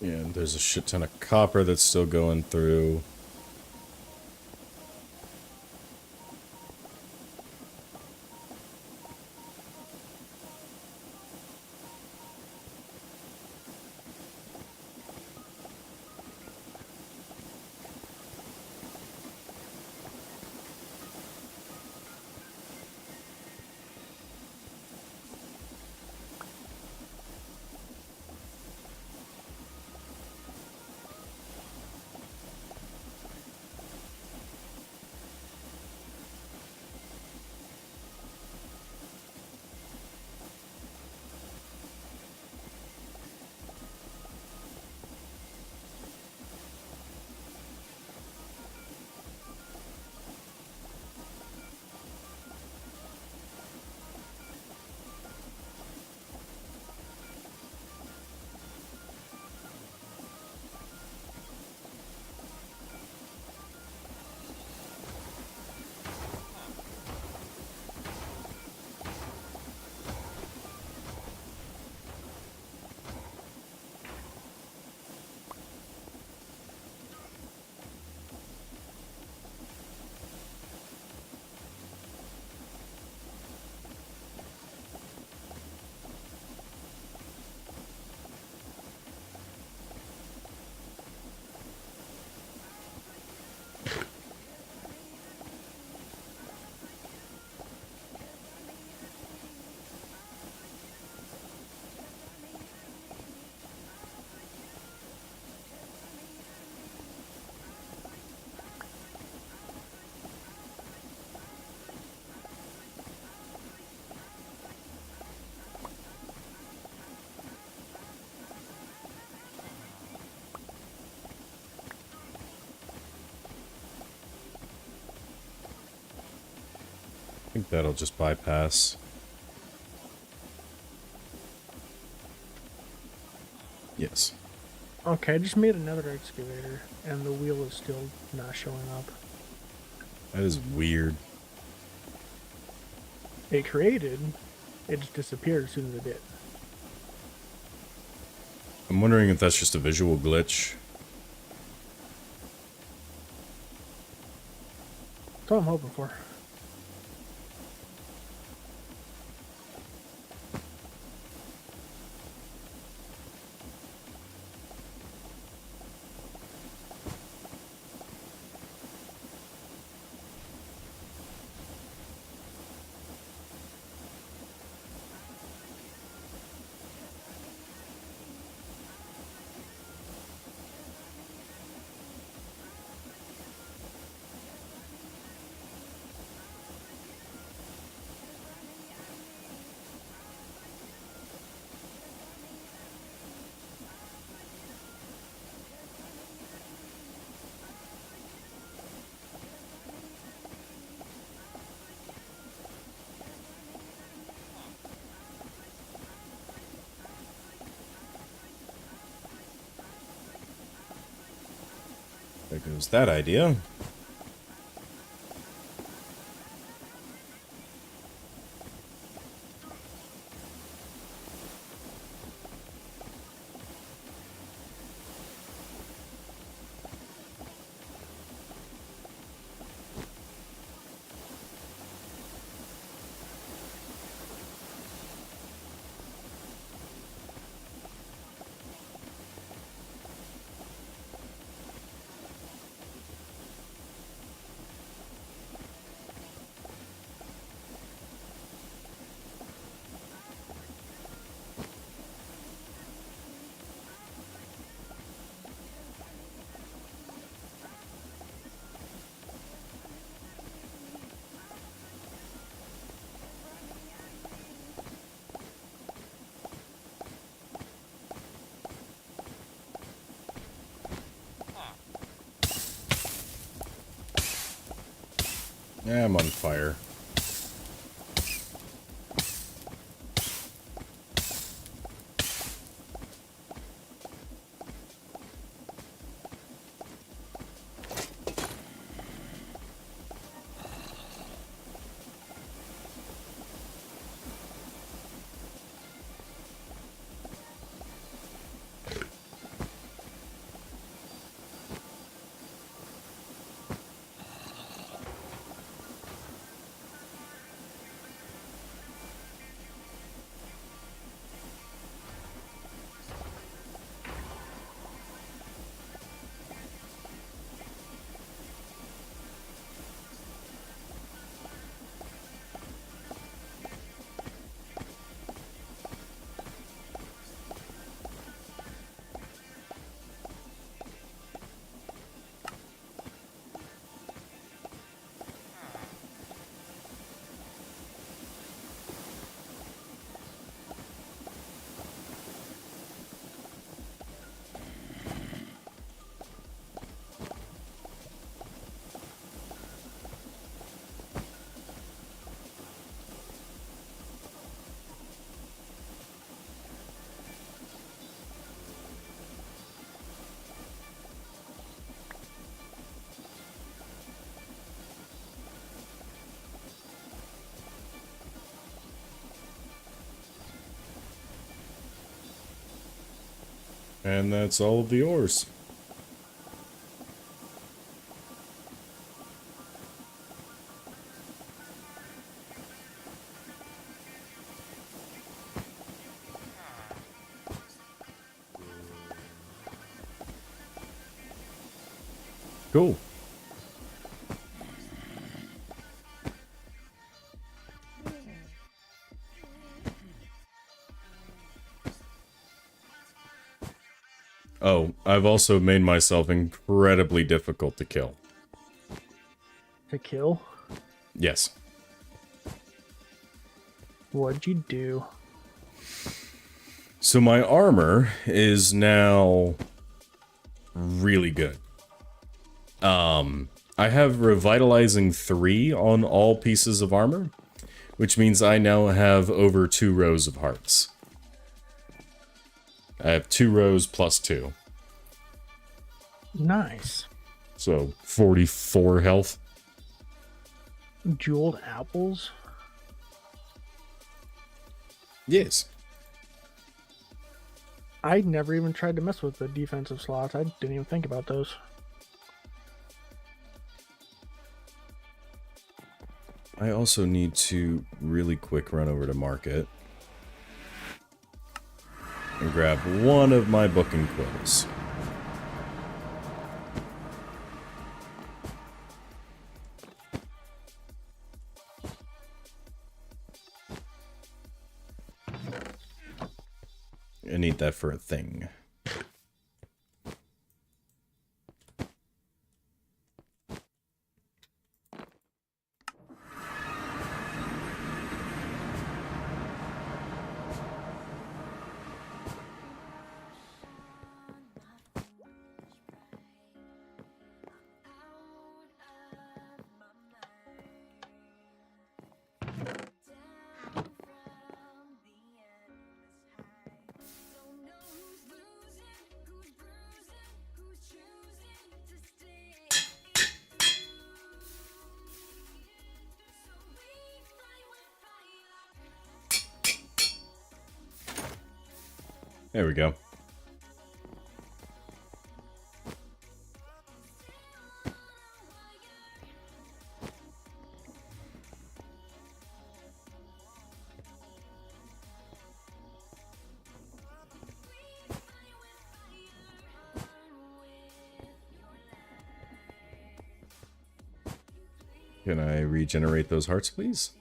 Yeah, and there's a shit ton of copper that's still going through. I think that'll just bypass. Yes. Okay, I just made another excavator, and the wheel is still not showing up. That is weird. It created, it just disappeared as soon as it did. I'm wondering if that's just a visual glitch. That's what I'm hoping for. There goes that idea. Yeah, I'm on fire. And that's all of the ores. Cool. Oh, I've also made myself incredibly difficult to kill. To kill? Yes. What'd you do? So my armor is now really good. I have revitalizing 3 on all pieces of armor, which means I now have over 2 rows of hearts. I have 2 rows plus 2. Nice. So 44 health. Jeweled apples? Yes. I never even tried to mess with the defensive slots. I didn't even think about those. I also need to really quick run over to market and grab one of my booking quills. I need that for a thing. There we go. Can I regenerate those hearts, please?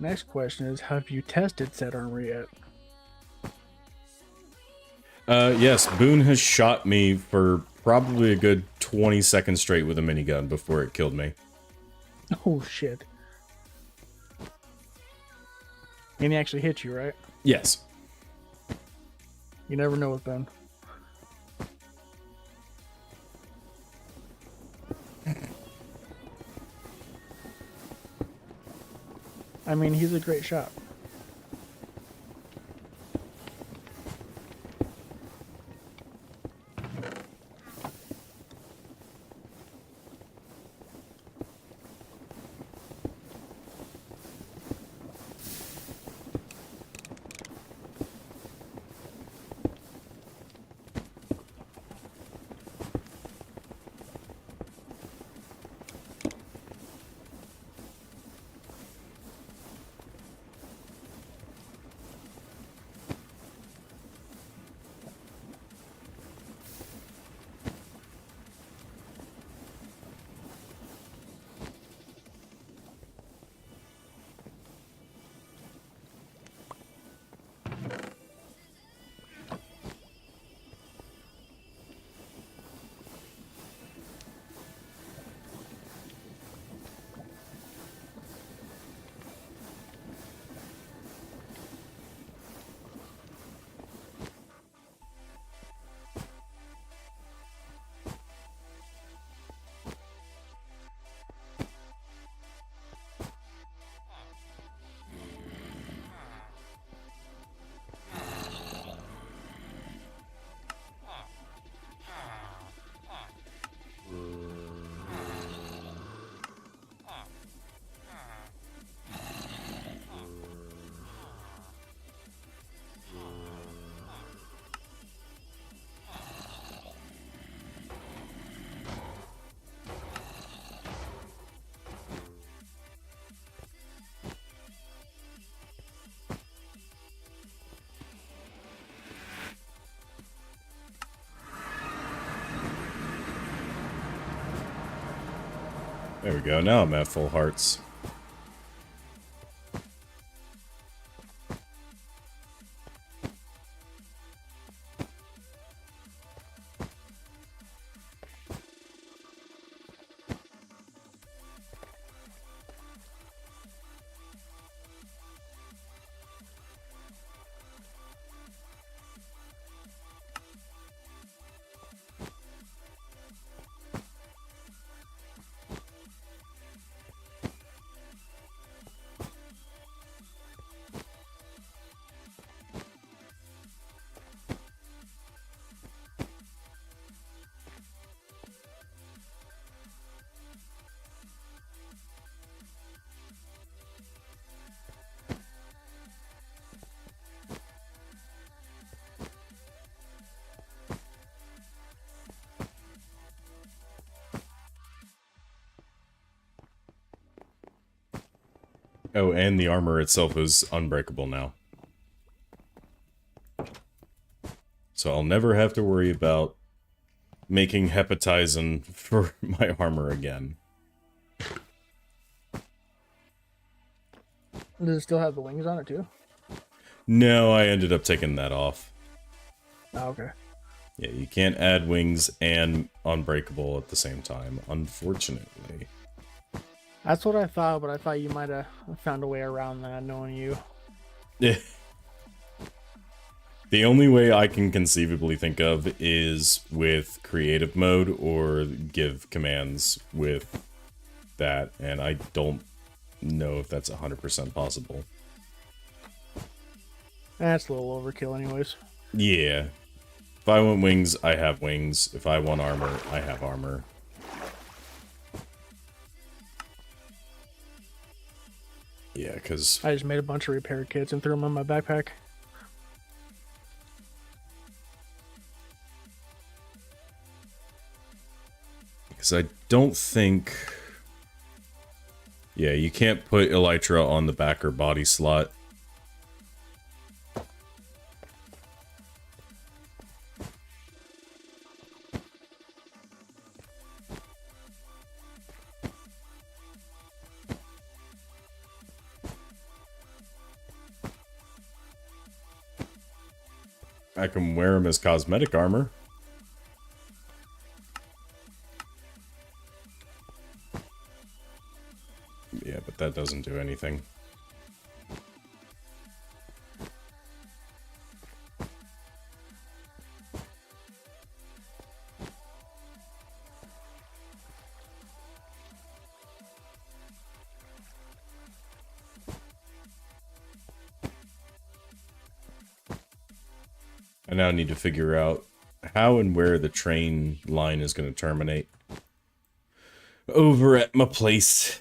Next question is, have you tested said armor yet? Yes, Boone has shot me for probably a good 20 seconds straight with a minigun before it killed me. Oh, shit. And he actually hit you, right? Yes. You never know with Ben. I mean, he's a great shot. There we go. Now I'm at full hearts. Oh, and the armor itself is unbreakable now. So I'll never have to worry about making hepatizen for my armor again. Does it still have the wings on it too? No, I ended up taking that off. Oh, okay. Yeah, you can't add wings and unbreakable at the same time, unfortunately. That's what I thought, but I thought you might have found a way around that, knowing you. Yeah. The only way I can conceivably think of is with creative mode or give commands with that, and I don't know if that's 100% possible. That's a little overkill anyways. Yeah. If I want wings, I have wings. If I want armor, I have armor. Yeah, because I just made a bunch of repair kits and threw them in my backpack. I don't think... Yeah, you can't put Elytra on the back or body slot. I can wear them as cosmetic armor. Yeah, but that doesn't do anything. I now need to figure out how and where the train line is going to terminate. Over at my place.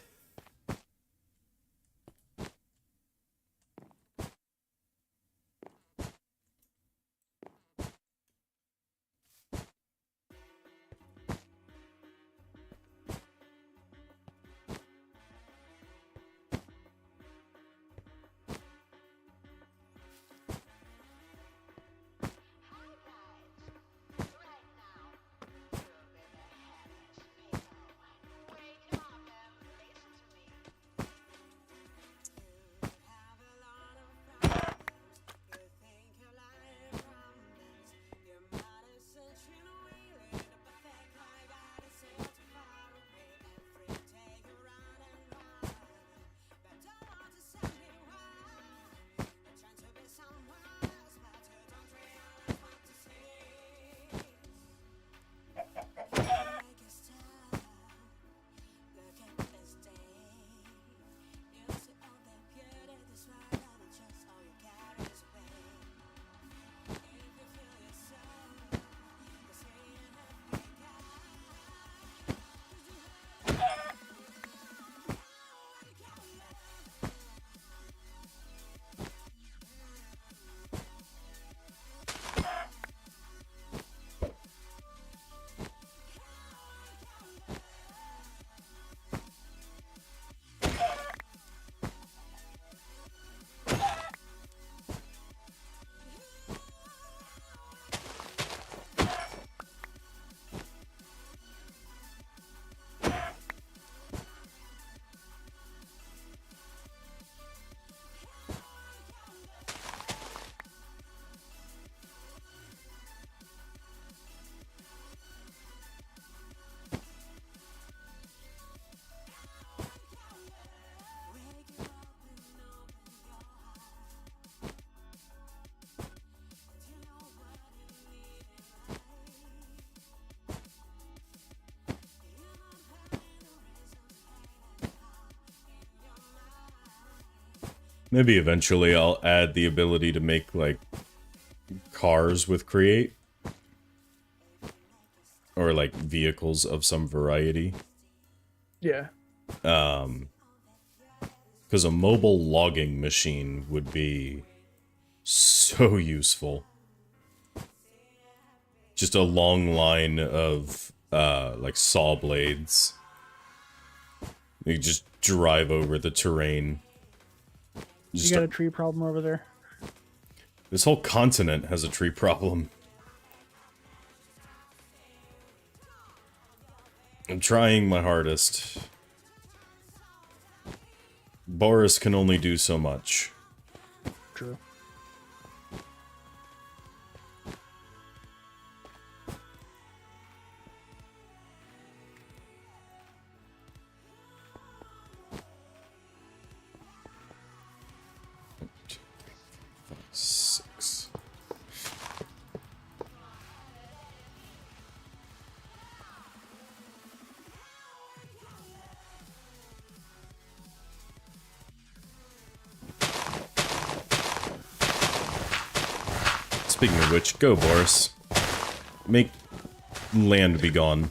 Maybe eventually I'll add the ability to make, like, cars with Create. Or, like, vehicles of some variety. Yeah. Because a mobile logging machine would be so useful. Just a long line of, like, saw blades. You just drive over the terrain. Just You got a tree problem over there? This whole continent has a tree problem. I'm trying my hardest. Boris can only do so much. True. Six. Speaking of which, go, Boris. Make land be gone.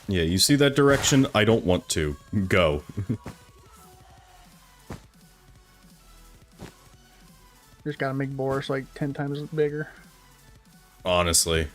Yeah, you see that direction? I don't want to. Go. Just gotta make Boris like 10 times bigger. Honestly.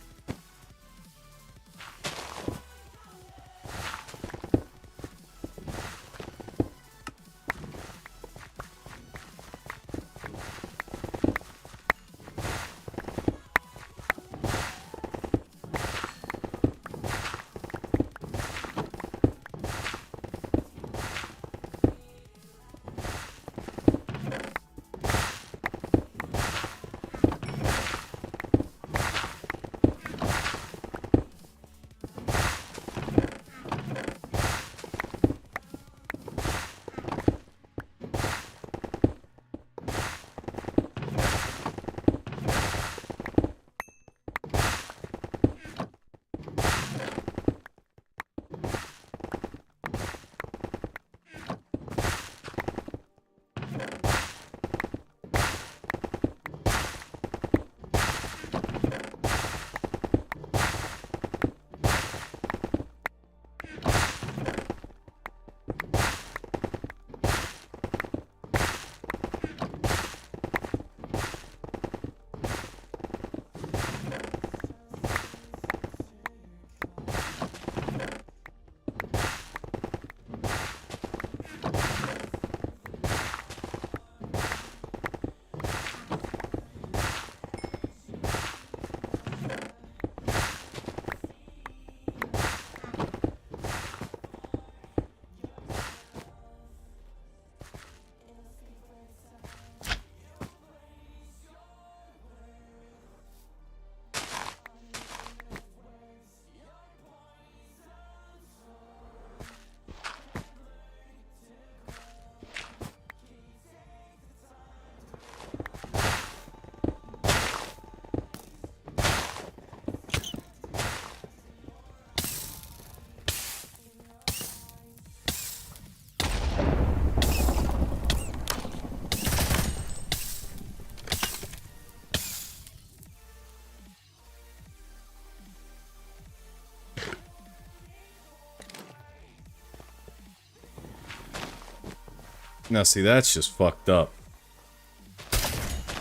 Now see, that's just fucked up.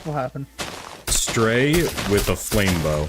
What happened? Stray with a flame bow.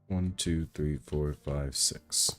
One, two, three, four, five, six.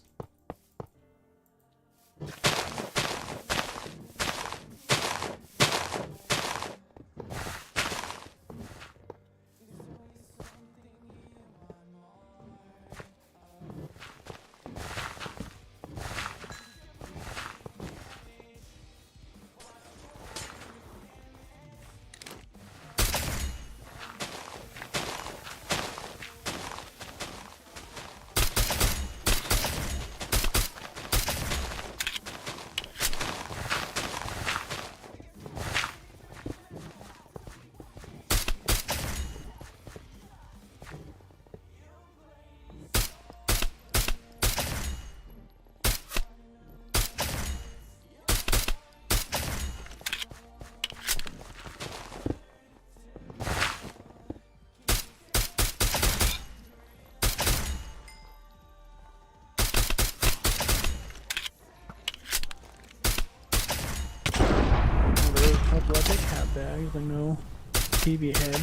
bags, like no TV head.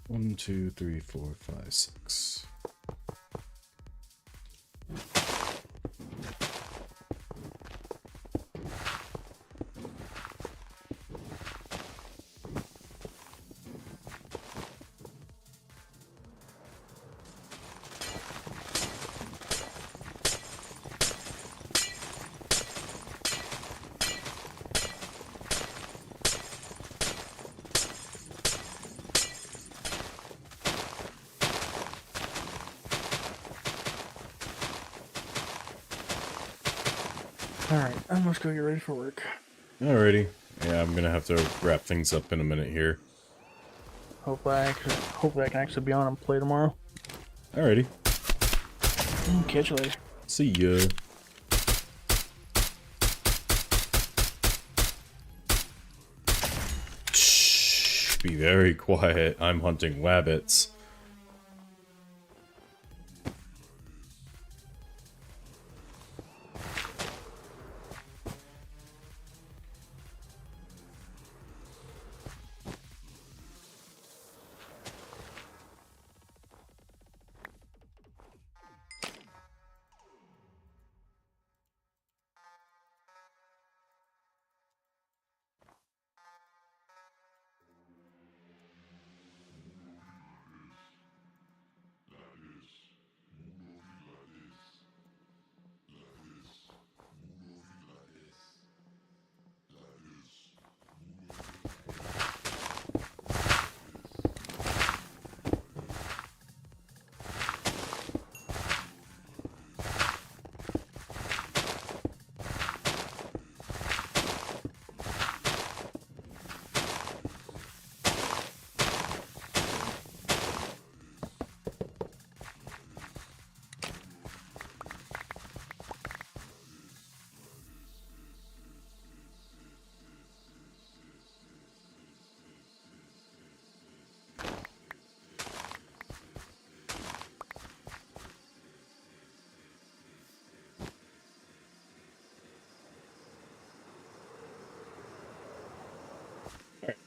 One, two, three, four, five, six. Alright, I must go get ready for work. Alrighty. Yeah, I'm gonna have to wrap things up in a minute here. Hopefully I can actually be on and play tomorrow. Alrighty. Catch you later. See ya. Shh, be very quiet. I'm hunting wabbits.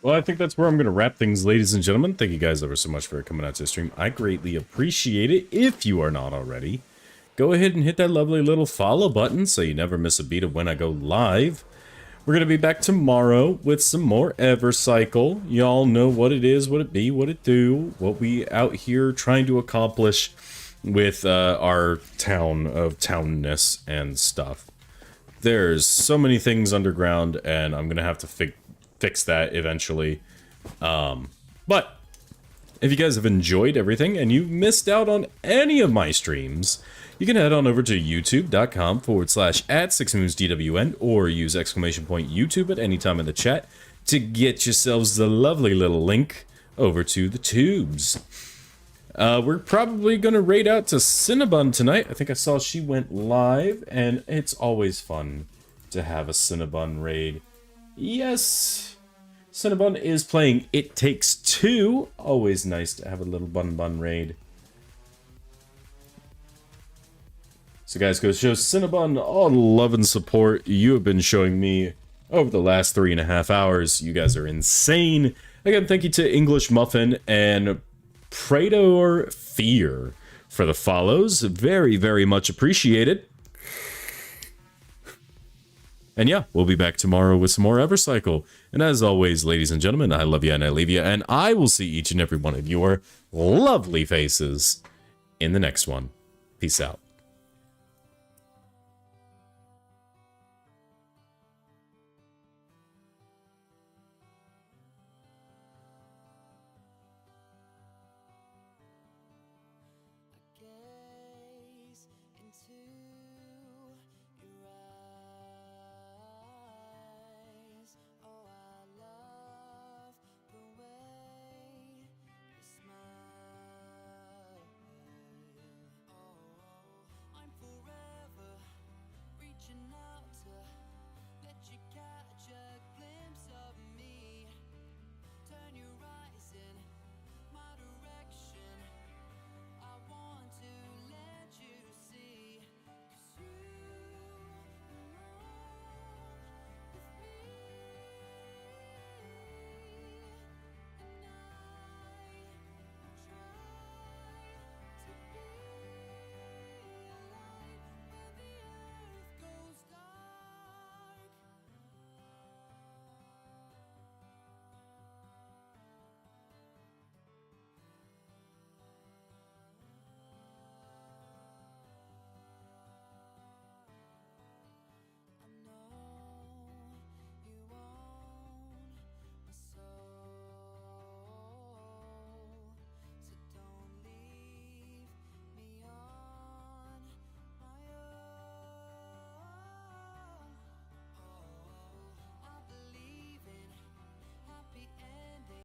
Well, I think that's where I'm going to wrap things, ladies and gentlemen. Thank you guys ever so much for coming out to the stream. I greatly appreciate it. If you are not already, go ahead and hit that lovely little follow button so you never miss a beat of when I go live. We're going to be back tomorrow with some more Evercycle. Y'all know what it is, what it be, what it do, what we out here trying to accomplish with our town of townness and stuff. There's so many things underground, and I'm going to have to fix that eventually. But if you guys have enjoyed everything and you missed out on any of my streams, you can head on over to youtube.com/@6moonsdwn or use !YouTube at any time in the chat to get yourselves the lovely little link over to the tubes. We're probably going to raid out to Cinnabon tonight. I think I saw she went live, and it's always fun to have a Cinnabon raid. Yes. Cinnabon is playing It Takes Two. Always nice to have a little bun raid. So guys, go show Cinnabon all the love and support you have been showing me over the last 3.5 hours. You guys are insane. Again, thank you to English Muffin and Praetor Fear for the follows. Very, very much appreciated. And yeah, we'll be back tomorrow with some more Evercycle. And as always, ladies and gentlemen, I love you and I leave you. And I will see each and every one of your lovely faces in the next one. Peace out.